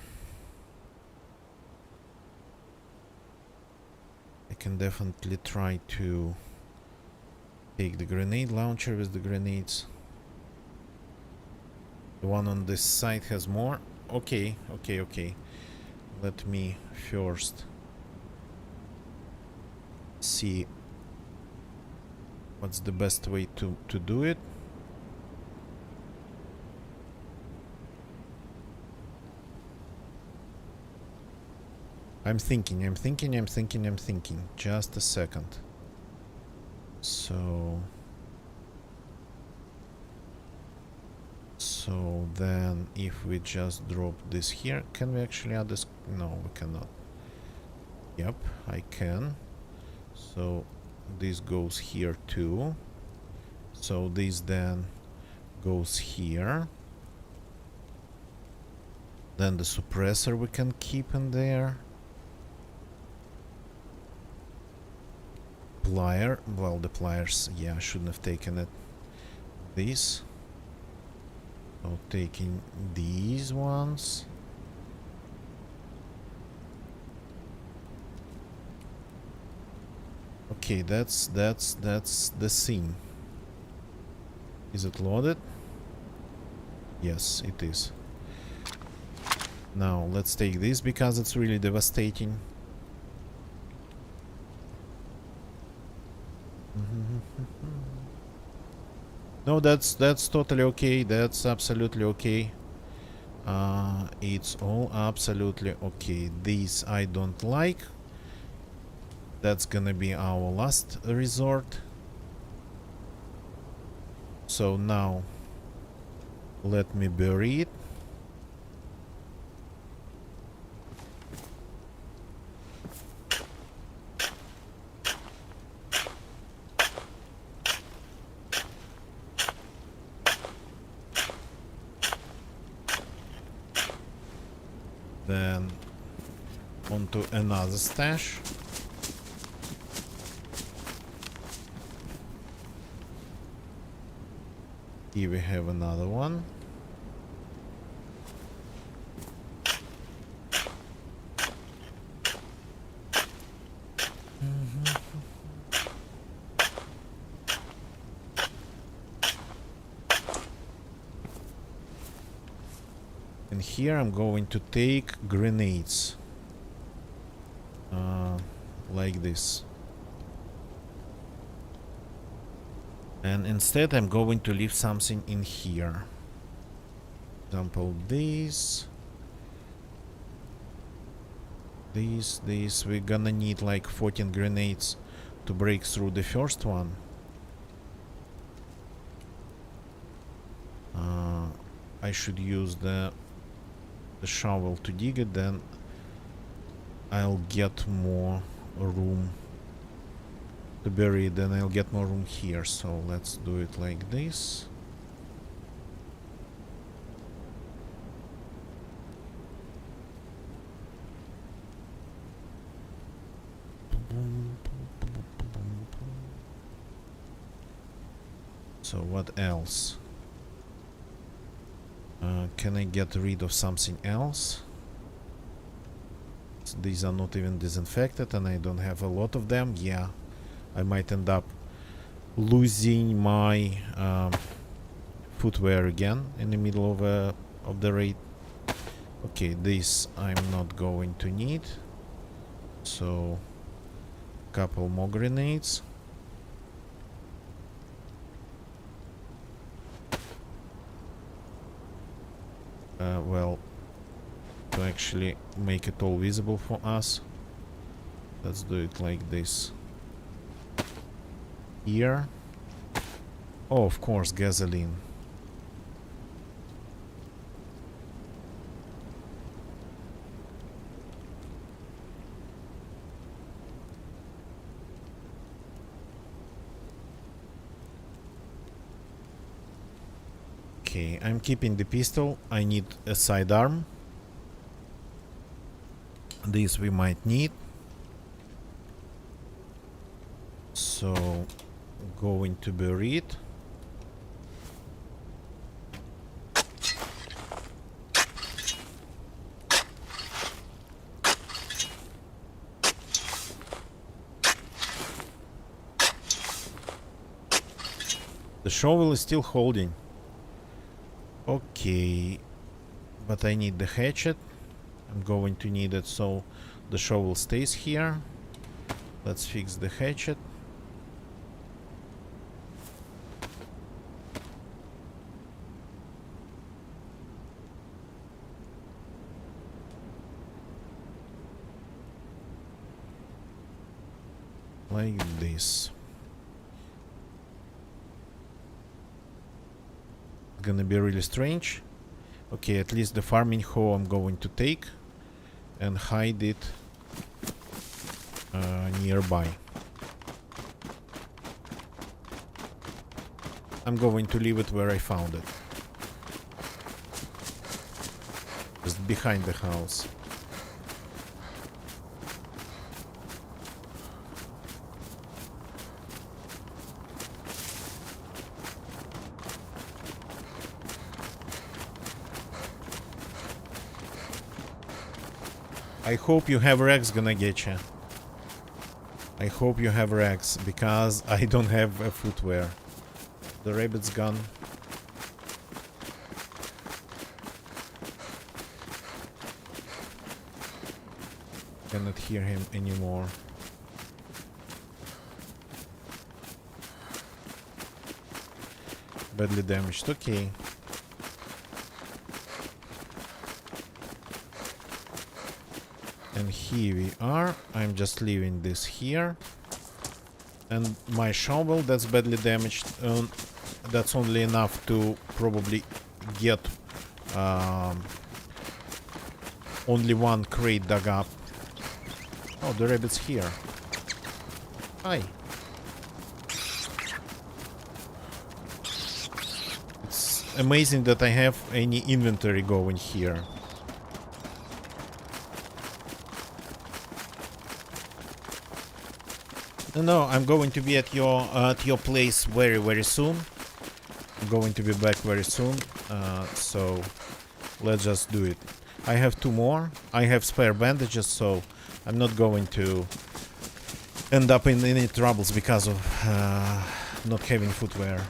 can definitely try to take the grenade launcher with the grenades. The one on this side has more. Okay. Let me first see what's the best way to do it. I'm thinking. Just a second. So then if we just drop this here, can we actually add this? No, we cannot. Yep, I can. So this goes here too. So this then goes here. Then the suppressor we can keep in there. Plier, well, the pliers, yeah, I shouldn't have taken it. This. So taking these ones. Okay, that's the scene. Is it loaded? Yes, it is. Now let's take this because it's really devastating. No, that's totally okay. That's absolutely okay. It's all absolutely okay. These I don't like. That's gonna be our last resort. So now let me bury it. Then onto another stash. Here we have another one. And here I'm going to take grenades. Like this. And instead I'm going to leave something in here. For example, these. We're gonna need like 14 grenades to break through the first one. I should use the shovel to dig it, then I'll get more room to bury it, then I'll get more room here. So let's do it like this. So what else? Can I get rid of something else? So these are not even disinfected and I don't have a lot of them. Yeah, I might end up losing my footwear again in the middle of the raid. Okay, this I'm not going to need. So, couple more grenades. Well, to actually make it all visible for us, let's do it like this. Here. Oh, of course, gasoline. Okay, I'm keeping the pistol. I need a sidearm. This we might need. So, going to bury it. The shovel is still holding. Okay, but I need the hatchet. I'm going to need it so the shovel stays here. Let's fix the hatchet. Like this. Gonna be really strange. Okay, at least the farming hoe I'm going to take and hide it nearby. I'm going to leave it where I found it. Just behind the house. I hope you have Rex gonna get you. I hope you have Rex, because I don't have a footwear. The rabbit's gone. Cannot hear him anymore. Badly damaged, okay. And here we are. I'm just leaving this here. And my shovel that's badly damaged. That's only enough to probably get only one crate dug up. Oh, the rabbit's here. Hi. It's amazing that I have any inventory going here. No, I'm going to be at your place very soon. I'm going to be back very soon. So let's just do it. I have 2 more. I have spare bandages, so I'm not going to end up in any troubles because of not having footwear.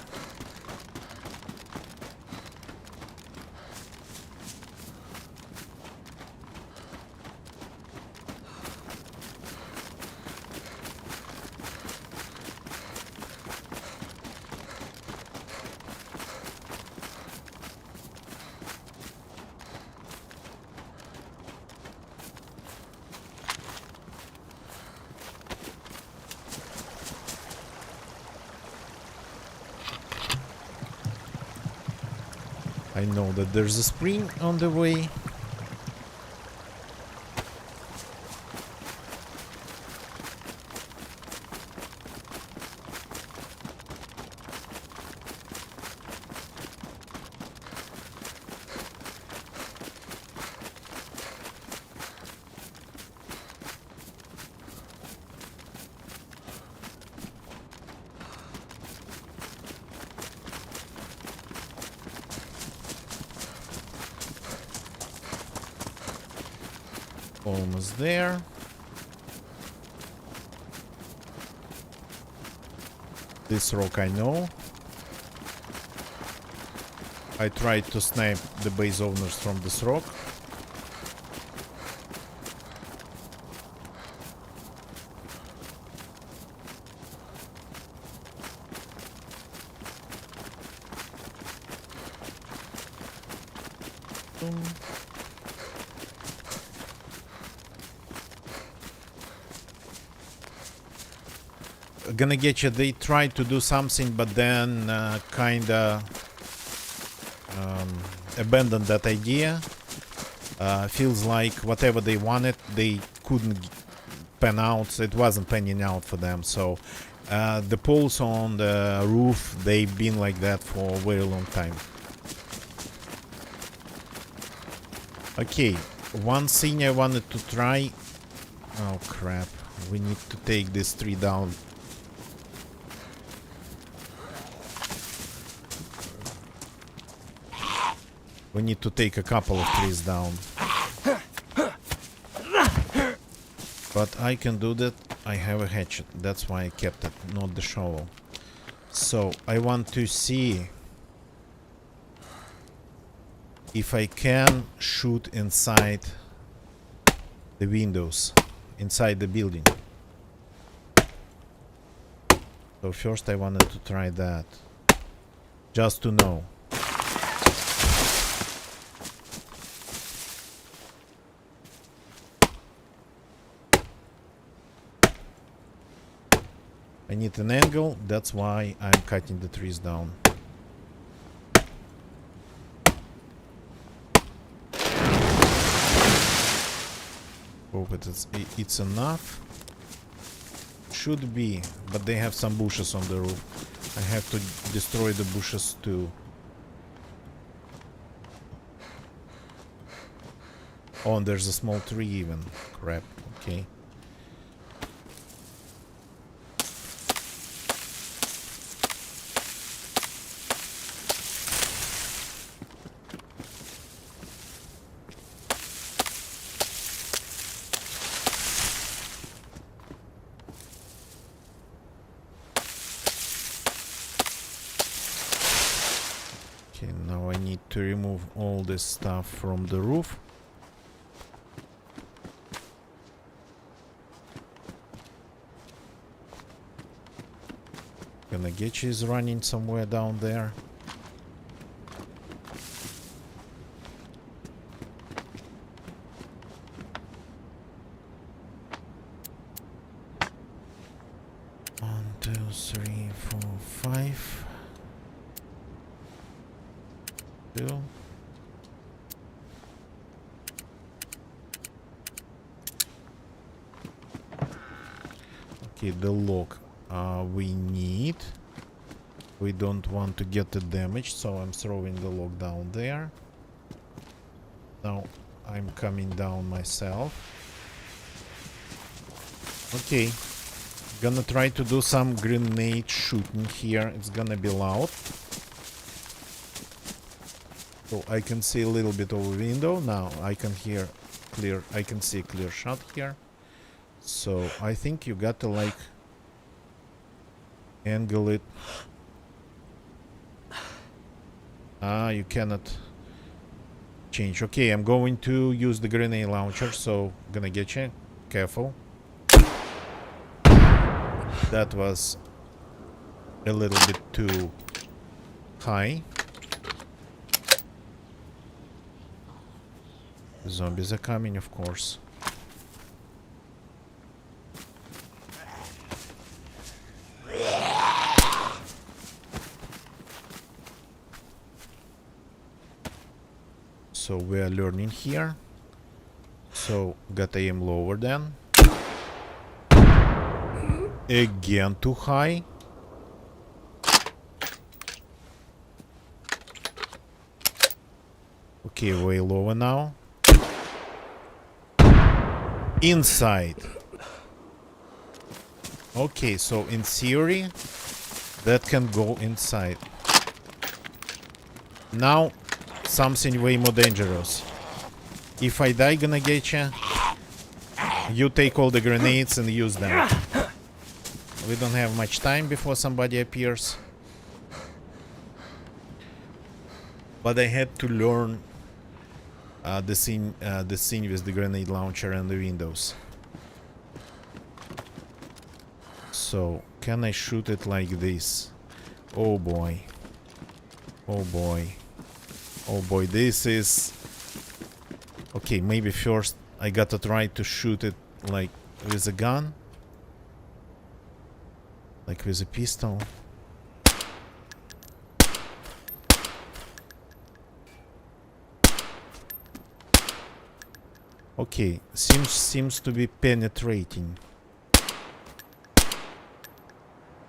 I know that there's a spring on the way. Almost there. This rock I know. I tried to snipe the base owners from this rock. Gonna get you. They tried to do something, but then kinda abandoned that idea. Feels like whatever they wanted, they couldn't pan out. It wasn't panning out for them. So the poles on the roof, they've been like that for a very long time. Okay, one thing I wanted to try. Oh crap! We need to take this tree down. We need to take a couple of trees down. But I can do that. I have a hatchet. That's why I kept it, not the shovel. So I want to see if I can shoot inside the windows, inside the building. So first I wanted to try that, just to know. I need an angle, that's why I'm cutting the trees down. Hope it's enough. Should be, but they have some bushes on the roof. I have to destroy the bushes too. Oh, and there's a small tree even. Crap, okay. Okay, now I need to remove all this stuff from the roof. Gonna get you is running somewhere down there. One, two, three, four, five. Two. Okay, the lock we need. We don't want to get the damage, so I'm throwing the log down there. Now I'm coming down myself. Okay, gonna try to do some grenade shooting here. It's gonna be loud. So I can see a little bit over window. Now I can hear clear. I can see a clear shot here. So I think you got to like angle it. You cannot change. Okay, I'm going to use the grenade launcher, so gonna get you. Careful. That was a little bit too high. Zombies are coming, of course. So we are learning here. So got aim lower then. Again too high. Okay, way lower now. Inside. Okay, so in theory that can go inside. Now something way more dangerous. If I die, gonna get ya. You take all the grenades and use them. We don't have much time before somebody appears. But I had to learn the scene with the grenade launcher and the windows. So, can I shoot it like this? Oh boy. Oh boy. Oh boy, this is... Okay, maybe first I gotta try to shoot it like with a gun. Like with a pistol. Okay, seems to be penetrating.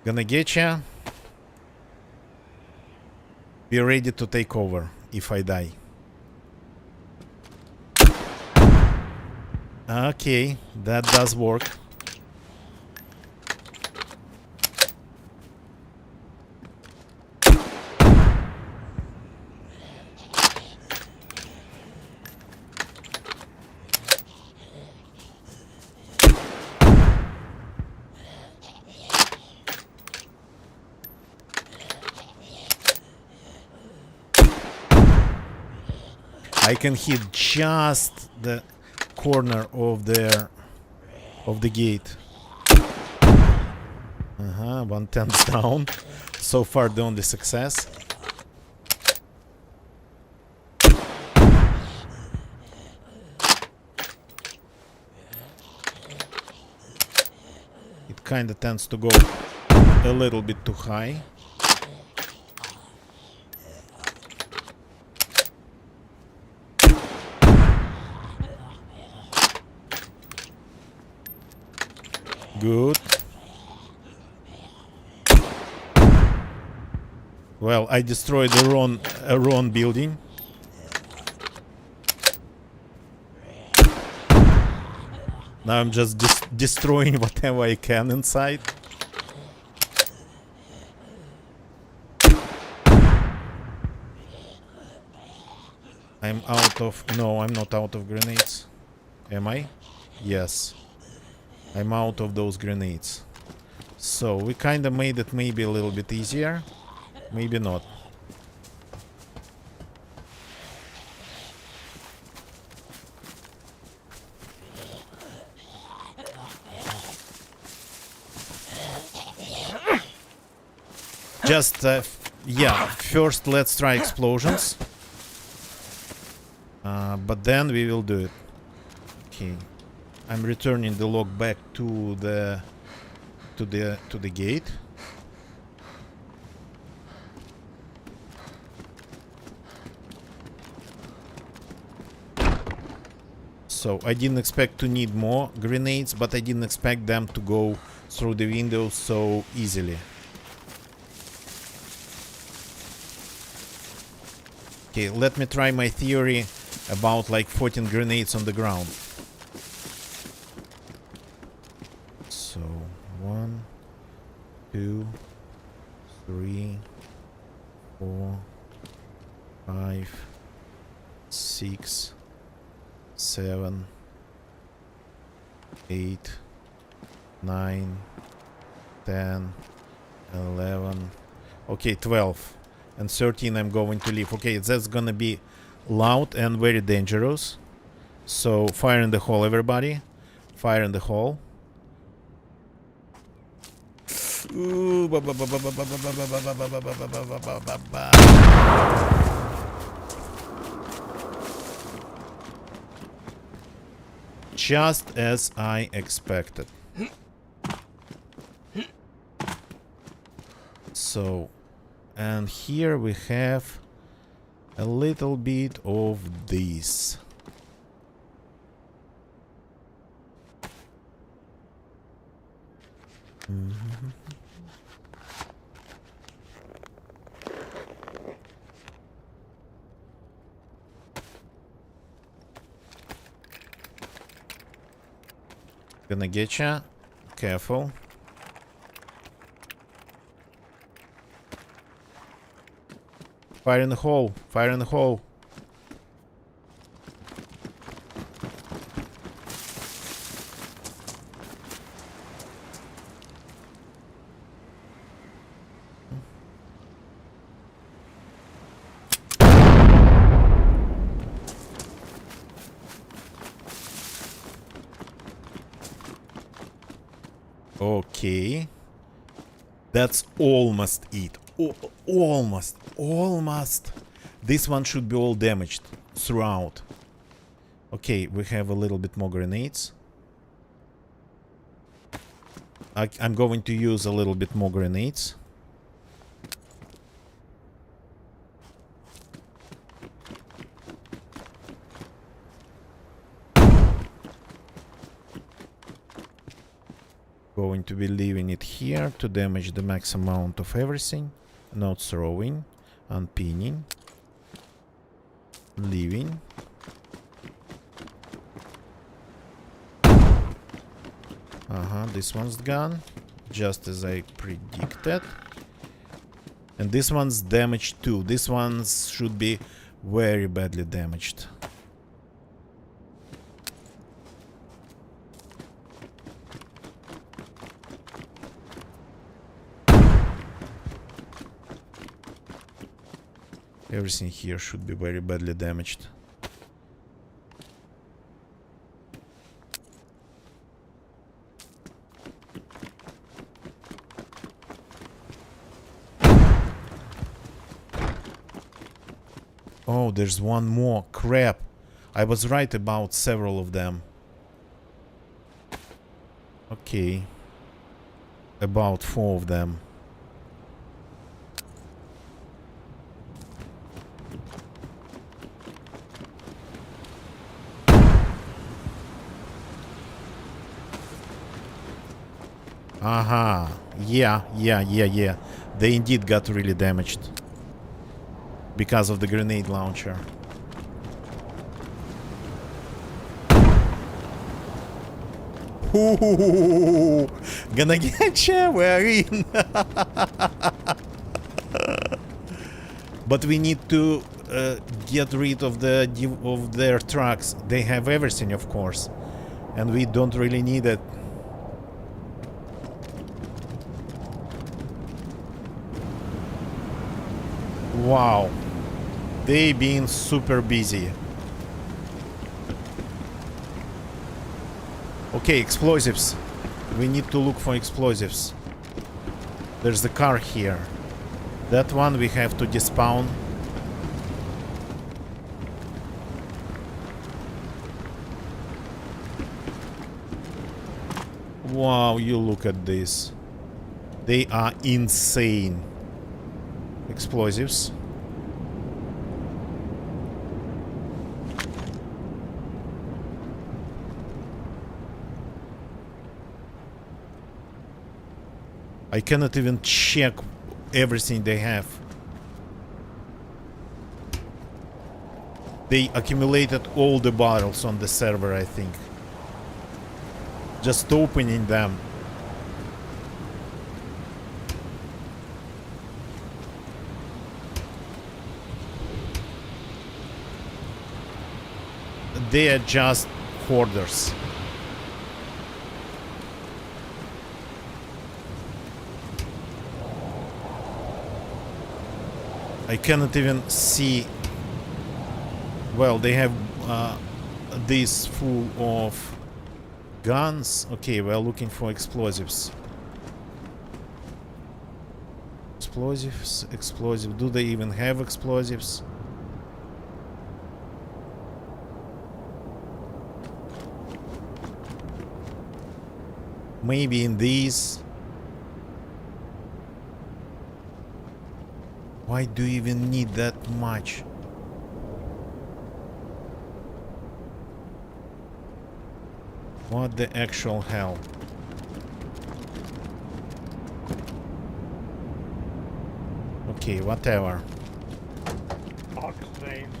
Gonna get ya. Be ready to take over if I die. Okay, that does work. I can hit just the corner of the gate. 1/10 down. So far the only success. It kinda tends to go a little bit too high. Good. Well, I destroyed a wrong building. Now I'm just destroying whatever I can inside. I'm out of... No, I'm not out of grenades. Am I? Yes. I'm out of those grenades. So we kind of made it maybe a little bit easier. Maybe not. Just, yeah, first let's try explosions. But then we will do it. Okay. I'm returning the log back to the gate. So I didn't expect to need more grenades, but I didn't expect them to go through the window so easily. Okay, let me try my theory about like 14 grenades on the ground. So 1, 2, 3, 4, 5, 6, 7, 8, 9, 10, 11. Okay, 12 and 13 I'm going to leave. Okay, that's gonna be loud and very dangerous. So fire in the hole, everybody. Fire in the hole. Ooh, just as I expected. So, and here we have a little bit of this. Gonna get ya. Careful. Fire in the hole. Fire in the hole. Okay. That's almost it. Almost. Almost. This one should be all damaged throughout. Okay, we have a little bit more grenades. I'm going to use a little bit more grenades. Going to be leaving it here to damage the max amount of everything. Not throwing, unpinning, leaving. This one's gone, just as I predicted. And this one's damaged too. This one should be very badly damaged. Everything here should be very badly damaged. Oh, there's one more. Crap. I was right about several of them. Okay. About 4 of them. Aha. Yeah. They indeed got really damaged. Because of the grenade launcher. Ooh, gonna get ya, we're in. But we need to get rid of their trucks. They have everything, of course, and we don't really need it. Wow, they been super busy. Okay, explosives. We need to look for explosives. There's the car here. That one we have to despawn. Wow, you look at this. They are insane. Explosives. I cannot even check everything they have. They accumulated all the bottles on the server, I think. Just opening them. They are just hoarders. I cannot even see. Well, they have this full of guns. Okay, we're looking for explosives. Explosives. Do they even have explosives? Maybe in these. Why do you even need that much? What the actual hell? Okay, whatever. Box names.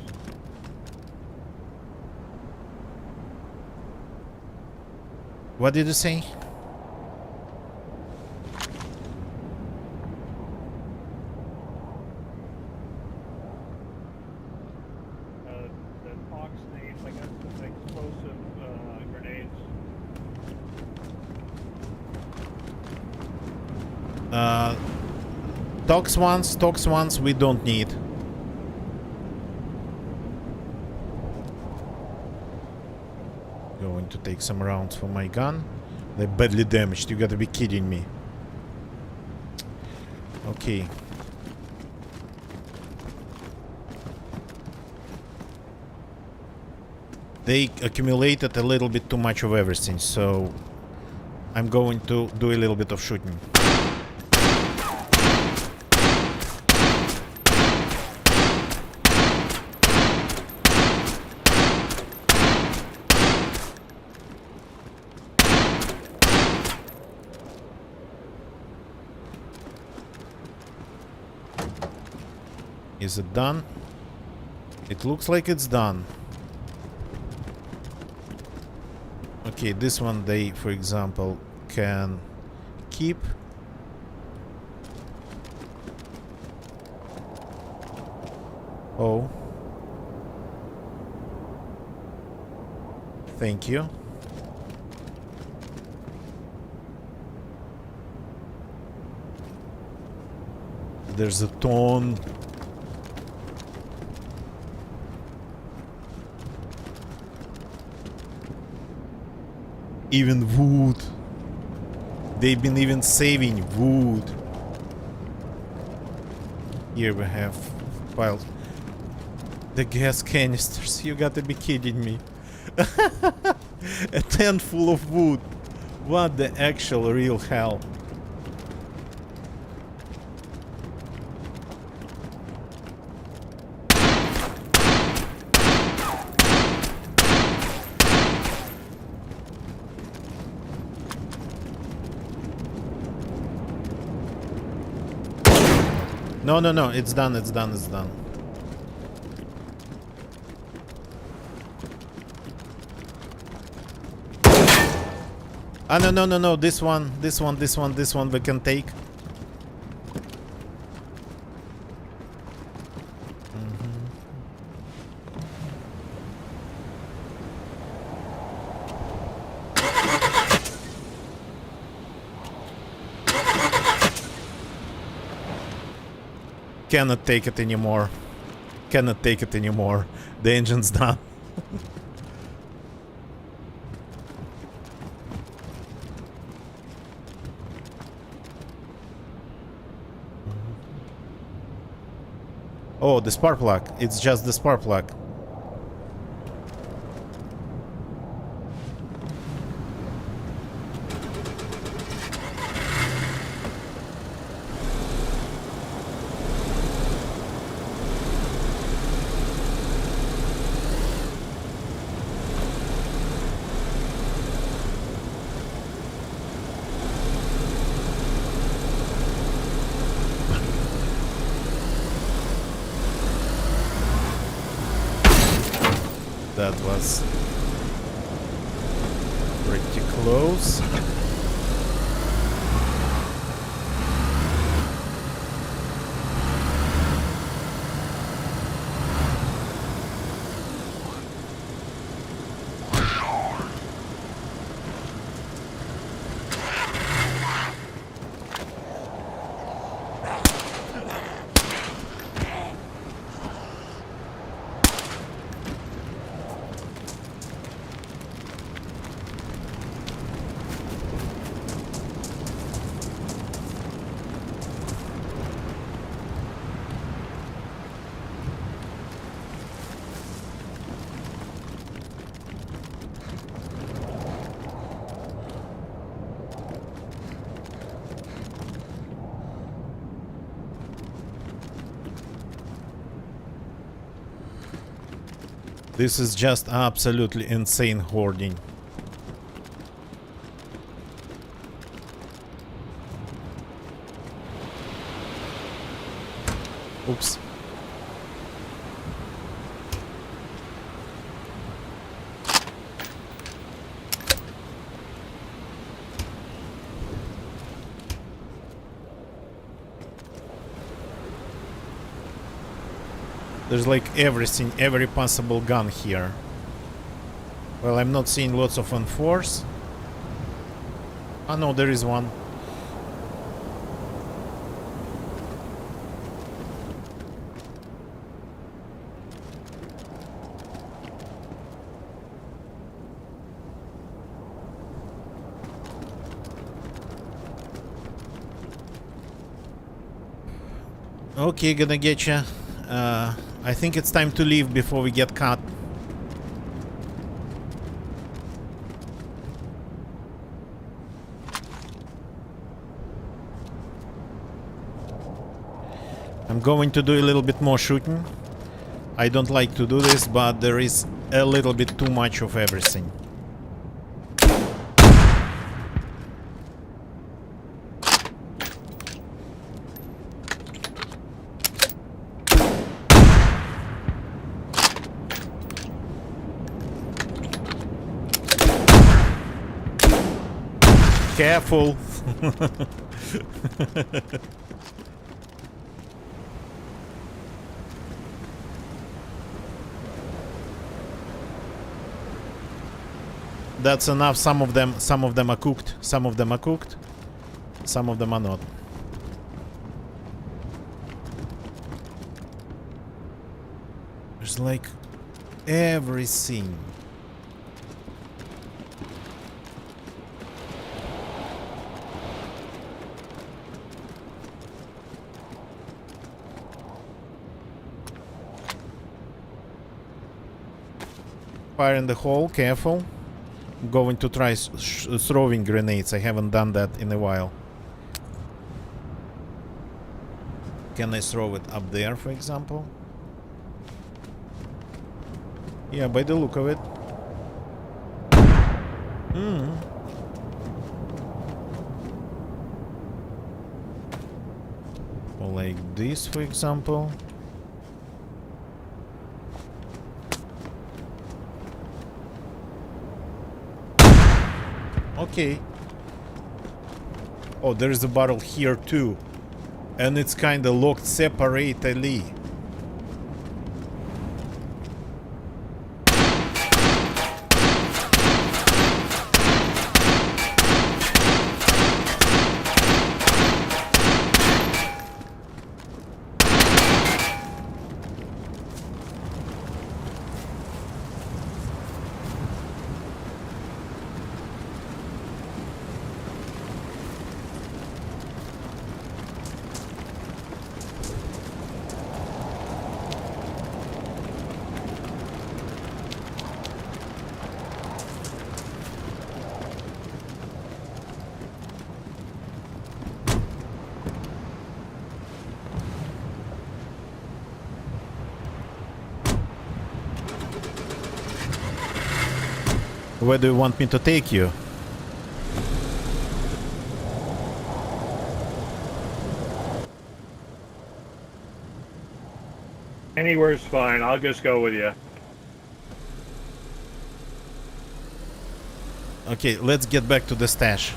What did you say? Tox ones we don't need. Going to take some rounds for my gun. They're badly damaged. You gotta be kidding me. Okay. They accumulated a little bit too much of everything, so I'm going to do a little bit of shooting. Is it done? It looks like it's done. Okay, this one they, for example, can keep. Oh. Thank you. There's a ton. Even wood. They've been even saving wood. Here we have piles. The gas canisters. You gotta be kidding me. A tent full of wood. What the actual real hell? No, no, no, it's done, it's done, it's done. Ah, no, no, no, no, this one we can take. Cannot take it anymore. Cannot take it anymore. The engine's done. Oh, the spark plug. It's just the spark plug. That was pretty close. This is just absolutely insane hoarding. Oops. There's like everything, every possible gun here. Well, I'm not seeing lots of Enforce. Oh no, there is one. Okay, gonna get ya. I think it's time to leave before we get caught. I'm going to do a little bit more shooting. I don't like to do this, but there is a little bit too much of everything. Careful. That's enough. Some of them are cooked. Some of them are cooked. Some of them are not. There's like everything. Fire in the hole, careful. I'm going to try throwing grenades. I haven't done that in a while. Can I throw it up there, for example? Yeah, by the look of it. Or like this, for example. Okay. Oh, there is a barrel here too. And it's kinda locked separately. Where do you want me to take you? Anywhere's fine. I'll just go with you. Okay, let's get back to the stash.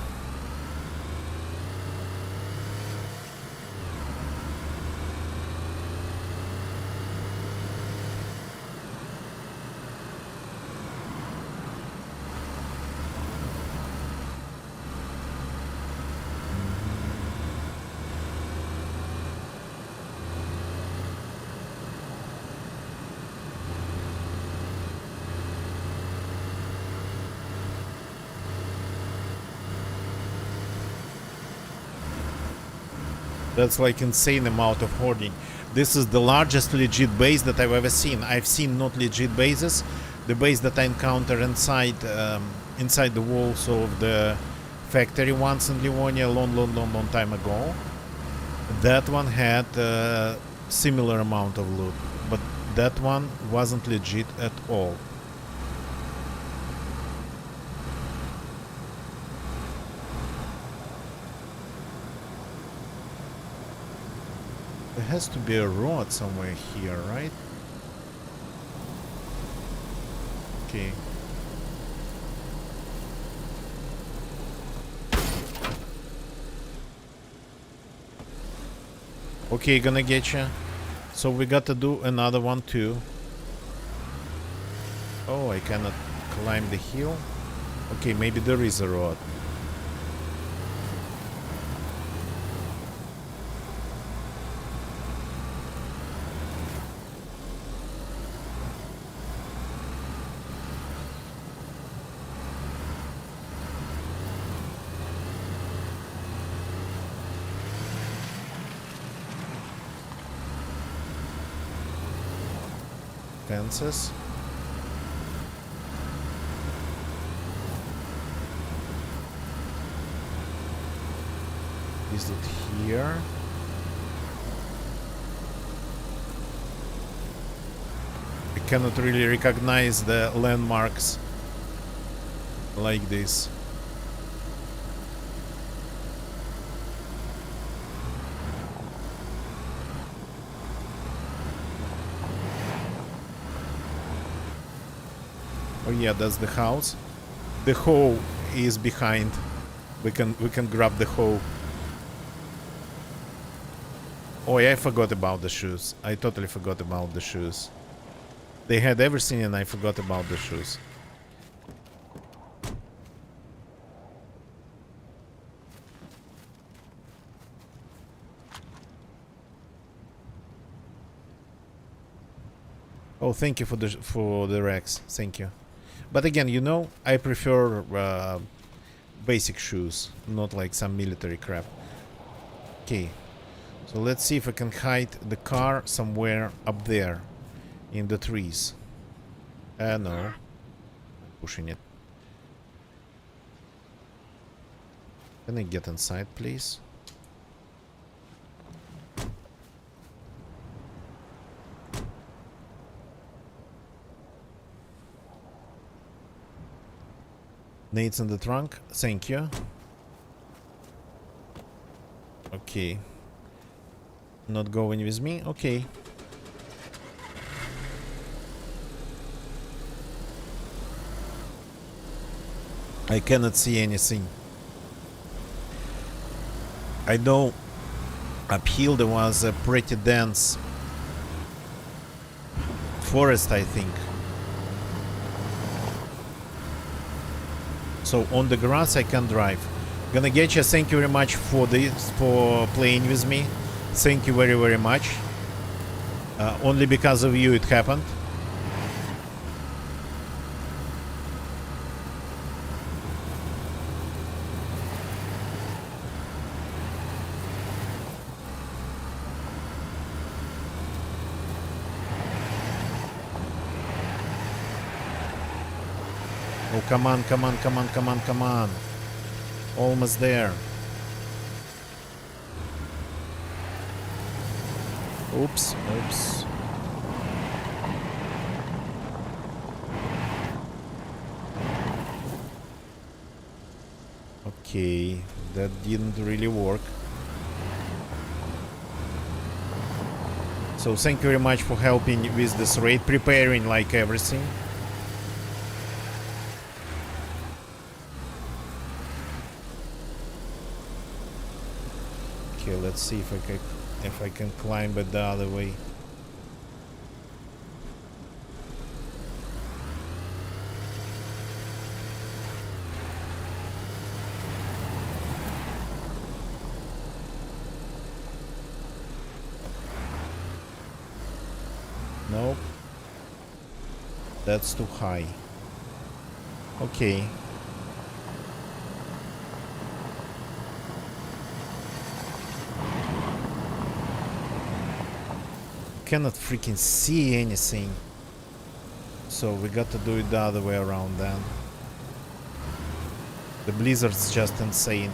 That's like insane amount of hoarding. This is the largest legit base that I've ever seen. I've seen not legit bases. The base that I encountered inside the walls of the factory once in Livonia a long time ago. That one had a similar amount of loot, but that one wasn't legit at all. There has to be a road somewhere here, right? Okay. Okay, gonna get you. So we got to do another one too. Oh, I cannot climb the hill. Okay, maybe there is a road. fences. Is it here? I cannot really recognize the landmarks like this. Oh yeah, that's the house. The hoe is behind. We can grab the hoe. Oh yeah, I forgot about the shoes. I totally forgot about the shoes. They had everything and I forgot about the shoes. Oh, thank you for the Rex. Thank you. But again, you know, I prefer basic shoes, not like some military crap. Okay. So let's see if I can hide the car somewhere up there in the trees. No. Pushing it. Can I get inside, please? Nate's in the trunk. Thank you. Okay. Not going with me? Okay. I cannot see anything. I know uphill there was a pretty dense forest, I think. So on the grass I can drive. Gonna get you. Thank you very much for this, for playing with me. Thank you very, very much. Only because of you it happened. Oh, come on, come on, come on, come on, come on. Almost there. Oops, oops. Okay, that didn't really work. So thank you very much for helping with this raid, preparing like everything. Okay, let's see if I can climb it the other way. Nope. That's too high. Okay. Cannot freaking see anything. So we got to do it the other way around then. The blizzard's just insane.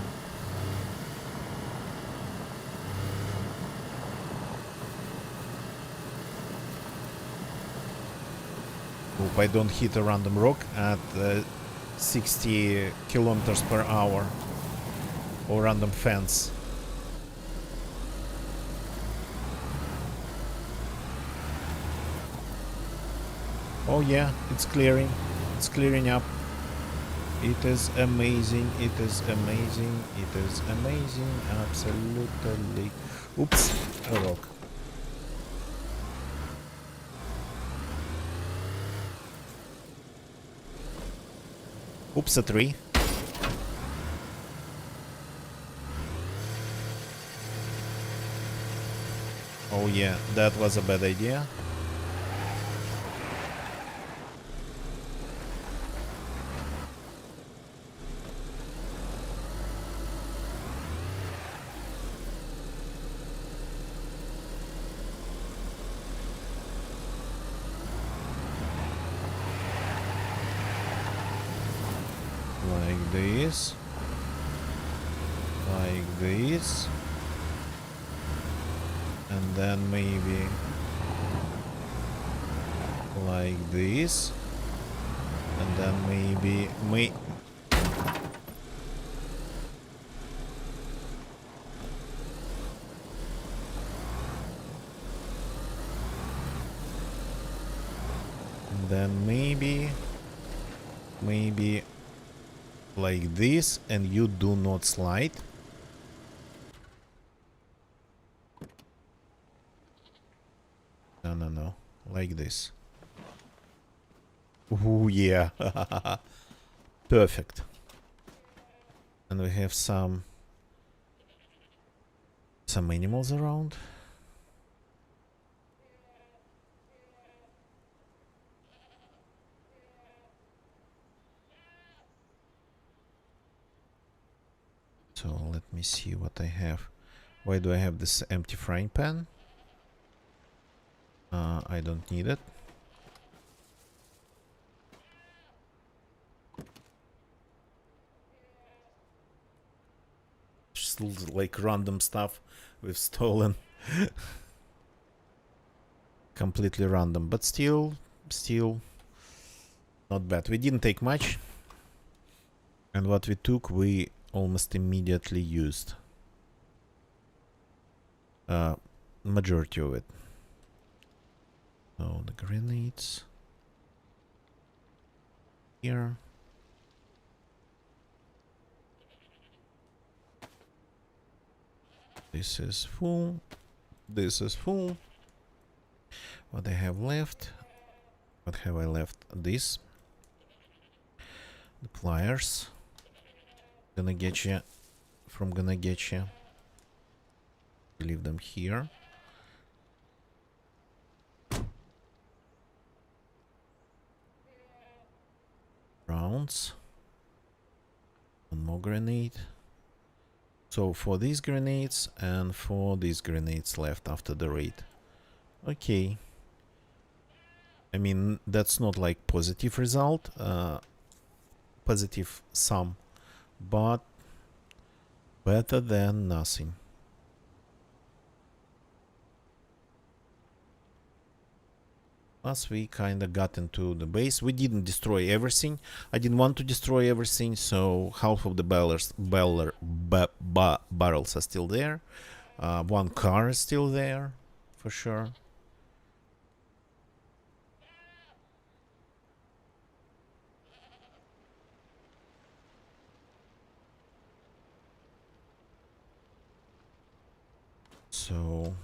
Hope I don't hit a random rock at 60 kilometers per hour or random fence. Oh yeah, it's clearing. It's clearing up. It is amazing. It is amazing. It is amazing. Absolutely. Oops, a rock. Oops, a tree. Oh yeah, that was a bad idea. Like this. Like this. And then maybe like this. And then maybe and then maybe like this, and you do not slide. No, like this. Ooh, yeah. Perfect. And we have some animals around. So let me see what I have. Why do I have this empty frying pan? I don't need it. Just like random stuff we've stolen. Completely random, but still not bad. We didn't take much, and what we took we almost immediately used. Majority of it. So the grenades here. This is full. This is full. What I have left? What have I left? This. The pliers. Gonna get you. Leave them here. Rounds. One more grenade. So for these grenades and for these grenades left after the raid. Okay. I mean, that's not like positive result, positive sum, but better than nothing. Plus we kinda got into the base. We didn't destroy everything. I didn't want to destroy everything, so half of the barrels are still there. One car is still there, for sure. So,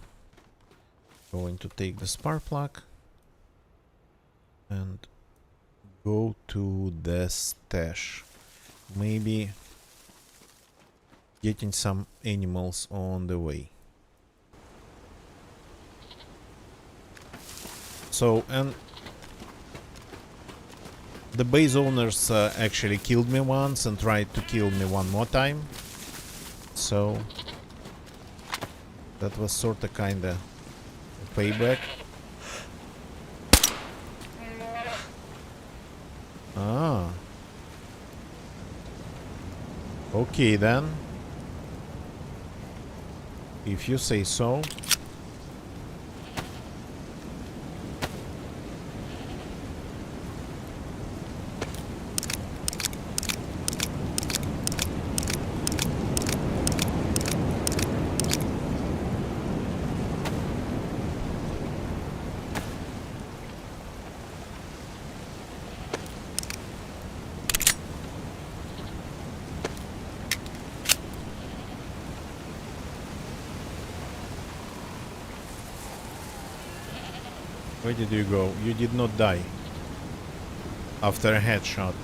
going to take the spark plug and go to the stash. Maybe getting some animals on the way. So, and the base owners actually killed me once and tried to kill me one more time. So that was sort of kinda a payback. Ah. Okay then. If you say so. Where did you go? You did not die after a headshot.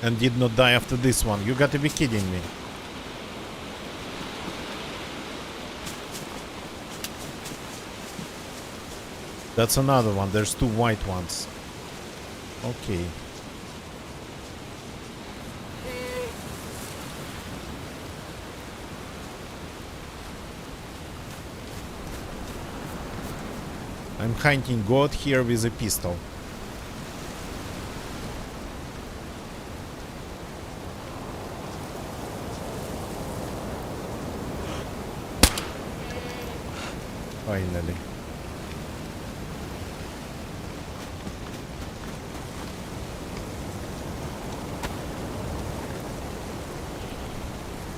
And did not die after this one. You gotta be kidding me. That's another one. There's two white ones. Okay. I'm hunting God here with a pistol. Finally.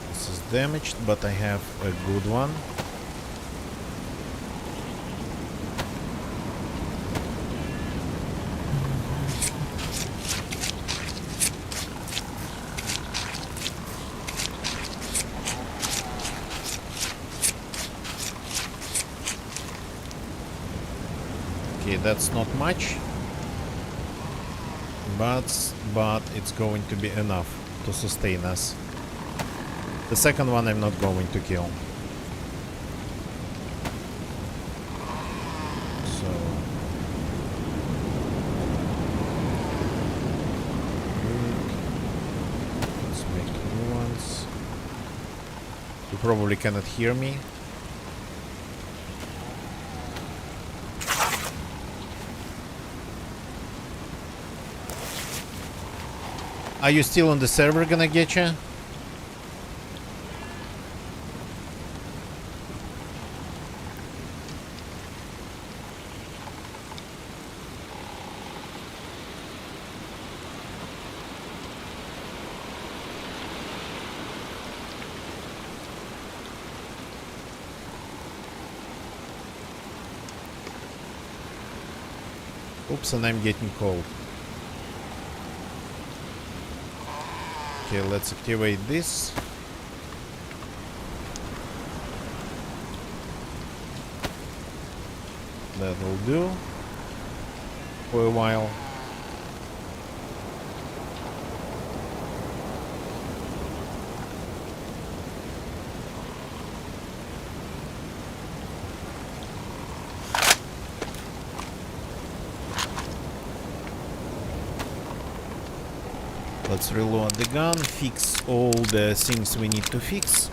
This is damaged, but I have a good one. Okay, that's not much, but it's going to be enough to sustain us. The second one I'm not going to kill. So let's make new ones. You probably cannot hear me. Are you still on the server, gonna get you? Oops, and I'm getting cold. Okay, let's activate this. That'll do for a while. Let's reload the gun, fix all the things we need to fix.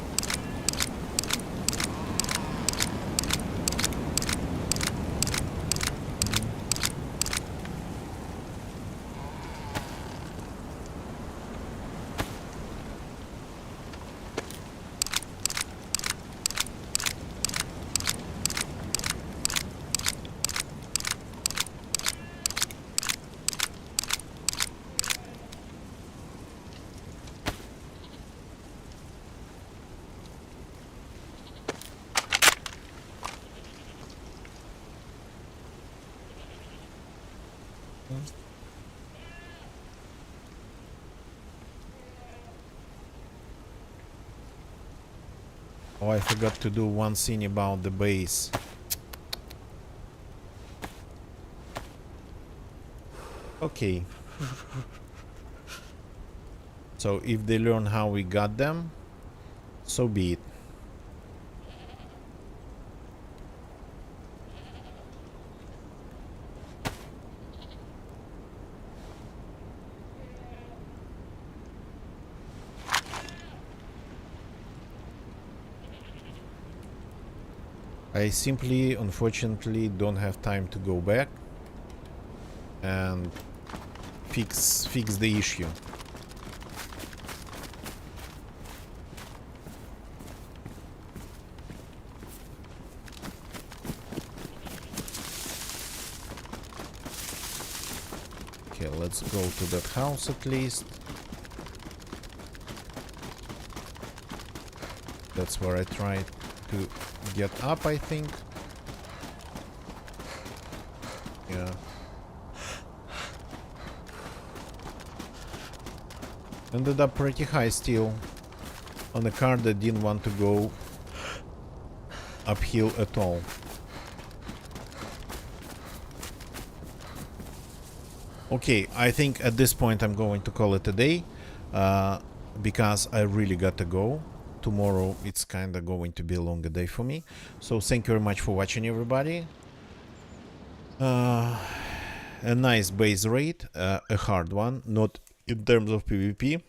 Oh, I forgot to do one thing about the base. Okay. So if they learn how we got them, so be it. I simply, unfortunately, don't have time to go back and fix the issue. Okay, let's go to that house at least. That's where I tried to get up, I think. Yeah. Ended up pretty high still on a car that didn't want to go uphill at all. Okay, I think at this point I'm going to call it a day, because I really got to go. Tomorrow it's kind of going to be a longer day for me. So thank you very much for watching, everybody. A nice base raid, a hard one, not in terms of PvP,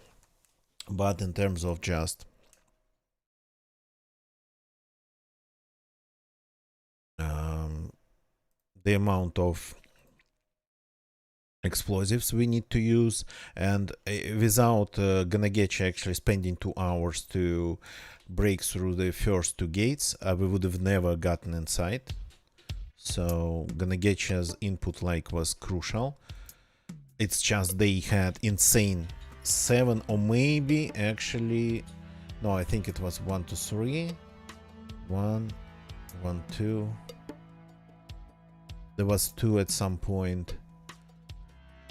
but in terms of just the amount of explosives we need to use, and without gonna get you actually spending 2 hours to break through the first 2 gates, we would have never gotten inside. So gonna get you's input like was crucial. It's just they had insane 7, or maybe actually no, I think it was 1 to 3, 1 1 2. There was 2 at some point.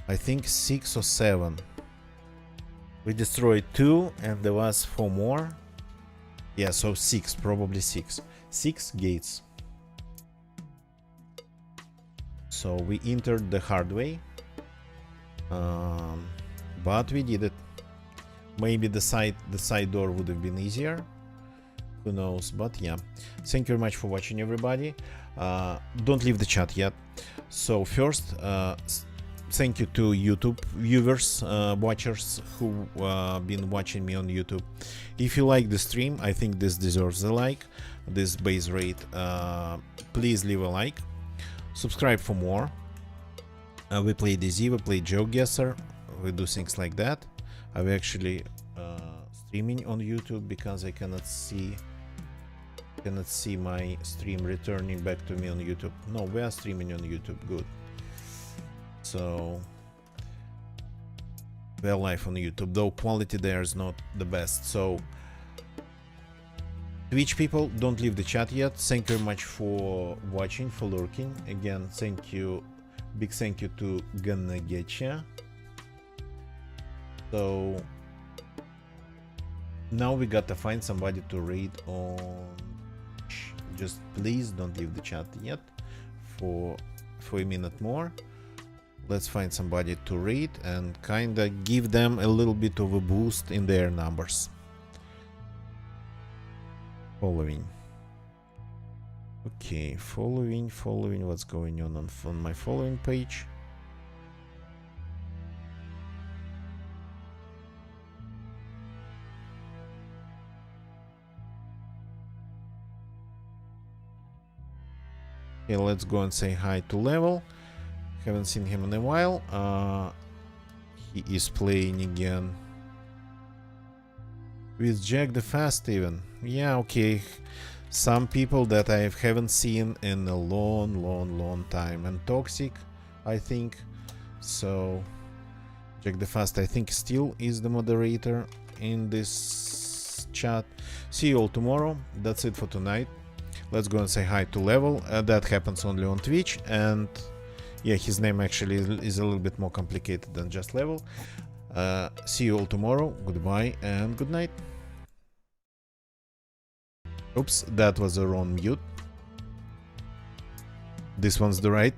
I think 6 or 7. We destroyed 2 and there was 4 more. Yeah, so 6, probably 6. 6 gates. So we entered the hard way. But we did it. Maybe the side door would have been easier. Who knows? But yeah. Thank you very much for watching, everybody. Don't leave the chat yet. So first, thank you to YouTube viewers, watchers who been watching me on YouTube. If you like the stream, I think this deserves a like, this base rate. Please leave a like. Subscribe for more. We play DZ, we play GeoGuessr, we do things like that. I'm actually streaming on YouTube because I cannot see my stream returning back to me on YouTube. No, we are streaming on YouTube. Good. So we're live on YouTube, though quality there is not the best. So Twitch people, don't leave the chat yet. Thank you very much for watching, for lurking. Again, thank you, big thank you to Gonna Getcha. So now we gotta find somebody to raid on. Just please don't leave the chat yet for a minute more. Let's find somebody to raid and kinda give them a little bit of a boost in their numbers. Following. Okay, following, what's going on my following page. Okay, let's go and say hi to Level. Haven't seen him in a while. He is playing again with Jack the Fast even. Yeah, okay. Some people that I haven't seen in a long time. And Toxic, I think. So Jack the Fast, I think, still is the moderator in this chat. See you all tomorrow. That's it for tonight. Let's go and say hi to Level. That happens only on Twitch, and yeah, his name actually is a little bit more complicated than just Level. See you all tomorrow. Goodbye and good night. Oops, that was a wrong mute. This one's the right.